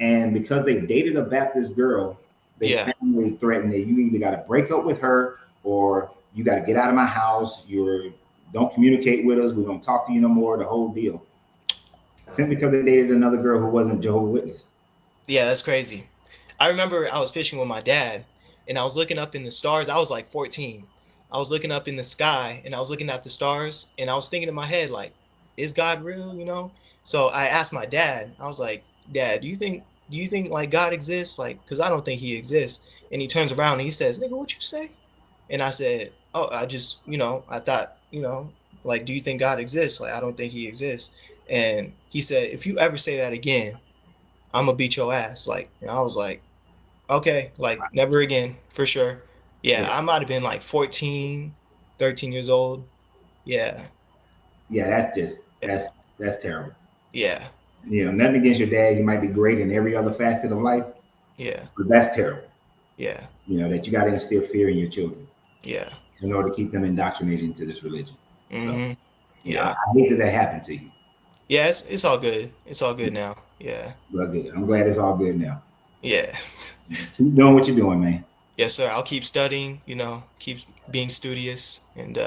And because they dated a Baptist girl, they Yeah. family threatened that you either got to break up with her or you got to get out of my house. You're don't communicate with us. We don't talk to you no more. The whole deal, simply because they dated another girl who wasn't Jehovah's Witness. Yeah, that's crazy. I remember I was fishing with my dad, and I was looking up in the stars. I was like 14. I was looking up in the sky, and I was looking at the stars, and I was thinking in my head, like, is God real? You know? So I asked my dad. I was like, Dad, do you think like God exists? Like, cause I don't think He exists. And he turns around and he says, Nigga, what you say? And I said, Oh, I just, I thought, like, do you think God exists? Like, I don't think He exists. And he said, if you ever say that again, I'm gonna beat your ass. Like, and I was like, okay, like never again, for sure. Yeah, Yeah, I might have been like 14, 13 years old. Yeah, yeah, that's just yeah, that's terrible. yeah, Nothing against your dad. He might be great in every other facet of life, yeah, but that's terrible. yeah, That you got to instill fear in your children yeah. in order to keep them indoctrinated into this religion. So, Mm-hmm. I Yeah. hate that that happened to you. Yeah, it's all good. It's all good now. Yeah. But good. I'm glad it's all good now. Yeah. Keep doing what you're doing, man. Yes, sir. I'll keep studying, keep being studious, and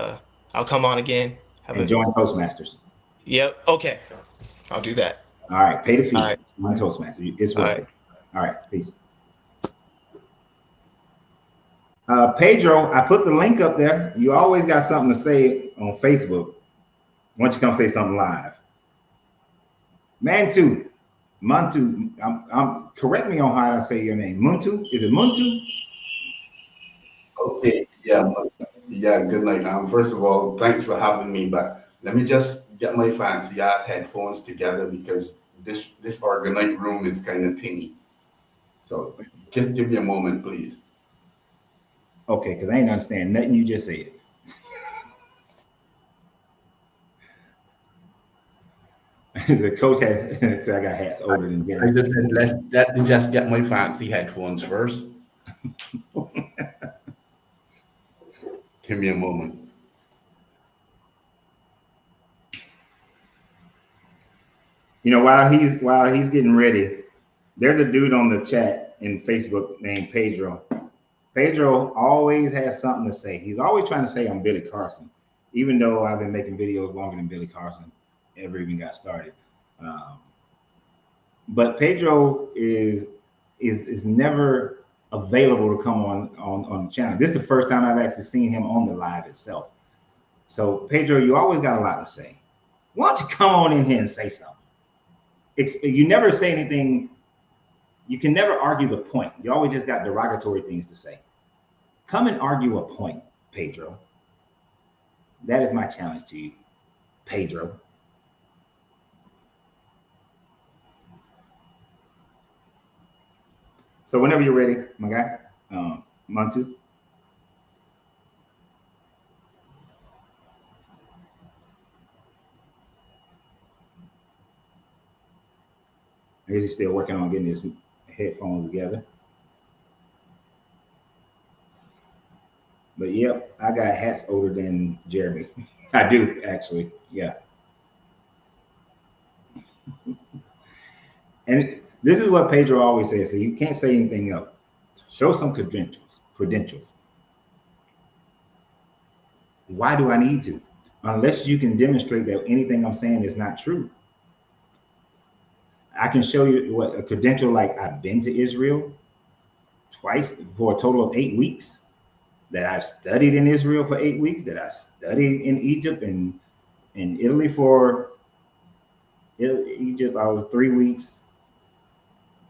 I'll come on again. Have And a join Toastmasters. Yep. Okay. I'll do that. All right. Pay the All fee. right. Join Toastmasters. It's All worth right. it. All right. Peace. Pedro, I put the link up there. You always got something to say on Facebook. Why don't you come say something live? Mantu, Muntu. Correct me on how I say your name. Muntu? Is it Muntu? Okay, yeah, good night. First of all, thanks for having me, but let me just get my fancy ass headphones together because this organite room is kind of tinny. So just give me a moment, please. Okay, because I ain't understand nothing you just said. The coach has said I got hats older than I Gary. just said let me just get my fancy headphones first. Give me a moment. While he's getting ready, there's a dude on the chat in Facebook named Pedro. Pedro always has something to say. He's always trying to say I'm Billy Carson, even though I've been making videos longer than Billy Carson ever even got started. Um, but Pedro is never available to come on the channel. This is the first time I've actually seen him on the live itself. So Pedro, you always got a lot to say. Why don't you come on in here and say something? You never say anything. You can never argue the point. You always just got derogatory things to say. Come and argue a point, Pedro. That is my challenge to you, Pedro. So whenever you're ready, my guy, Montu. I guess he's still working on getting his headphones together. But yep, I got hats older than Jeremy. I do actually, yeah. And this is what Pedro always says. So you can't say anything else. Show some credentials. Credentials. Why do I need to? Unless you can demonstrate that anything I'm saying is not true. I can show you what a credential like I've been to Israel twice for a total of 8 weeks, that I've studied in Israel for 8 weeks, that I studied in Egypt and in Italy for Egypt. I was 3 weeks,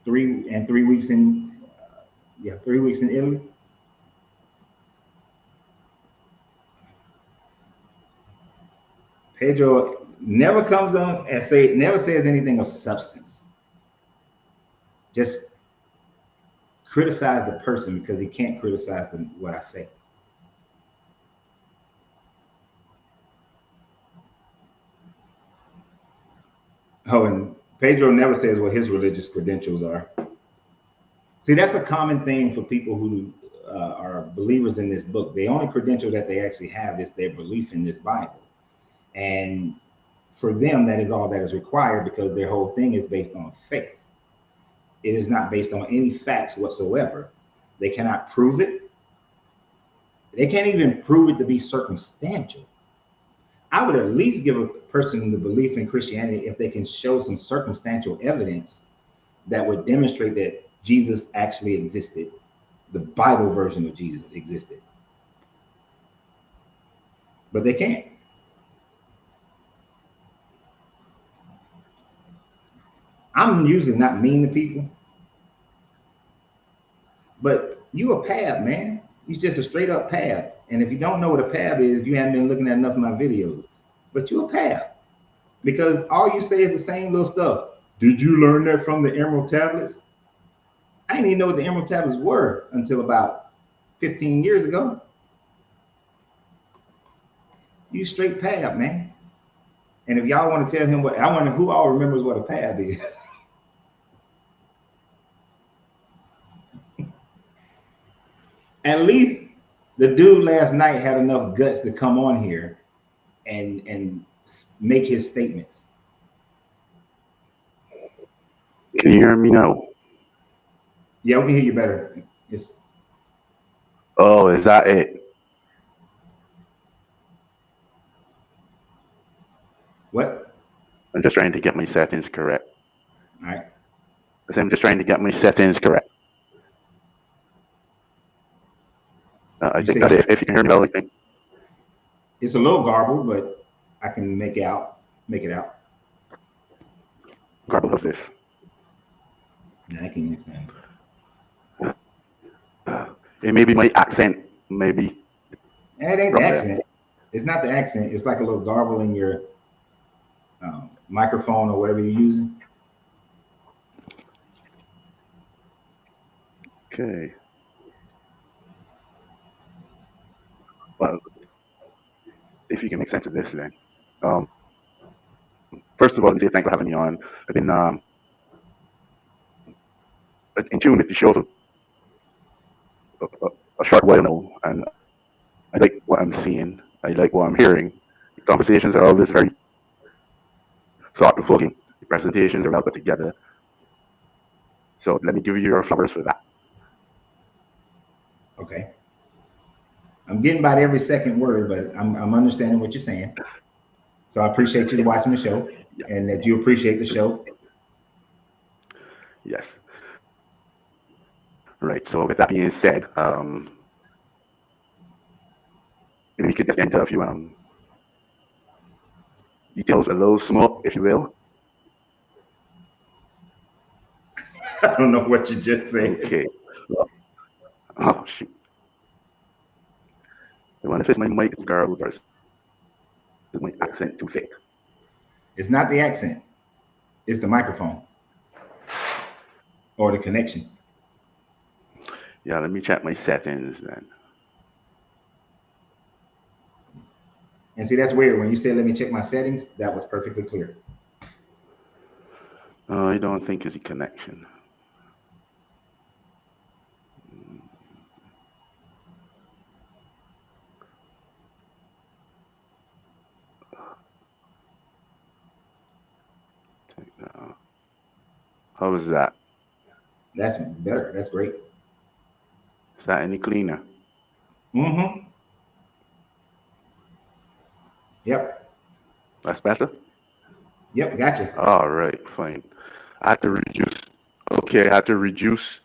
3 weeks in, 3 weeks in Italy. Pedro never comes on and never says anything of substance. Just criticize the person because he can't criticize what I say. Oh, and Pedro never says what his religious credentials are. See, that's a common thing for people who are believers in this book. The only credential that they actually have is their belief in this Bible. And for them, that is all that is required because their whole thing is based on faith. It is not based on any facts whatsoever. They cannot prove it. They can't even prove it to be circumstantial. I would at least give a person the belief in Christianity if they can show some circumstantial evidence that would demonstrate that Jesus actually existed. The Bible version of Jesus existed. But they can't. I'm usually not mean to people, but you a pab, man. You just a straight up pab. And if you don't know what a pab is, you haven't been looking at enough of my videos. But you a pab. Because all you say is the same little stuff. Did you learn that from the Emerald Tablets? I didn't even know what the Emerald Tablets were until about 15 years ago. You straight pab, man. And if y'all want to tell him what, I wonder who all remembers what a pab is. At least the dude last night had enough guts to come on here and make his statements. Can you hear me now? Yeah, we can hear you better. It's, Oh, is that it? what? I'm just trying to get my settings correct. All right. I'm just trying to get my settings correct. I think that's it. If you can hear me, everything. It's a little garbled, but I can make it out. Garble of this. Yeah, I can understand. It may be my accent, maybe. It ain't the accent. It's not the accent. It's like a little garble in your microphone or whatever you're using. Okay. Well, if you can make sense of this, then. First of all, let me say thanks for having me on. I've been in tune with the show for a short while now, and I like what I'm seeing. I like what I'm hearing. The conversations are always very thought-provoking. The presentations are well put together. So let me give you your flowers for that. Okay. I'm getting about every second word, but I'm understanding what you're saying. So I appreciate you watching the show and that you appreciate the show. Yes. Right. So with that being said, maybe we could get into a few details, a little small, if you will. I don't know what you just said. Okay. Oh shoot. I wonder if it's my mic is garbled or is my accent too thick? It's not the accent. It's the microphone or the connection. Yeah, let me check my settings then. And see, that's weird. When you said, let me check my settings, that was perfectly clear. I don't think it's a connection. How is that? That's better. That's great. Is that any cleaner? Mm-hmm. Yep. That's better? Yep, gotcha. All right, fine. I had to reduce. Okay, I had to reduce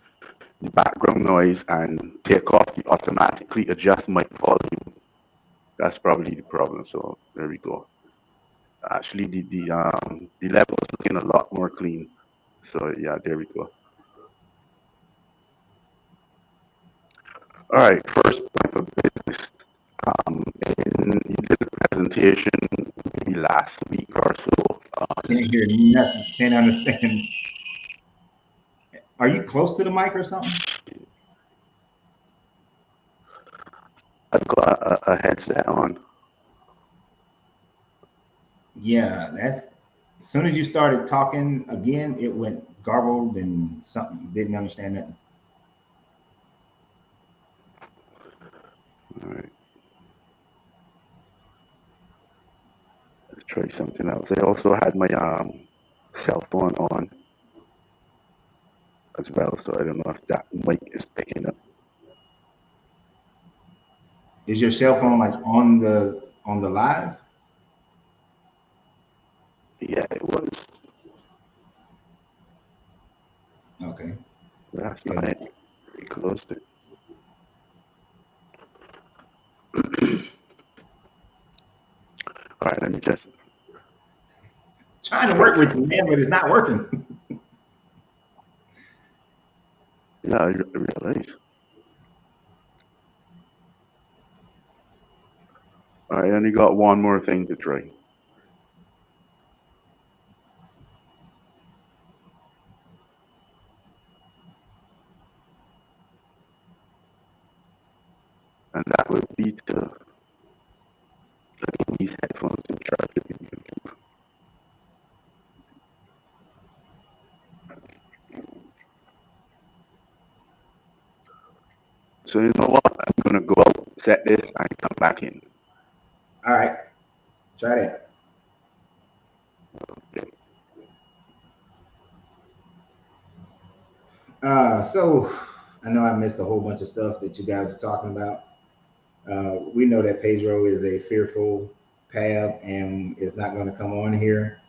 the background noise and take off the automatically adjust mic volume. That's probably the problem. So there we go. Actually, the level is looking a lot more clean. So yeah, there we go. All right, first point of business. You did a presentation maybe last week or so. Can't hear nothing. Can't understand. Are you close to the mic or something? I've got a headset on. Yeah, that's as soon as you started talking again, it went garbled and something. Didn't understand nothing. All right. Let's try something else. I also had my cell phone on as well, so I don't know if that mic is picking up. Is your cell phone like on the live? That's not it. We closed it. All right, let me just Trying to work with you, man, but it's not working. yeah, I realize. All right, and you got one more thing to try. And that would be to plug in these headphones and charge it in YouTube. So you know what? I'm gonna go out, set this, and come back in. All right, try that. Okay. So I know I missed a whole bunch of stuff that you guys were talking about. We know that Pedro is a fearful Pab and is not going to come on here.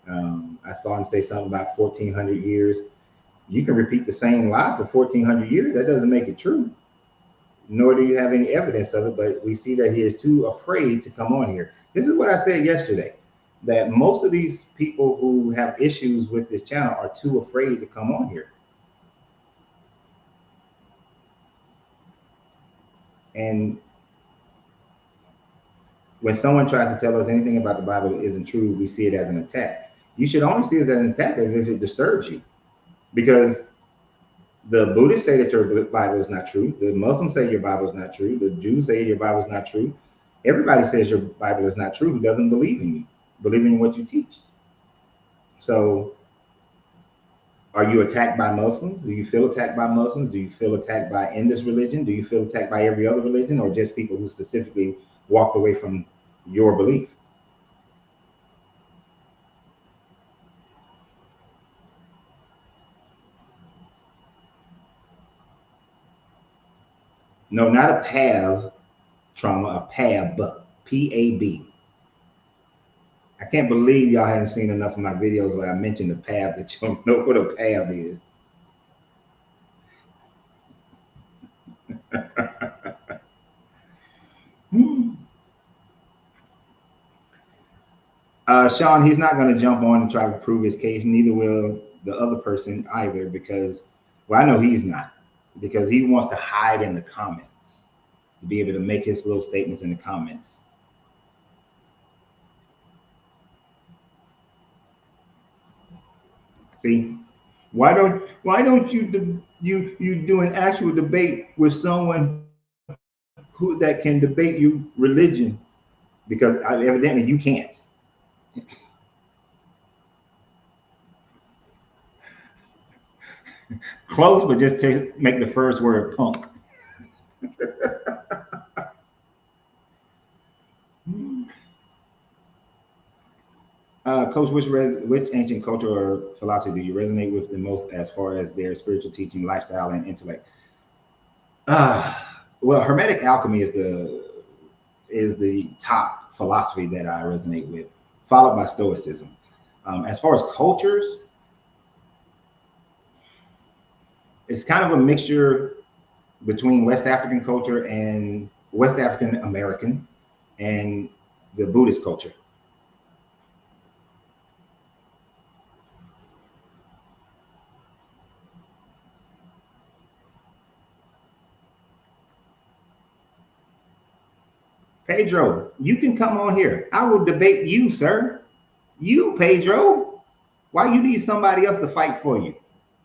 I saw him say something about 1,400 years. You can repeat the same lie for 1,400 years. That doesn't make it true, nor do you have any evidence of it. But we see that he is too afraid to come on here. This is what I said yesterday, that most of these people who have issues with this channel are too afraid to come on here. And when someone tries to tell us anything about the Bible that isn't true, we see it as an attack. You should only see it as an attack if it disturbs you, because the Buddhists say that your Bible is not true. The Muslims say your Bible is not true. The Jews say your Bible is not true. Everybody says your Bible is not true who doesn't believe in you, believing in what you teach. So are you attacked by Muslims? Do you feel attacked by Muslims? Do you feel attacked by in this religion? Do you feel attacked by every other religion, or just people who specifically walked away from your belief? No, not a PAV trauma, a PAB, P-A-B. I can't believe y'all haven't seen enough of my videos where I mentioned the PAB that you don't know what a PAB is. Sean, he's not going to jump on and try to prove his case. Neither will the other person either, because, well, I know he's not, because he wants to hide in the comments, to be able to make his little statements in the comments. See, why don't you do an actual debate with someone who that can debate you religion? Because evidently you can't. Close, but just to make the first word punk. Coach, which ancient culture or philosophy do you resonate with the most as far as their spiritual teaching, lifestyle, and intellect? Well, Hermetic alchemy is the top philosophy that I resonate with, followed by Stoicism. As far as cultures, it's kind of a mixture between West African culture and West African American and the Buddhist culture. Pedro, you can come on here. I will debate you, sir. You, Pedro. Why you need somebody else to fight for you?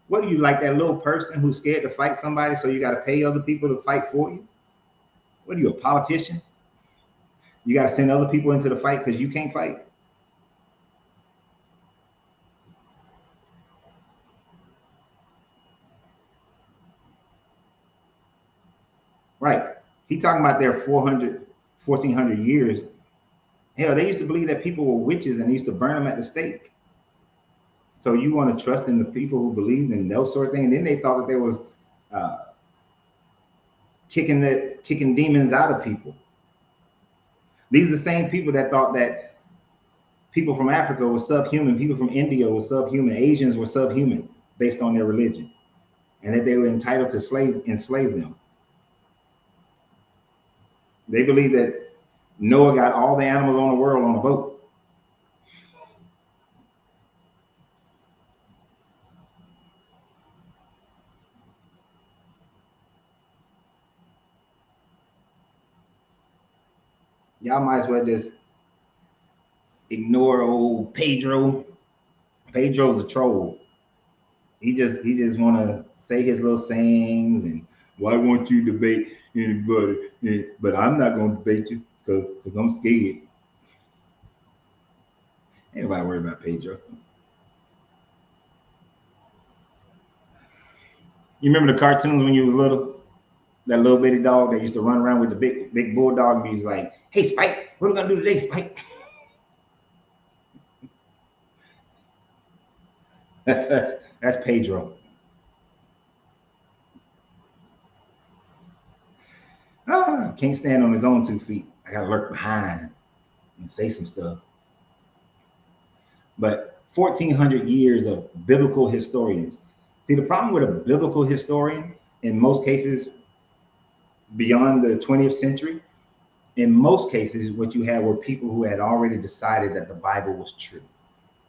What are you, like that little person who's scared to fight somebody, so you got to pay other people to fight for you? What are you, a politician? You got to send other people into the fight because you can't fight? Right. He talking about their 400, 1,400 years. Hell, they used to believe that people were witches and they used to burn them at the stake. So you want to trust in the people who believed in those sort of things? And then they thought that there was kicking demons out of people. These are the same people that thought that people from Africa were subhuman, people from India were subhuman, Asians were subhuman based on their religion. and that they were entitled to enslave them. They believe that Noah got all the animals on the world on a boat. Y'all might as well just ignore old Pedro. Pedro's a troll. He just want to say his little sayings and why won't you debate anybody? But I'm not going to debate you because I'm scared. Ain't nobody worried about Pedro. You remember the cartoons when you was little? That little bitty dog that used to run around with the big bulldog, and he was like, "Hey, Spike, what are we gonna do today, Spike?" That's Pedro. Can't stand on his own 2 feet. I gotta lurk behind and say some stuff. But 1,400 years of biblical historians. See, the problem with a biblical historian, in most cases, beyond the 20th century, in most cases, what you had were people who had already decided that the Bible was true,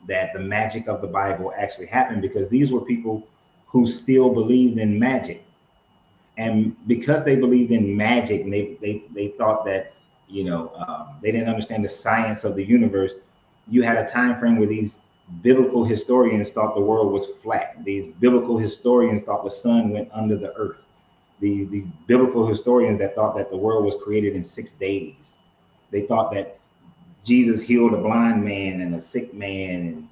that the magic of the Bible actually happened, because these were people who still believed in magic. And because they believed in magic, and they thought that, they didn't understand the science of the universe, you had a time frame where these biblical historians thought the world was flat. These biblical historians thought the sun went under the earth. These biblical historians that thought that the world was created in 6 days. They thought that Jesus healed a blind man and a sick man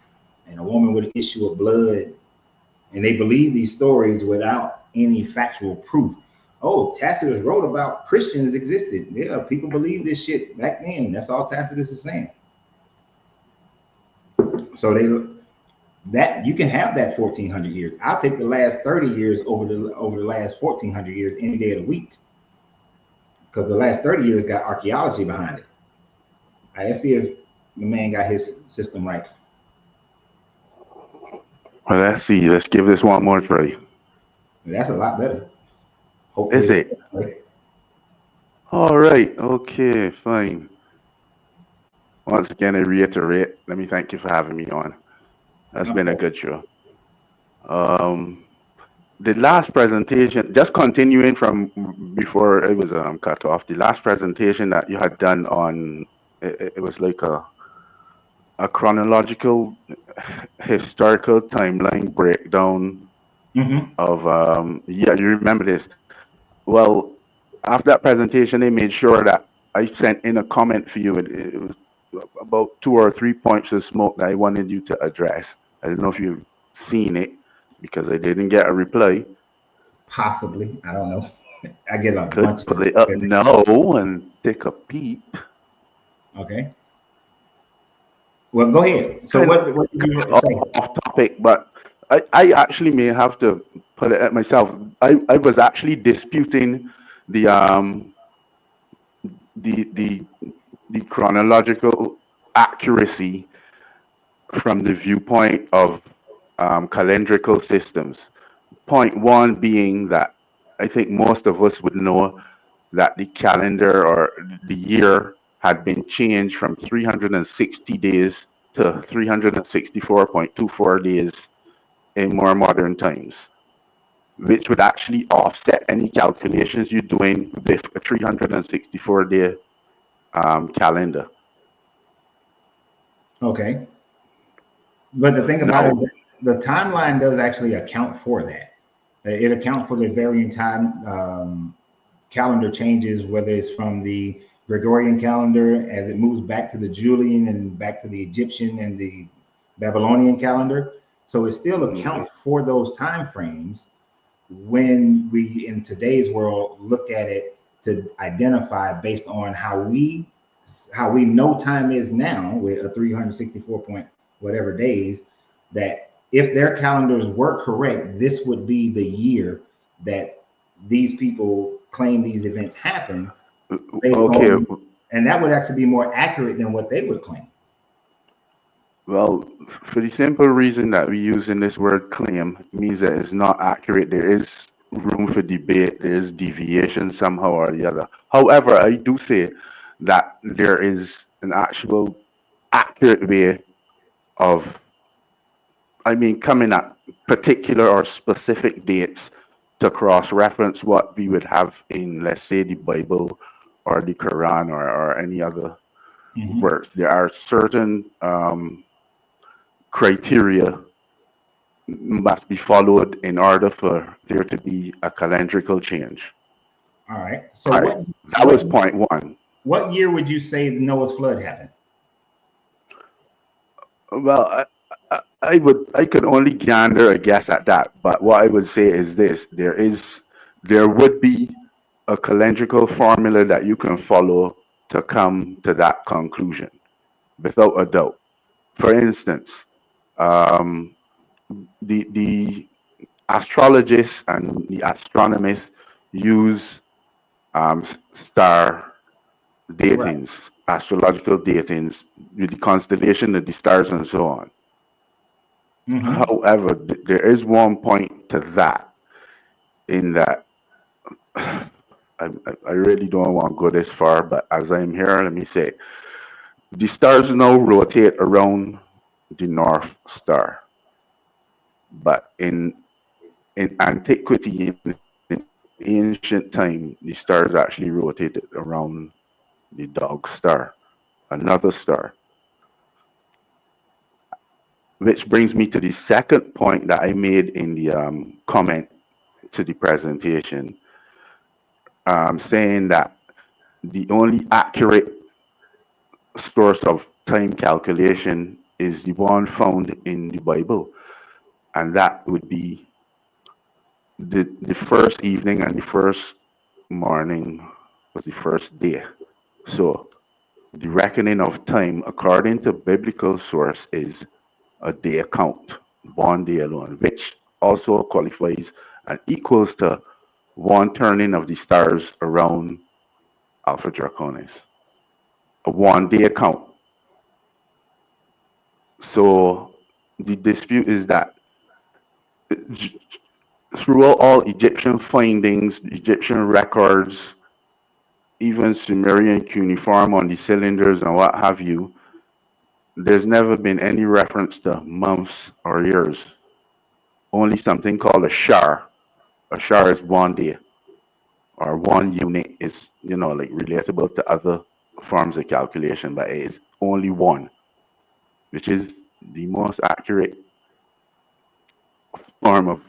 and a woman with an issue of blood. And they believed these stories without any factual proof. Oh, Tacitus wrote about Christians existed. Yeah, people believed this shit back then. That's all Tacitus is saying. So that you can have that 1,400 years. I'll take the last 30 years over the last 1,400 years any day of the week, because the last 30 years got archaeology behind it. All right, let's see if the man got his system right. Well, let's see. Let's give this one more try. That's a lot better. Hopefully. Is it? All right. Okay, fine. Once again, I reiterate, let me thank you for having me on. That's been a good show. The last presentation, just continuing from before it was cut off, the last presentation that you had done on, it was like a chronological, historical timeline breakdown of, yeah, you remember this. Well, after that presentation, they made sure that I sent in a comment for you. It was about 2 or 3 points of smoke that I wanted you to address. I don't know if you've seen it, because I didn't get a reply. Possibly, I don't know. I get a bunch. Put it up now and take a peep. Okay. Well, go ahead. So what did you say? Off topic, but I actually may have to put it at myself. I was actually disputing the chronological accuracy from the viewpoint of calendrical systems. Point one being that I think most of us would know that the calendar or the year had been changed from 360 days to 364.24 days in more modern times, which would actually offset any calculations you're doing with a 364-day calendar. Okay. But the thing about it, the timeline does actually account for that. It accounts for the varying time calendar changes, whether it's from the Gregorian calendar as it moves back to the Julian and back to the Egyptian and the Babylonian calendar. So it still accounts for those time frames when we, in today's world, look at it to identify based on how we know time is now with a 364 point whatever days, that if their calendars were correct, this would be the year that these people claim these events happen. Based on, and that would actually be more accurate than what they would claim. Well, for the simple reason that we use in this word claim means that it's not accurate. There is room for debate. There is deviation somehow or the other. However, I do say that there is an actual accurate way of, I mean, coming at particular or specific dates to cross-reference what we would have in, let's say, the Bible or the Quran or any other Mhm. works. There are certain criteria must be followed in order for there to be a calendrical change. All right. So All right, that what was point one. what year would you say Noah's flood happened? Well, I could only gander a guess at that, but what I would say is this: there would be a calendrical formula that you can follow to come to that conclusion, without a doubt. For instance, um, the astrologists and the astronomers use star Right. datings, astrological datings, with the constellation of the stars and so on. Mm-hmm. However, there is one point to that, in that I really don't want to go this far, but as I'm here, let me say the stars now rotate around the North Star. But in antiquity, in ancient time, the stars actually rotated around the Dog Star, another star. Which brings me to the second point that I made in the comment to the presentation, saying that the only accurate source of time calculation is the one found in the Bible, and that would be the first evening and the first morning was the first day. So the reckoning of time, according to biblical source, is a day count, one day alone, which also qualifies and equals to one turning of the stars around Alpha Draconis, a 1 day count. So the dispute is that throughout all Egyptian findings, Egyptian records, even Sumerian cuneiform on the cylinders and what have you, there's never been any reference to months or years. Only something called a shar. A shar is 1 day, or one unit is, like relatable to other forms of calculation, but it is only one, which is the most accurate form of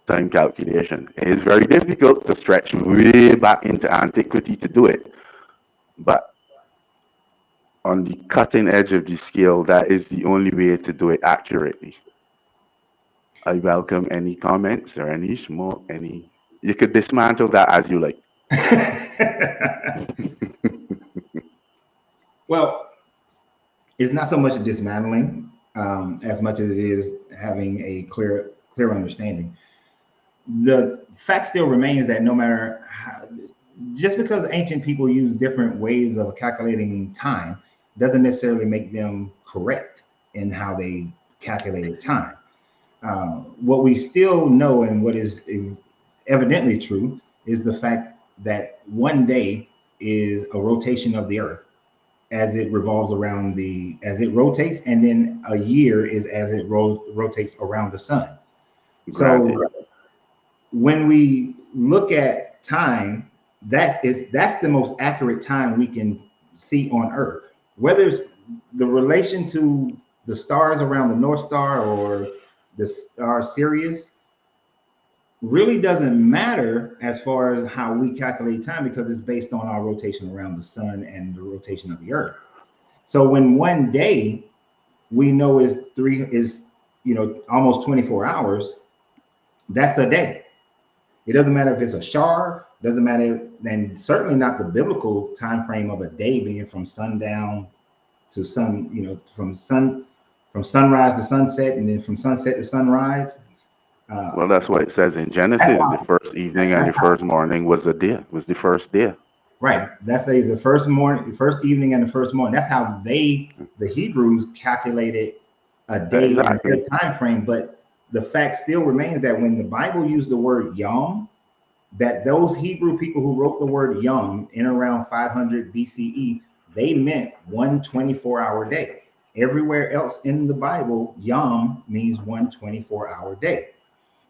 time calculation. It is very difficult to stretch way back into antiquity to do it, but on the cutting edge of the scale, that is the only way to do it accurately. I welcome any comments or any smoke, any. You could dismantle that as you like. Well, it's not so much dismantling as much as it is having a clear understanding. The fact still remains that no matter how, just because ancient people use different ways of calculating time doesn't necessarily make them correct in how they calculated time. What we still know and what is evidently true is the fact that one day is a rotation of the earth as it revolves around as it rotates, and then a year is as it rotates around the sun. Granted. So when we look at time, that's the most accurate time we can see on Earth. Whether it's the relation to the stars around the North Star or the star Sirius really doesn't matter as far as how we calculate time because it's based on our rotation around the sun and the rotation of the Earth. So when one day we know is almost 24 hours, that's a day. It doesn't matter if it's a shar, doesn't matter, and certainly not the biblical time frame of a day being from sundown to from sunrise to sunset, and then from sunset to sunrise. Well, that's what it says in Genesis. The first evening and the first morning was the first day. Right. That's the first morning, first evening, and the first morning. That's how the Hebrews, calculated a day in their Exactly. time frame. But the fact still remains that when the Bible used the word Yom, that those Hebrew people who wrote the word Yom in around 500 BCE, they meant 1 24-hour day. Everywhere else in the Bible, Yom means 1 24-hour day.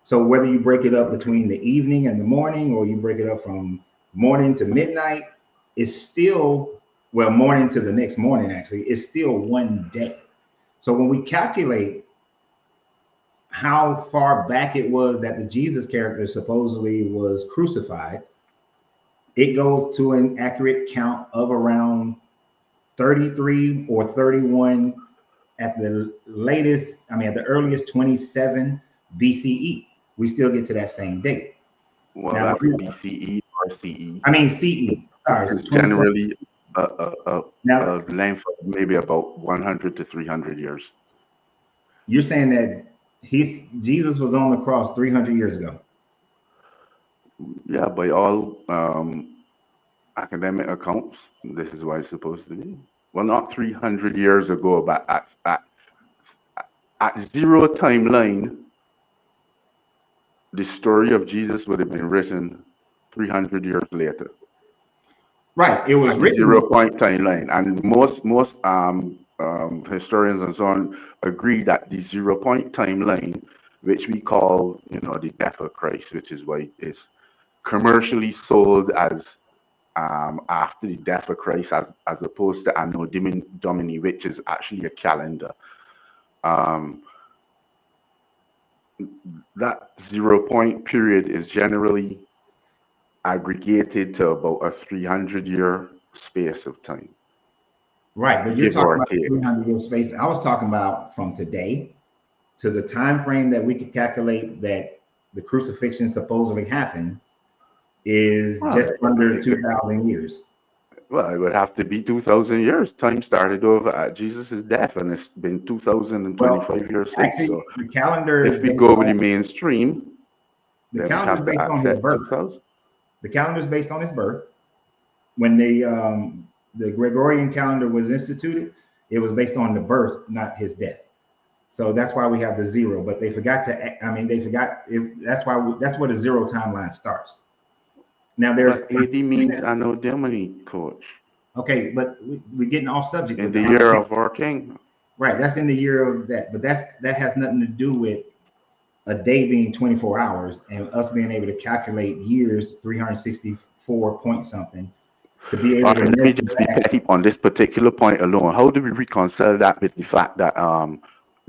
So whether you break it up between the evening and the morning, or you break it up from morning to midnight, it's still, well, morning to the next morning, actually, it's still one day. So when we calculate how far back it was that the Jesus character supposedly was crucified, it goes to an accurate count of around 33 or 31 at the latest, at the earliest 27 BCE. We still get to that same date. Well, Now, that's BCE or CE. CE. Sorry, Which is 27. generally a Now, length of maybe about 100 to 300 years. you're saying that Jesus was on the cross 300 years ago. Yeah, by all academic accounts, this is what it's supposed to be. Well, not 300 years ago, but at zero timeline, the story of Jesus would have been written 300 years later. Right. It was At written 0 point timeline, and most historians and so on agree that the 0 point timeline, which we call, the death of Christ, which is why it's commercially sold as after the death of Christ, as opposed to Anno Domini, which is actually a calendar. That 0 point period is generally aggregated to about a 300-year space of time. Right, but you're Give talking or about take. 300-year space. I was talking about from today to the time frame that we could calculate that the crucifixion supposedly happened is just under 2,000 years. Well, it would have to be 2,000 years. Time started over at Jesus' death, and it's been 2,025 years since. Actually, So the calendar if we go with the mainstream, the then we calendar is have to based on his accept birth. 2,000. The calendar is based on his birth. When the Gregorian calendar was instituted, it was based on the birth, not his death. So that's why we have the zero. But they forgot that's where the zero timeline starts. Now there's But AD means Anno Domini, coach. Okay, but we're getting off subject. In the year of our King. Right, that's in the year of that. But that has nothing to do with a day being 24 hours and us being able to calculate years, 364 point something, to be able to. Let me just be petty on this particular point alone. How do we reconcile that with the fact that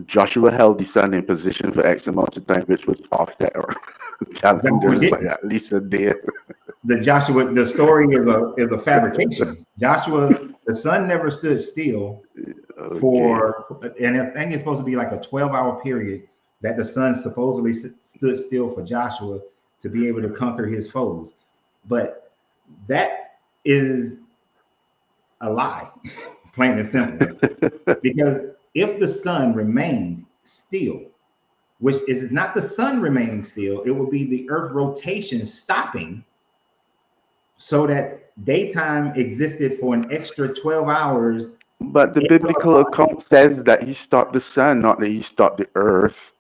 Joshua held the sun in position for X amount of time, which was off that calendars by at least a day? The story is a fabrication. Joshua, the sun never stood still and I think it's supposed to be like a 12-hour period that the sun supposedly stood still for Joshua to be able to conquer his foes. But that is a lie, plain and simple. Because if the sun remained still, which is not the sun remaining still, it would be the earth rotation stopping so that daytime existed for an extra 12 hours. But the biblical account says that he stopped the sun, not that he stopped the earth.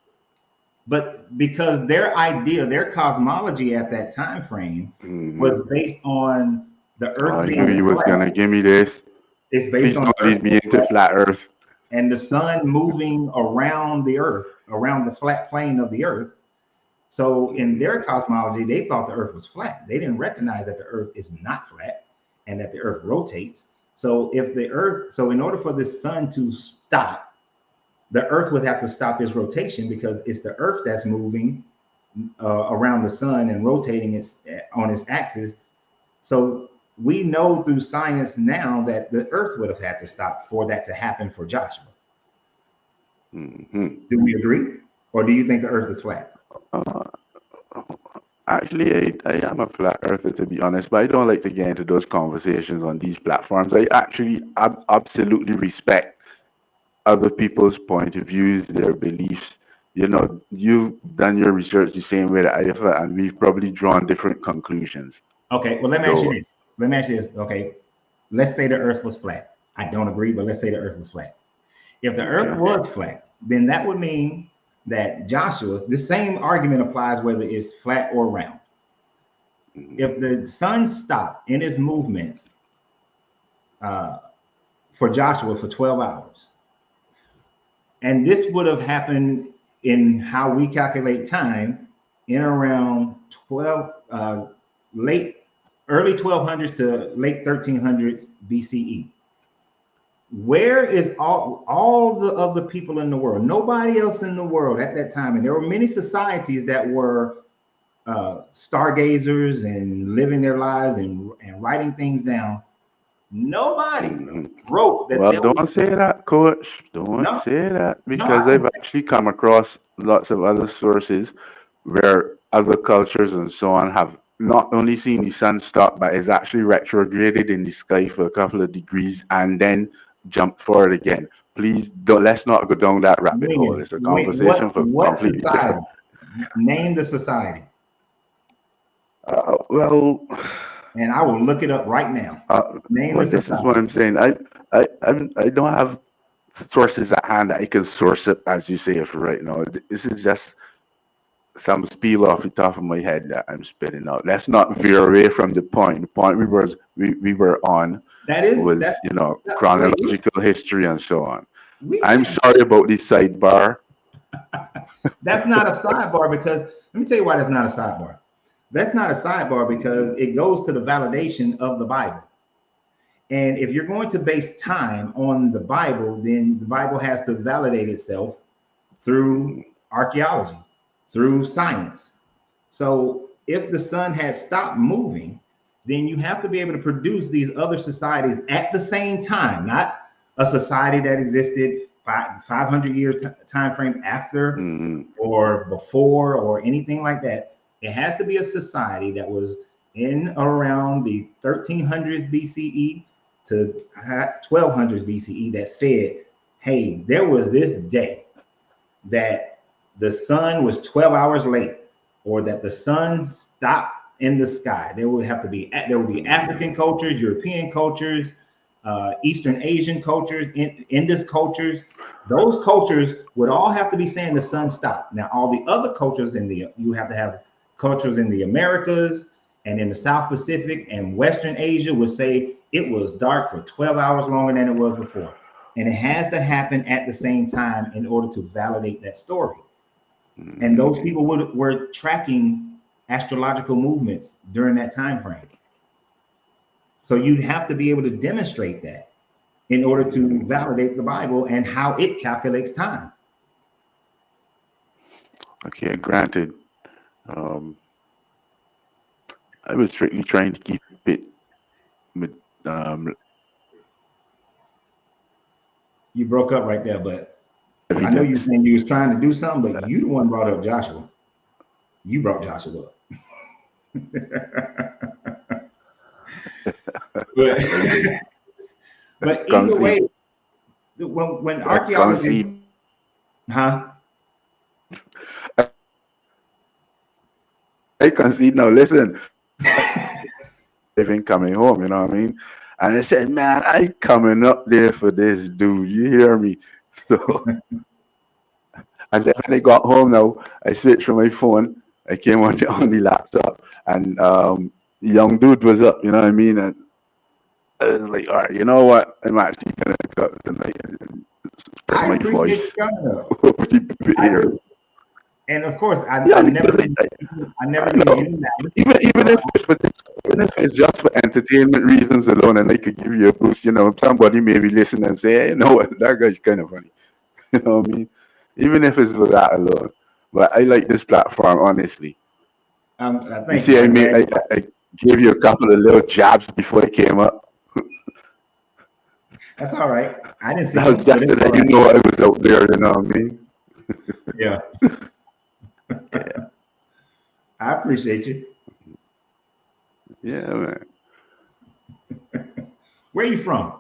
But because their idea, their cosmology at that time frame was based on the earth being. I knew you was going to give me this. It's based on the earth being into flat earth. And the sun moving around the earth, around the flat plane of the earth. So in their cosmology, they thought the earth was flat. They didn't recognize that the earth is not flat and that the earth rotates. So in order for the sun to stop, the earth would have to stop its rotation because it's the earth that's moving around the sun and rotating on its axis. So we know through science now that the earth would have had to stop for that to happen for Joshua. Do we agree? Or do you think the earth is flat? Actually, I am a flat earther, to be honest, but I don't like to get into those conversations on these platforms. I actually absolutely respect other people's point of views, their beliefs. You've done your research the same way that I have, and we've probably drawn different conclusions. Okay, well, let me ask you this. let me ask you this. Okay, let's say the Earth was flat. I don't agree, but let's say the Earth was flat. If the Earth Okay. was flat, then that would mean that Joshua, the same argument applies whether it's flat or round. If the sun stopped in its movements uh, for Joshua for 12 hours, and this would have happened in how we calculate time in around 12, early 1200s to late 1300s BCE. Where is all the other people in the world? Nobody else in the world at that time, and there were many societies that were stargazers and living their lives and writing things down. Nobody wrote that. Well, don't say that, Coach. Don't No, say that, no, because I've actually come across lots of other sources where other cultures and so on have not only seen the sun stop, but is actually retrograded in the sky for a couple of degrees and then jumped forward again. Please don't. Let's not go down that rabbit hole. It's a conversation for what completely society? different. Name the society, Well, and I will look it up right now. Name well, the this is society. what I'm saying. I don't have sources at hand that I can source it, as you say, for right now. This is just some spiel off the top of my head that I'm spitting out. Let's not veer away from the point. The point we were on was, chronological history and so on. I'm sorry about this sidebar. That's not a sidebar because let me tell you why that's not a sidebar. That's not a sidebar because it goes to the validation of the Bible. And if you're going to base time on the Bible, then the Bible has to validate itself through archaeology, through science. So if the sun had stopped moving, then you have to be able to produce these other societies at the same time, not a society that existed 500 years time frame after or before or anything like that. It has to be a society that was in around the 1300s BCE to 1200s BCE that said, hey, there was this day that the sun was 12 hours late, or that the sun stopped in the sky. There would be African cultures, European cultures, Eastern Asian cultures, Indus cultures. Those cultures would all have to be saying the sun stopped. Now, all the other cultures you have to have cultures in the Americas and in the South Pacific and Western Asia would say it was dark for 12 hours longer than it was before. And it has to happen at the same time in order to validate that story. And those people were tracking astrological movements during that time frame. So you'd have to be able to demonstrate that in order to validate the Bible and how it calculates time. Okay, granted. I was strictly trying to keep it with. You broke up right there, but I know you saying you was trying to do something, but you the one brought up Joshua. You brought Joshua up. but either way, when archaeology, I concede now. Listen, even coming home, you know what I mean? And I said, man, I coming up there for this dude. You hear me? So, and then when I got home now, I switched from my phone. I came on the laptop, and the young dude was up. You know what I mean? And I was like, all right, you know what? I'm actually gonna go tonight and spread my voice over the ear. And of course, I never knew even if it's just for entertainment reasons alone, and I could give you a boost, somebody may be listening and say, hey, you know what, that guy's kind of funny. You know what I mean? Even if it's for that alone. But I like this platform, honestly. You see, I gave you a couple of little jabs before it came up. That's all right. I didn't see that was just to let you know I was out there, you know what I mean? Yeah. Yeah. I appreciate you. Yeah, man. Where are you from?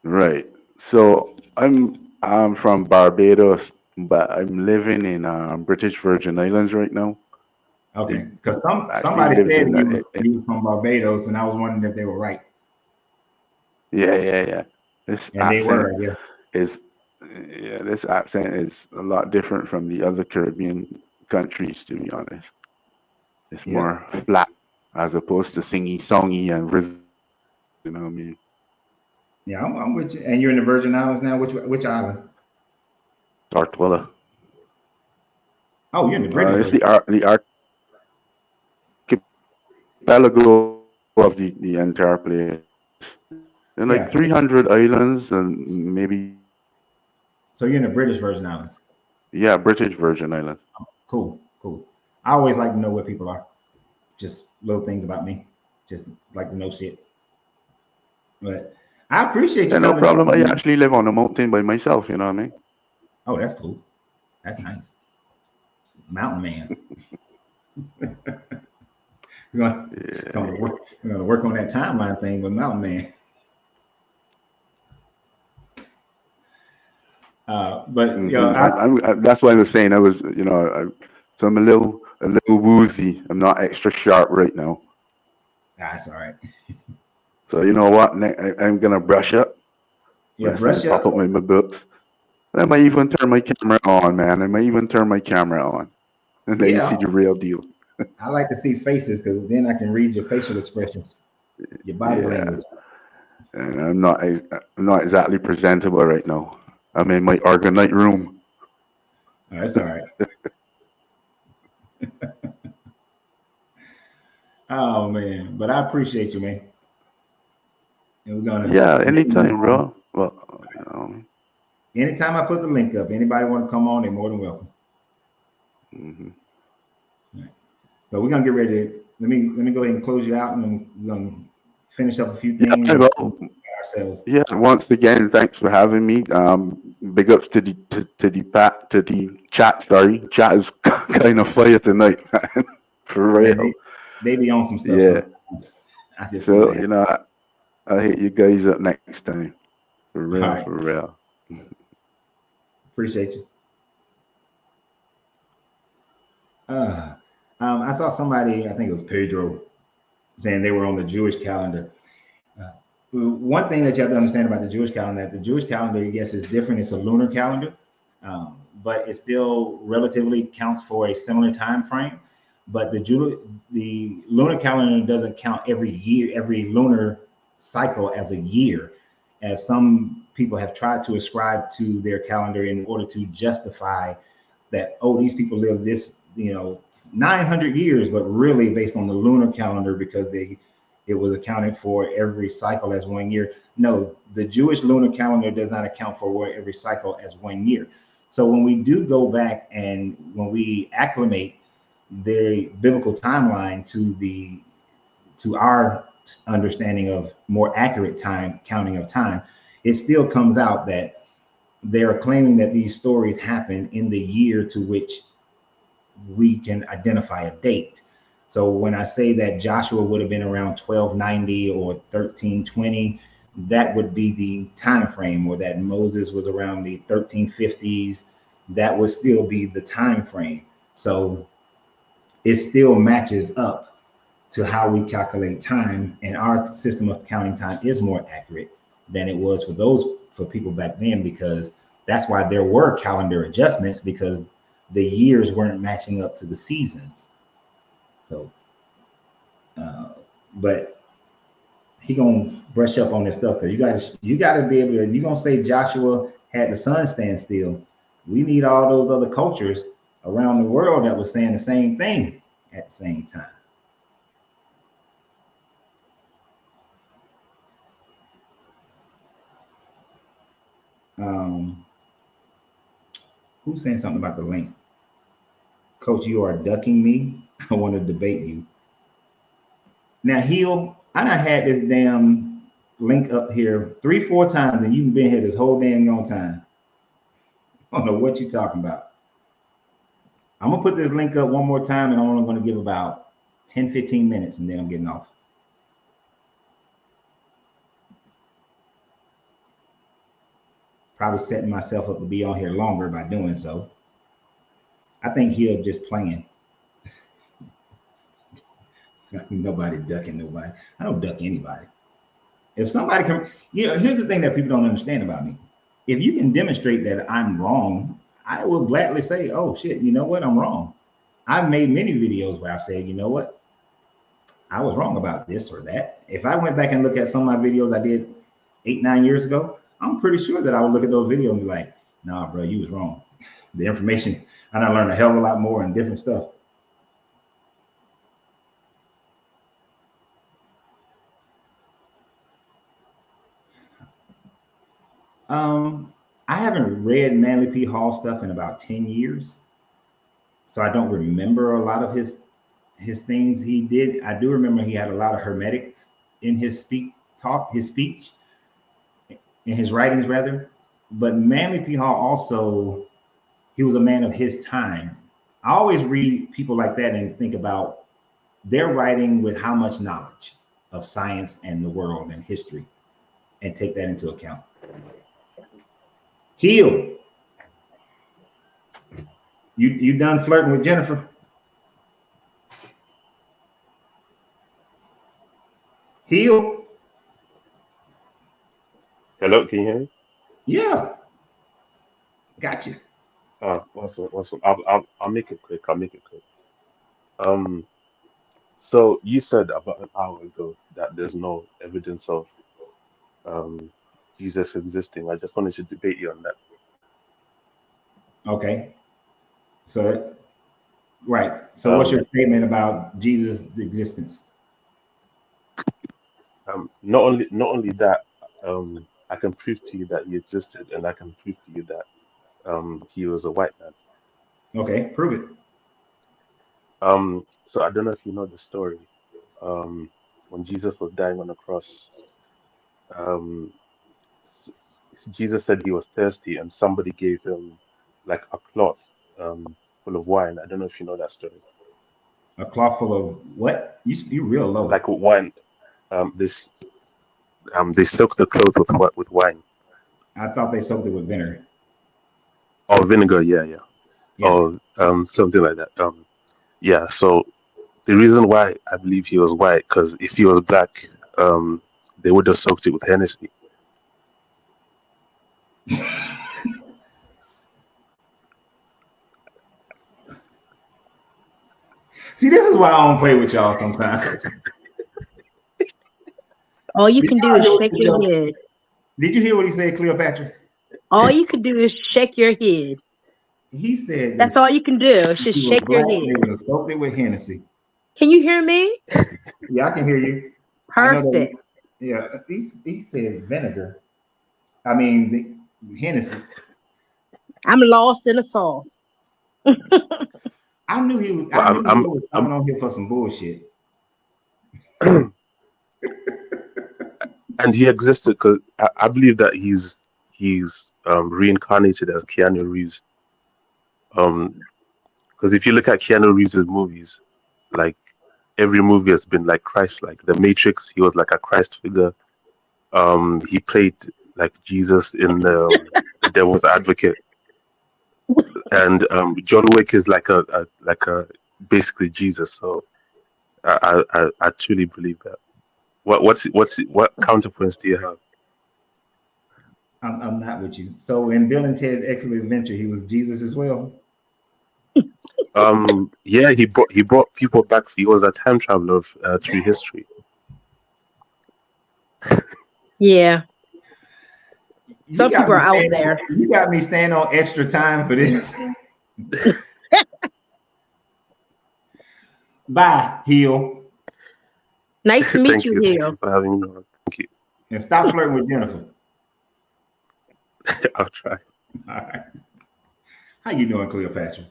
Right. So I'm from Barbados, but I'm living in British Virgin Islands right now. Okay, because actually somebody lived said in that. you were from Barbados, and I was wondering if they were right, Yeah. This and they accent were. Yeah, is, yeah, this accent is a lot different from the other Caribbean countries, to be honest. It's yeah, more flat as opposed to singy songy and rhythm. You know what I mean? yeah. I'm with you. And you're in the Virgin Islands now. Which island? Tortola. Oh, you're in the British It's Virgin. the archipelago of the entire place. There are like Yeah. 300 islands and maybe, So you're in the British Virgin Islands. yeah, British Virgin Islands. Cool, cool. I always like to know where people are. Just little things about me. Just like to know shit. But I appreciate you Yeah, no coming to the problem. show, I man. actually live on a mountain by myself. You know what I mean? Oh, that's cool. That's nice. Mountain man. We're gonna come to Yeah. work. We're gonna work on that timeline thing with Mountain Man. But yeah, That's why I was saying I was, so I'm a little woozy. I'm not extra sharp right now. that's all right. So you know what? I'm gonna brush up, Yeah, rest and brush up. top up my books. I might even turn my camera on, man. I might even turn my camera on, and let you Yeah, see the real deal. I like to see faces because then I can read your facial expressions, your body Yeah, language. and I'm not exactly presentable right now. I'm in my organite room. Oh, that's all right. Oh man, but I appreciate you, man. And we're gonna Yeah, continue anytime, on. bro. Well, Anytime I put the link up, anybody want to come on, they're more than welcome. mhm. All right. So we're gonna get ready to let me go ahead and close you out, and then we're gonna finish up a few things Yeah, and well, ourselves. yeah. Once again, thanks for having me. Big ups to the chat. Sorry, chat is kind of fire tonight, man. For Yeah, real. they be on some stuff, Yeah. so I just be So laughing. I'll hit you guys up next time. For All real, right, for real. appreciate you. Uh, I saw somebody, I think it was Pedro, saying they were on the Jewish calendar. Uh, one thing that you have to understand about the Jewish calendar, that the Jewish calendar, yes, is different. It's a lunar calendar, but it still relatively counts for a similar time frame. But the lunar calendar doesn't count every year, every lunar cycle as a year, as some people have tried to ascribe to their calendar in order to justify that, oh, these people live this 900 years, but really based on the lunar calendar because it was accounted for every cycle as 1 year. No, the Jewish lunar calendar does not account for every cycle as 1 year. So when we do go back and when we acclimate the biblical timeline to our understanding of more accurate time counting of time, it still comes out that they are claiming that these stories happen in the year to which we can identify a date. So when I say that Joshua would have been around 1290 or 1320, that would be the time frame, or that Moses was around the 1350s, that would still be the time frame. So it still matches up to how we calculate time, and our system of counting time is more accurate than it was for people back then, because that's why there were calendar adjustments, because the years weren't matching up to the seasons. So uh, but he gonna brush up on this stuff, because you gotta be able to, you gonna say Joshua had the sun stand still, we need all those other cultures around the world that was saying the same thing at the same time. um who's saying something about the link? Coach, you are ducking me. I want to debate you. Now, Heal, I done had this damn link up here 3, 4 times, and you've been here this whole damn long time. I don't know what you're talking about. I'm gonna put this link up one more time, and I'm only gonna give about 10, 15 minutes, and then I'm getting off. Probably setting myself up to be on here longer by doing so. I think He'll just playing. Nobody ducking nobody. I don't duck anybody. If somebody come, here's the thing that people don't understand about me. If you can demonstrate that I'm wrong, I will gladly say, "Oh shit, you know what? I'm wrong." I've made many videos where I've said, "You know what? I was wrong about this or that." If I went back and look at some of my videos I did 8, 9 years ago, I'm pretty sure that I would look at those videos and be like, "Nah, bro, you was wrong." The information, and I learned a hell of a lot more and different stuff. I haven't read Manly P. Hall stuff in about 10 years, so I don't remember a lot of his things he did. I do remember he had a lot of hermetics in his speech, in his writings rather. But Manly P. Hall also, he was a man of his time. I always read people like that and think about their writing with how much knowledge of science and the world and history, and take that into account. Heal. You done flirting with Jennifer? Heal. Hello, can you hear me? Yeah, gotcha. Awesome. I'll make it quick. I'll make it quick. Um, so you said about an hour ago that there's no evidence of um Jesus existing. I just wanted to debate you on that. Okay. So right. So what's your Um, statement about Jesus' existence? not only that, I can prove to you that he existed, and I can prove to you that he was a white man. Okay, prove it. So I don't know if you know the story. Um, when Jesus was dying on the cross, um, s- Jesus said he was thirsty, and somebody gave him like a cloth full of wine. I don't know if you know that story. A cloth full of what? You real low. Like wine, this they soak the cloth with wine I thought they soaked it with vinegar. or vinegar. Yeah, Yeah. or something like that. Yeah. So the reason why I believe he was white, because if he was black, they would have soaked it with Hennessy. See, this is why I don't play with y'all sometimes. All you Did can do y'all is hear what shake he your said? head. Did you hear what he said, Cleopatra? All you can do is shake your head. He said That's this. all you can do is If he just was shake your black, they head. would have soaked it with Hennessy. Can you hear me? Yeah, I can hear you. I know that. Perfect. Yeah, he said vinegar. I mean, the Hennessy. I'm lost in the sauce. I knew he was. I Well, knew he I'm, was I'm, coming on here for some bullshit. I'm and he existed because I believe that he's reincarnated as Keanu Reeves. Because if you look at Keanu Reeves' movies, like every movie has been like Christ-like. The Matrix, he was like a Christ figure. He played like Jesus in the Devil's Advocate, and John Wick is like a basically Jesus. So I truly believe that. What counterpoints do you have? I'm not with you. So in Bill and Ted's Excellent Adventure, he was Jesus as well. Yeah, he brought people back. He was a time traveler through history. Yeah. You Some got people me are out staying. there. You got me staying on extra time for this. Bye, heel, Nice to meet Thank you you, thank here. you for having me on. Thank you. and stop flirting with Jennifer. I'll try. All right. How you doing, Cleopatra?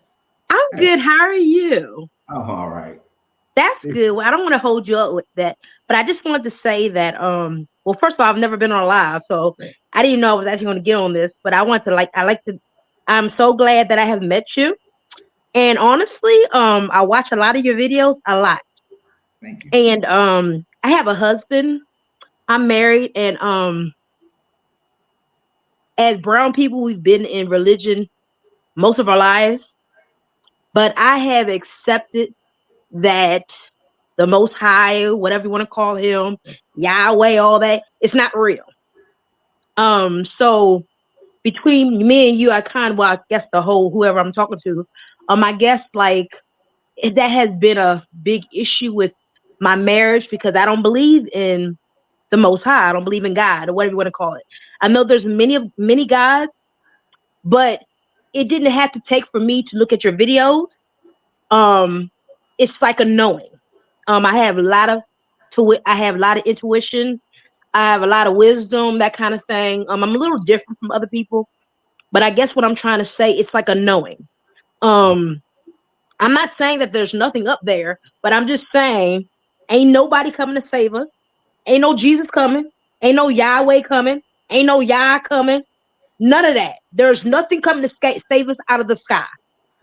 I'm Hey, good. How are you? I'm all right. That's This- good. Well, I don't want to hold you up with that, but I just wanted to say that well, first of all, I've never been on live, so I didn't know I was actually going to get on this, but I'm so glad that I have met you. And honestly, I watch a lot of your videos, a lot. Thank you. And I have a husband. I'm married, and as brown people, we've been in religion most of our lives, but I have accepted that the Most High, whatever you want to call him, Yahweh, all that. It's not real. So between me and you, I kind of, well, I guess the whole whoever I'm talking to, I guess like that has been a big issue with my marriage because I don't believe in the Most High. I don't believe in God or whatever you want to call it. I know there's many gods, but it didn't have to take for me to look at your videos. Um, it's like a knowing. I have a lot of I have a lot of intuition. I have a lot of wisdom, that kind of thing. I'm a little different from other people, but I guess what I'm trying to say, it's like a knowing. Um, I'm not saying that there's nothing up there, but I'm just saying, ain't nobody coming to save us. Ain't no Jesus coming. Ain't no Yahweh coming. Ain't no Yah coming. None of that. There's nothing coming to save us out of the sky.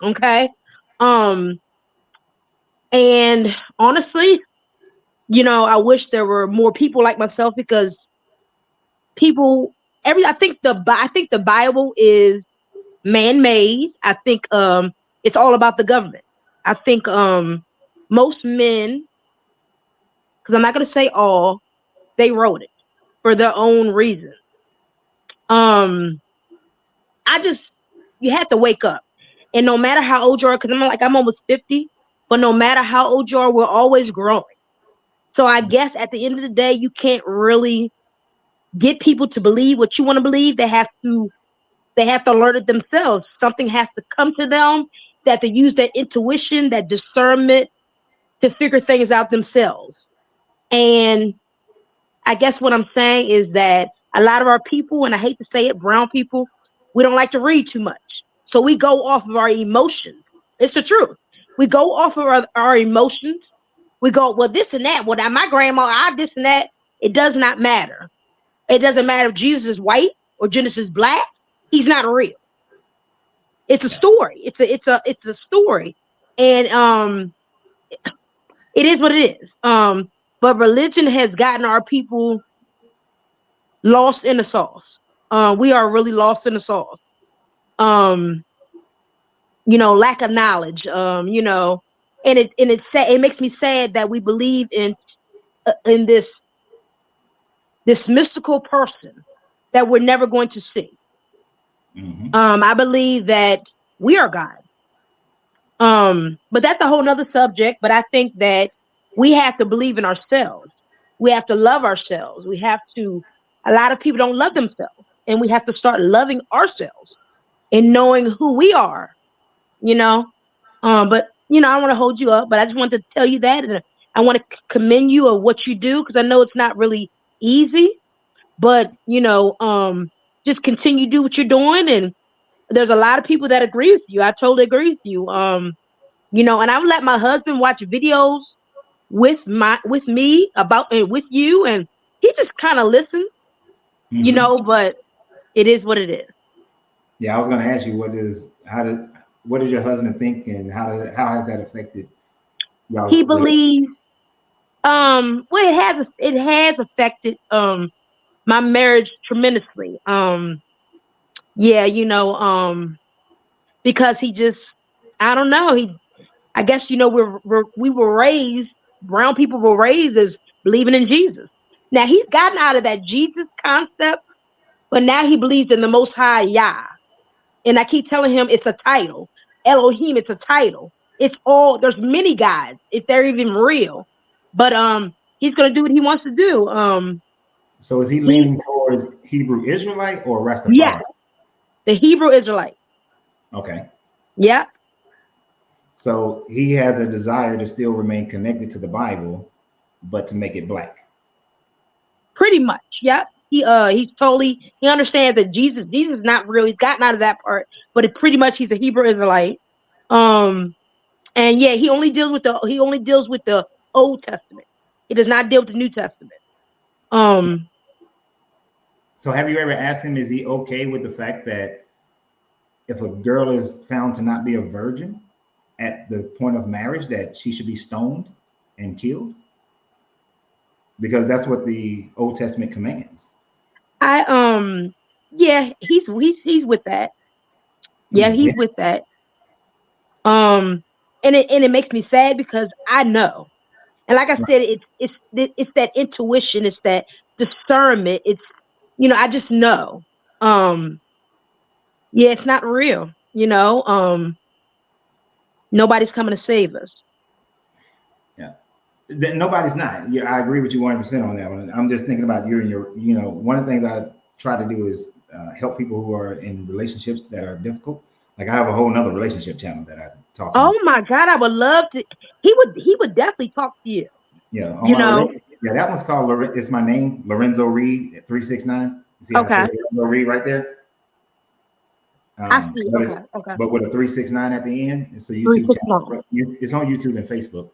Okay. Um, and honestly, I wish there were more people like myself because people I think the Bible is man-made. I think it's all about the government. I think most men, because I'm not gonna say all, they wrote it for their own reason. Um I just You have to wake up. And no matter how old you are, because I'm almost 50, but no matter how old you are, we're always growing. So I guess at the end of the day, you can't really get people to believe what you want to believe. They have to learn it themselves. Something has to come to them, that they use that intuition, that discernment to figure things out themselves. And I guess what I'm saying is that a lot of our people, and I hate to say it, brown people, we don't like to read too much. So we go off of our emotions. It's the truth. We go off of our emotions. We go, well, this and that. Well, now my grandma, this and that. It does not matter. It doesn't matter if Jesus is white or Jesus is black. He's not real. It's a story. It's a story. And it is what it is. But religion has gotten our people lost in the sauce. We are really lost in the sauce. Um, lack of knowledge. It makes me sad that we believe in this mystical person that we're never going to see. Mm-hmm. I believe that we are God. But that's a whole nother subject. But I think that we have to believe in ourselves. We have to love ourselves. A lot of people don't love themselves, and we have to start loving ourselves and knowing who we are, you know. But I want to hold you up, but I just want to tell you that, and I want to commend you of what you do because I know it's not really easy, but just continue to do what you're doing, and there's a lot of people that agree with you. I totally agree with you. And I've let my husband watch videos with me about and with you, and he just kind of listens, Mm-hmm. but it is what it is. Yeah, I was going to ask you what does your husband think, and how has that affected He y'all's relationship? believes, well, it has affected my marriage tremendously. Yeah, because he just, I don't know, I guess we were raised, brown people were raised as believing in Jesus. Now he's gotten out of that Jesus concept, but now he believes in the Most High Yah. And I keep telling him it's a title. Elohim, it's a title. It's all, there's many gods, if they're even real. But he's gonna do what he wants to do. So is he He leaning towards Hebrew Israelite or Yeah, Rastafari? the Hebrew Israelite. Okay. Yeah, So he has a desire to still remain connected to the Bible, but to make it black. pretty much. Yeah. He understands that Jesus is not real. He's gotten out of that part, but pretty much he's a Hebrew Israelite. Um and yeah, he only deals with the Old Testament. He does not deal with the New Testament. So, Um so have you ever asked him, is he okay with the fact that if a girl is found to not be a virgin at the point of marriage, that she should be stoned and killed? Because that's what the Old Testament commands. I Yeah, he's with that. Yeah, He's he's with. with that. Um and it makes me sad because I know. And like I said, it's that intuition, it's that discernment. It's, I just know. Um, yeah, it's not real. Nobody's coming to save us. Yeah. Nobody's not. Yeah, I agree with you 100% on that one. I'm just thinking about you and your, one of the things I try to do is help people who are in relationships that are difficult. Like I have a whole nother relationship channel that I talk on. Oh my God, I would love to. He would definitely talk to you. Yeah, on You my know. yeah, that one's called it's my name, Lorenzo Reed at 369. You see how I say Okay. Lorenzo Reed right there? I see. But Okay. Okay. but with a 369 at the end. It's a Three YouTube six channel. nine. It's on YouTube and Facebook.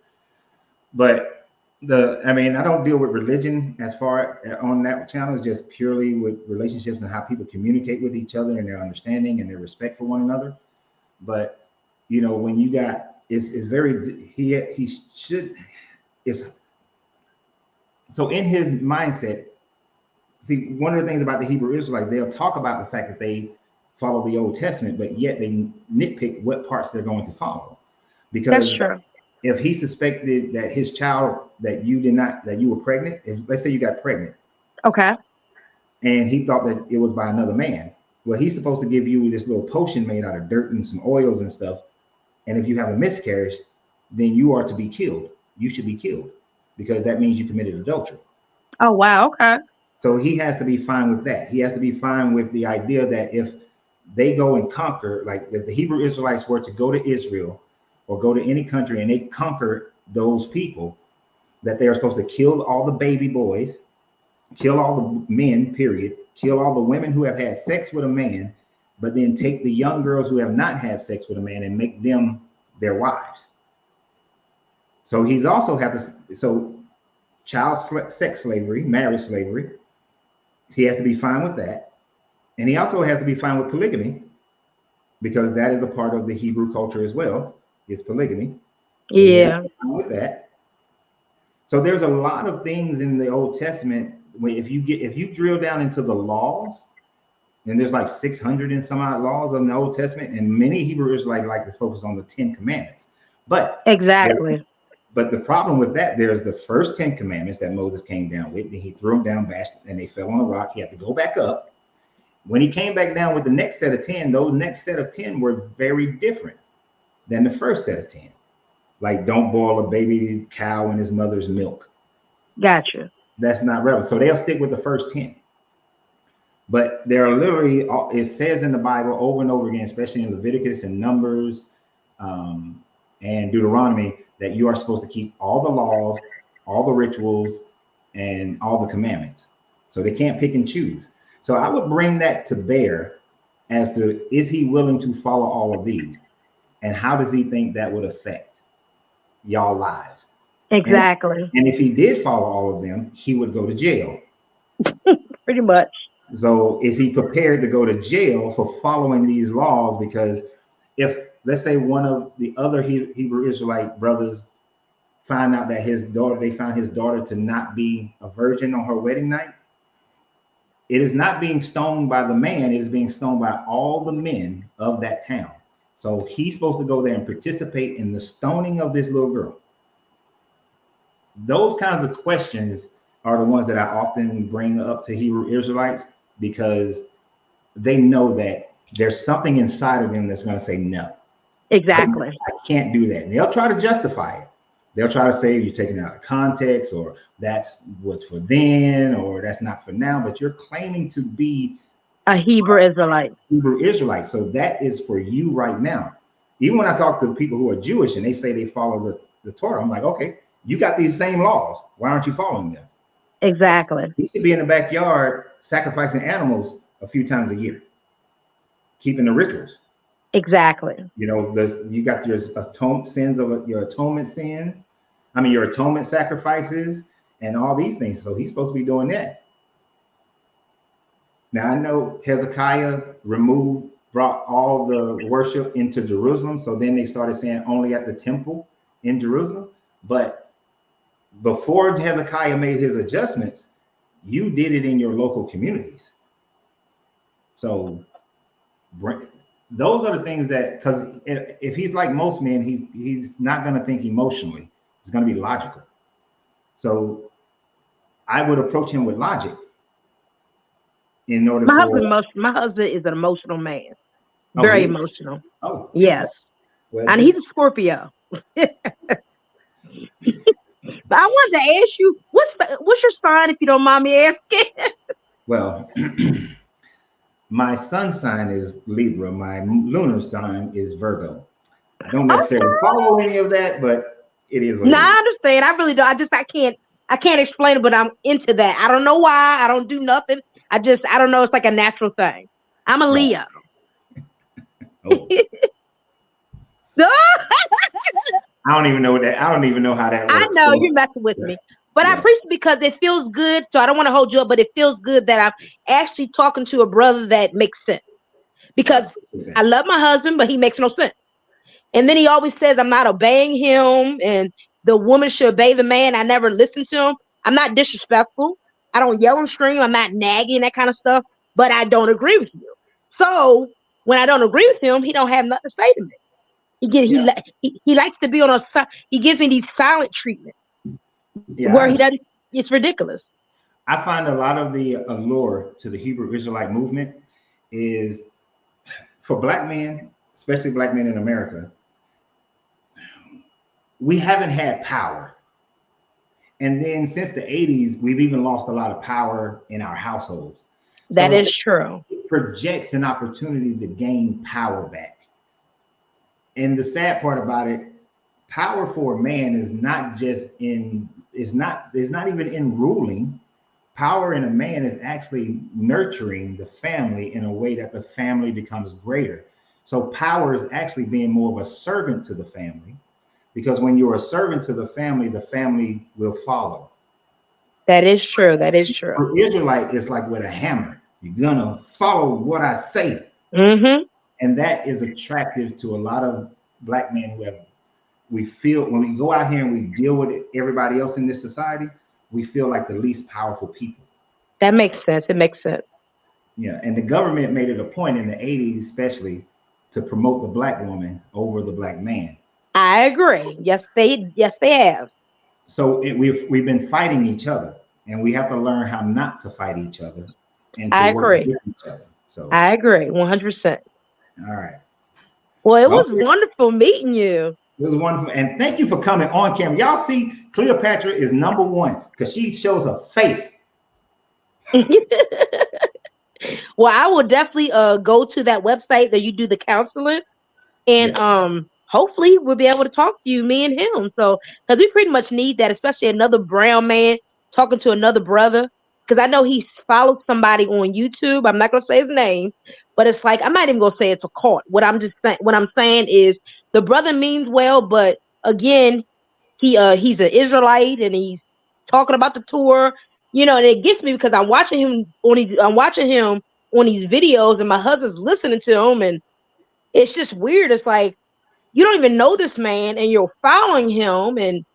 But I mean, I don't deal with religion as far on that channel. It's just purely with relationships and how people communicate with each other and their understanding and their respect for one another. But when you got it's very he should it's so in his mindset. See, one of the things about the Hebrew Israelites, they'll talk about the fact that they follow the Old Testament, but yet they nitpick what parts they're going to follow. That's Because true. if he suspected that his child that you were pregnant, if let's say you got pregnant, Okay. and he thought that it was by another man, well, he's supposed to give you this little potion made out of dirt and some oils and stuff. And if you have a miscarriage, then you are to be killed. You should be killed because that means you committed adultery. Oh wow. Okay. So he has to be fine with that. He has to be fine with the idea that if they go and conquer, like if the Hebrew Israelites were to go to Israel or go to any country and they conquer those people, that they are supposed to kill all the baby boys, kill all the men, period, kill all the women who have had sex with a man, but then take the young girls who have not had sex with a man and make them their wives. So he's also have to, so sex slavery, marriage slavery, he has to be fine with that. And he also has to be fine with polygamy because that is a part of the Hebrew culture as well, is polygamy. So he has to Yeah. be fine with that. So there's a lot of things in the Old Testament where if you drill down into the laws, and there's like 600 and some odd laws in the Old Testament, and many Hebrew Israelites like to focus on the 10 Commandments. But Exactly. but the problem with that, there's the first 10 Commandments that Moses came down with. Then he threw them down, bashed, and they fell on a rock. He had to go back up. When he came back down with the next set of 10, those next set of 10 were very different than the first set of 10. Like, don't boil a baby cow in his mother's milk. Gotcha. That's not relevant. So they'll stick with the first 10. But there are literally, it says in the Bible over and over again, especially in Leviticus and Numbers and Deuteronomy, that you are supposed to keep all the laws, all the rituals, and all the commandments. So they can't pick and choose. So I would bring that to bear as to, is he willing to follow all of these? And how does he think that would affect y'all lives? Exactly. And if he did follow all of them, he would go to jail. Pretty much. So is he prepared to go to jail for following these laws? Because if, let's say, one of the other Hebrew Israelite brothers find out that they found his daughter to not be a virgin on her wedding night, it is not being stoned by the man, it is being stoned by all the men of that town. So he's supposed to go there and participate in the stoning of this little girl. Those kinds of questions are the ones that I often bring up to Hebrew Israelites because they know that there's something inside of them that's going to say no. Exactly. I can't do that. And they'll try to justify it. They'll try to say you're taking it out of context, or that's what's for then, or that's not for now. But you're claiming to be a Hebrew Israelite. Hebrew Israelite. So that is for you right now. Even when I talk to people who are Jewish and they say they follow the Torah, I'm like, okay, you got these same laws. Why aren't you following them? Exactly. You should be in the backyard sacrificing animals a few times a year, keeping the rituals. Exactly. You got your atonement sins. I mean, your atonement sacrifices and all these things. So he's supposed to be doing that. Now I know Hezekiah brought all the worship into Jerusalem. So then they started saying only at the temple in Jerusalem. But before Hezekiah made his adjustments, you did it in your local communities. So those are the things that, because if he's like most men, he's not going to think emotionally. He's going to be logical. So I would approach him with logic in order for. My husband is an emotional man, Oh, very he. emotional. Oh, Yes, well, and he's a Scorpio. But I wanted to ask you, what's your sign, if you don't mind me asking? well. My sun sign is Libra. My lunar sign is Virgo. I don't necessarily Okay. follow any of that, but it is what No, it I is. understand. I really don't. I can't explain it, but I'm into that. I don't know why. I don't do nothing. I don't know. It's like a natural thing. I'm a Right. Leo. Oh, I don't even know what that. I don't even know how that I works. know So, you're messing with yeah, me, but I yeah. appreciate it because it feels good. So I don't want to hold you up, but it feels good that I'm actually talking to a brother that makes sense. I Because appreciate I that. love my husband, but he makes no sense. And then he always says I'm not obeying him, and the woman should obey the man. I never listen to him. I'm not disrespectful. I don't yell and scream. I'm not nagging, that kind of stuff. But I don't agree with you. So when I don't agree with him, he don't have nothing to say to me. Yeah, He likes to be on a he gives me these silent treatments yeah. where he doesn't. It's ridiculous. I find a lot of the allure to the Hebrew Israelite movement is for black men, especially black men in America. We haven't had power. And then since the 80s, we've even lost a lot of power in our households. That So is true. it projects an opportunity to gain power back. And the sad part about it, power for a man is not just in, is not even in ruling. Power in a man is actually nurturing the family in a way that the family becomes greater. So power is actually being more of a servant to the family, because when you're a servant to the family will follow. That is true. That is true. For Israelite, it's like with a hammer. You're gonna follow what I say. Mm-hmm. And that is attractive to a lot of black men who have, we feel when we go out here and we deal with everybody else in this society, we feel like the least powerful people. That makes sense. It makes sense. Yeah. And the government made it a point in the 80s, especially, to promote the black woman over the black man. I agree. Yes they have. So we've been fighting each other, and we have to learn how not to fight each other and to I work agree. with each other. So, I agree 100%. all right. Well, it Well, was wonderful meeting you. it was wonderful. And thank you for coming on camera. Y'all see, Cleopatra is number one because she shows her face. Well, I will definitely go to that website that you do the counseling, and Yeah. hopefully we'll be able to talk to you, me and him. So because we pretty much need that, especially another brown man talking to another brother. Because I know he followed somebody on YouTube. I'm not gonna say his name, but it's like I'm not even gonna say it's a cult. What I'm saying is the brother means well, but again, he's an Israelite and he's talking about the tour, and it gets me because I'm watching him on these videos, and my husband's listening to him, and it's just weird. It's like you don't even know this man, and you're following him, and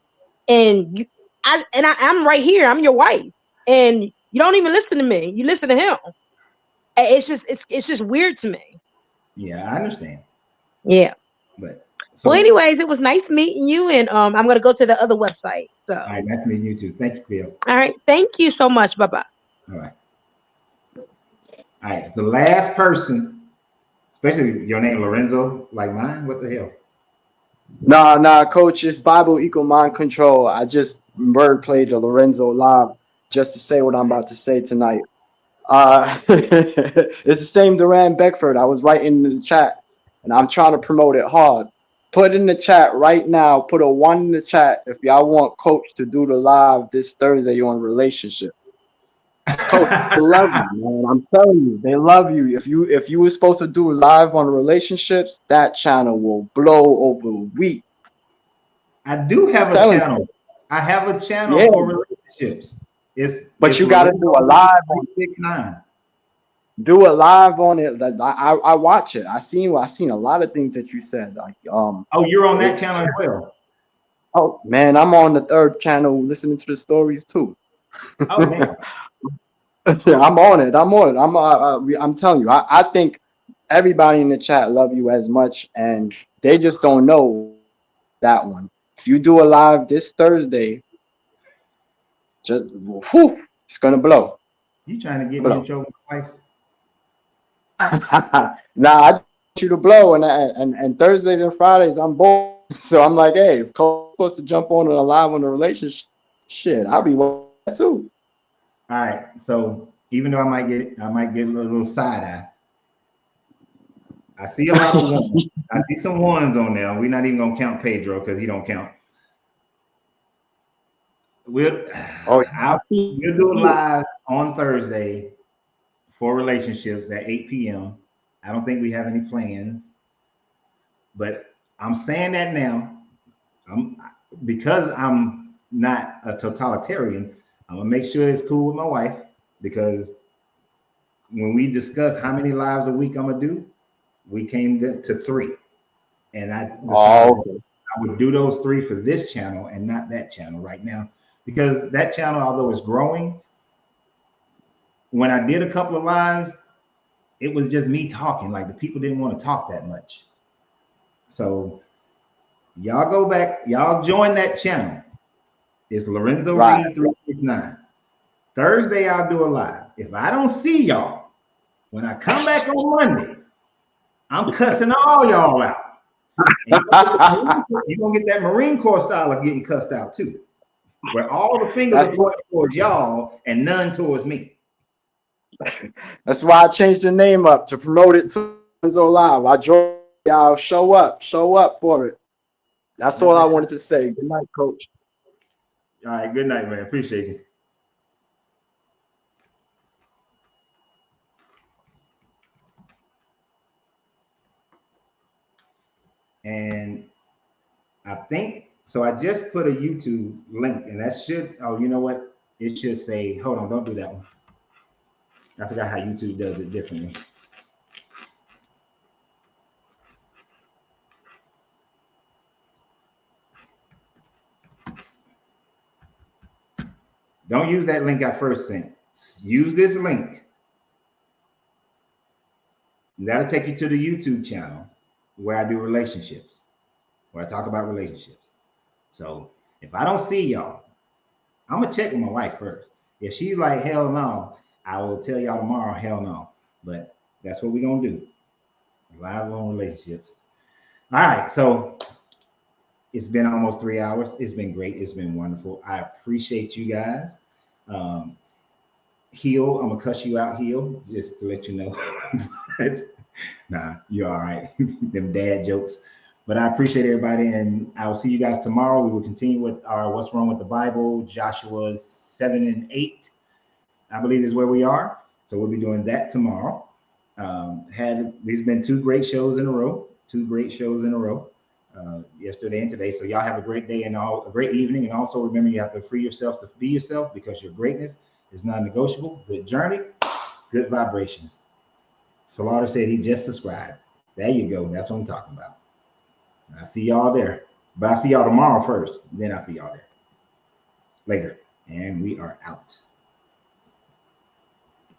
I'm right here. I'm your wife, and you don't even listen to me. You listen to him. It's just weird to me. Yeah, I understand. Yeah. But Well, so, anyways, it was nice meeting you, and I'm gonna go to the other website. So, all right, nice meeting you too. Thank you, Cleo. all right, thank you so much. Bye bye. All right. All right. The last person, especially your name Lorenzo, like mine. What the hell? Nah, coach, it's Bible equal mind control. I just word played the Lorenzo live just to say what I'm about to say tonight. It's the same Duran Beckford. I was writing in the chat and I'm trying to promote it hard. Put in the chat right now, put a 1 in the chat if y'all want coach to do the live this Thursday on relationships. Coach, they love you, man. I'm telling you, they love you. If you were supposed to do live on relationships, that channel will blow over a week. I do I'm have a telling you. channel. I have a channel Yeah, for relationships. but It's you got to do a Lorenzo live on 369. do a live on it. Like, I watch it. I seen a lot of things that you said. Like Oh, you're on that it, channel as well. oh man, I'm on the third channel listening to the stories too. Oh man. Yeah, I'm on it. I'm telling you. I think everybody in the chat love you as much, and they just don't know that one. If you do a live this Thursday, Just whew, it's gonna blow. You trying to get me in Blow. trouble with my wife? Nah, I just want you to blow, and Thursdays and Fridays I'm bored. So I'm like, hey, if Cole's supposed to jump on and live on the relationship, shit, I'll be watching that too. All right. So even though I might get a little side eye. I see a lot of ones. I see some ones on there. We're not even gonna count Pedro because he don't count. We'll Oh, we'll do it live on Thursday for relationships at 8 p.m. I don't think we have any plans, but I'm saying that now. I'm because I'm not a totalitarian. I'm gonna make sure it's cool with my wife because when we discussed how many lives a week I'm gonna do, we came to 3, and I decided I would do those 3 for this channel and not that channel right now because that channel, although it's growing, when I did a couple of lives, it was just me talking. Like the people didn't want to talk that much. So y'all go back, y'all join that channel. It's Lorenzo Reed 369. Thursday I'll do a live. If I don't see y'all when I come back on Monday, I'm cussing all y'all out. You're gonna get that Marine Corps style of getting cussed out too, where all the fingers are pointing towards y'all and none towards me. That's why I changed the name up to promote it to Lorenzo Live. I joined y'all. Show up for it. That's all I wanted to say. Good night, Coach. All right, good night, man. Appreciate you. And I think so. I just put a YouTube link, and that should. Oh, you know what? It should say. Hold on, don't do that one. I forgot how YouTube does it differently. Don't use that link I first sent. Use this link. That'll take you to the YouTube channel where I do relationships, where I talk about relationships. So if I don't see y'all, I'm gonna check with my wife first. If she's like, hell no, I will tell y'all tomorrow, hell no. But that's what we're gonna do. Live on relationships. All right, so it's been almost 3 hours. It's been great. It's been wonderful. I appreciate you guys. Heel, I'm gonna cuss you out, Heel, just to let you know. Nah, you're all right. Them dad jokes. But I appreciate everybody, and I will see you guys tomorrow. We will continue with our What's Wrong with the Bible, Joshua 7 and 8, I believe is where we are. So we'll be doing that tomorrow. These been 2 great shows in a row, yesterday and today. So y'all have a great day and a great evening. And also remember, you have to free yourself to be yourself because your greatness is non-negotiable. Good journey, good vibrations. Salaughter said he just subscribed. There you go. That's what I'm talking about. I see y'all there. But I see y'all tomorrow first. Then I'll see y'all there. Later. And we are out.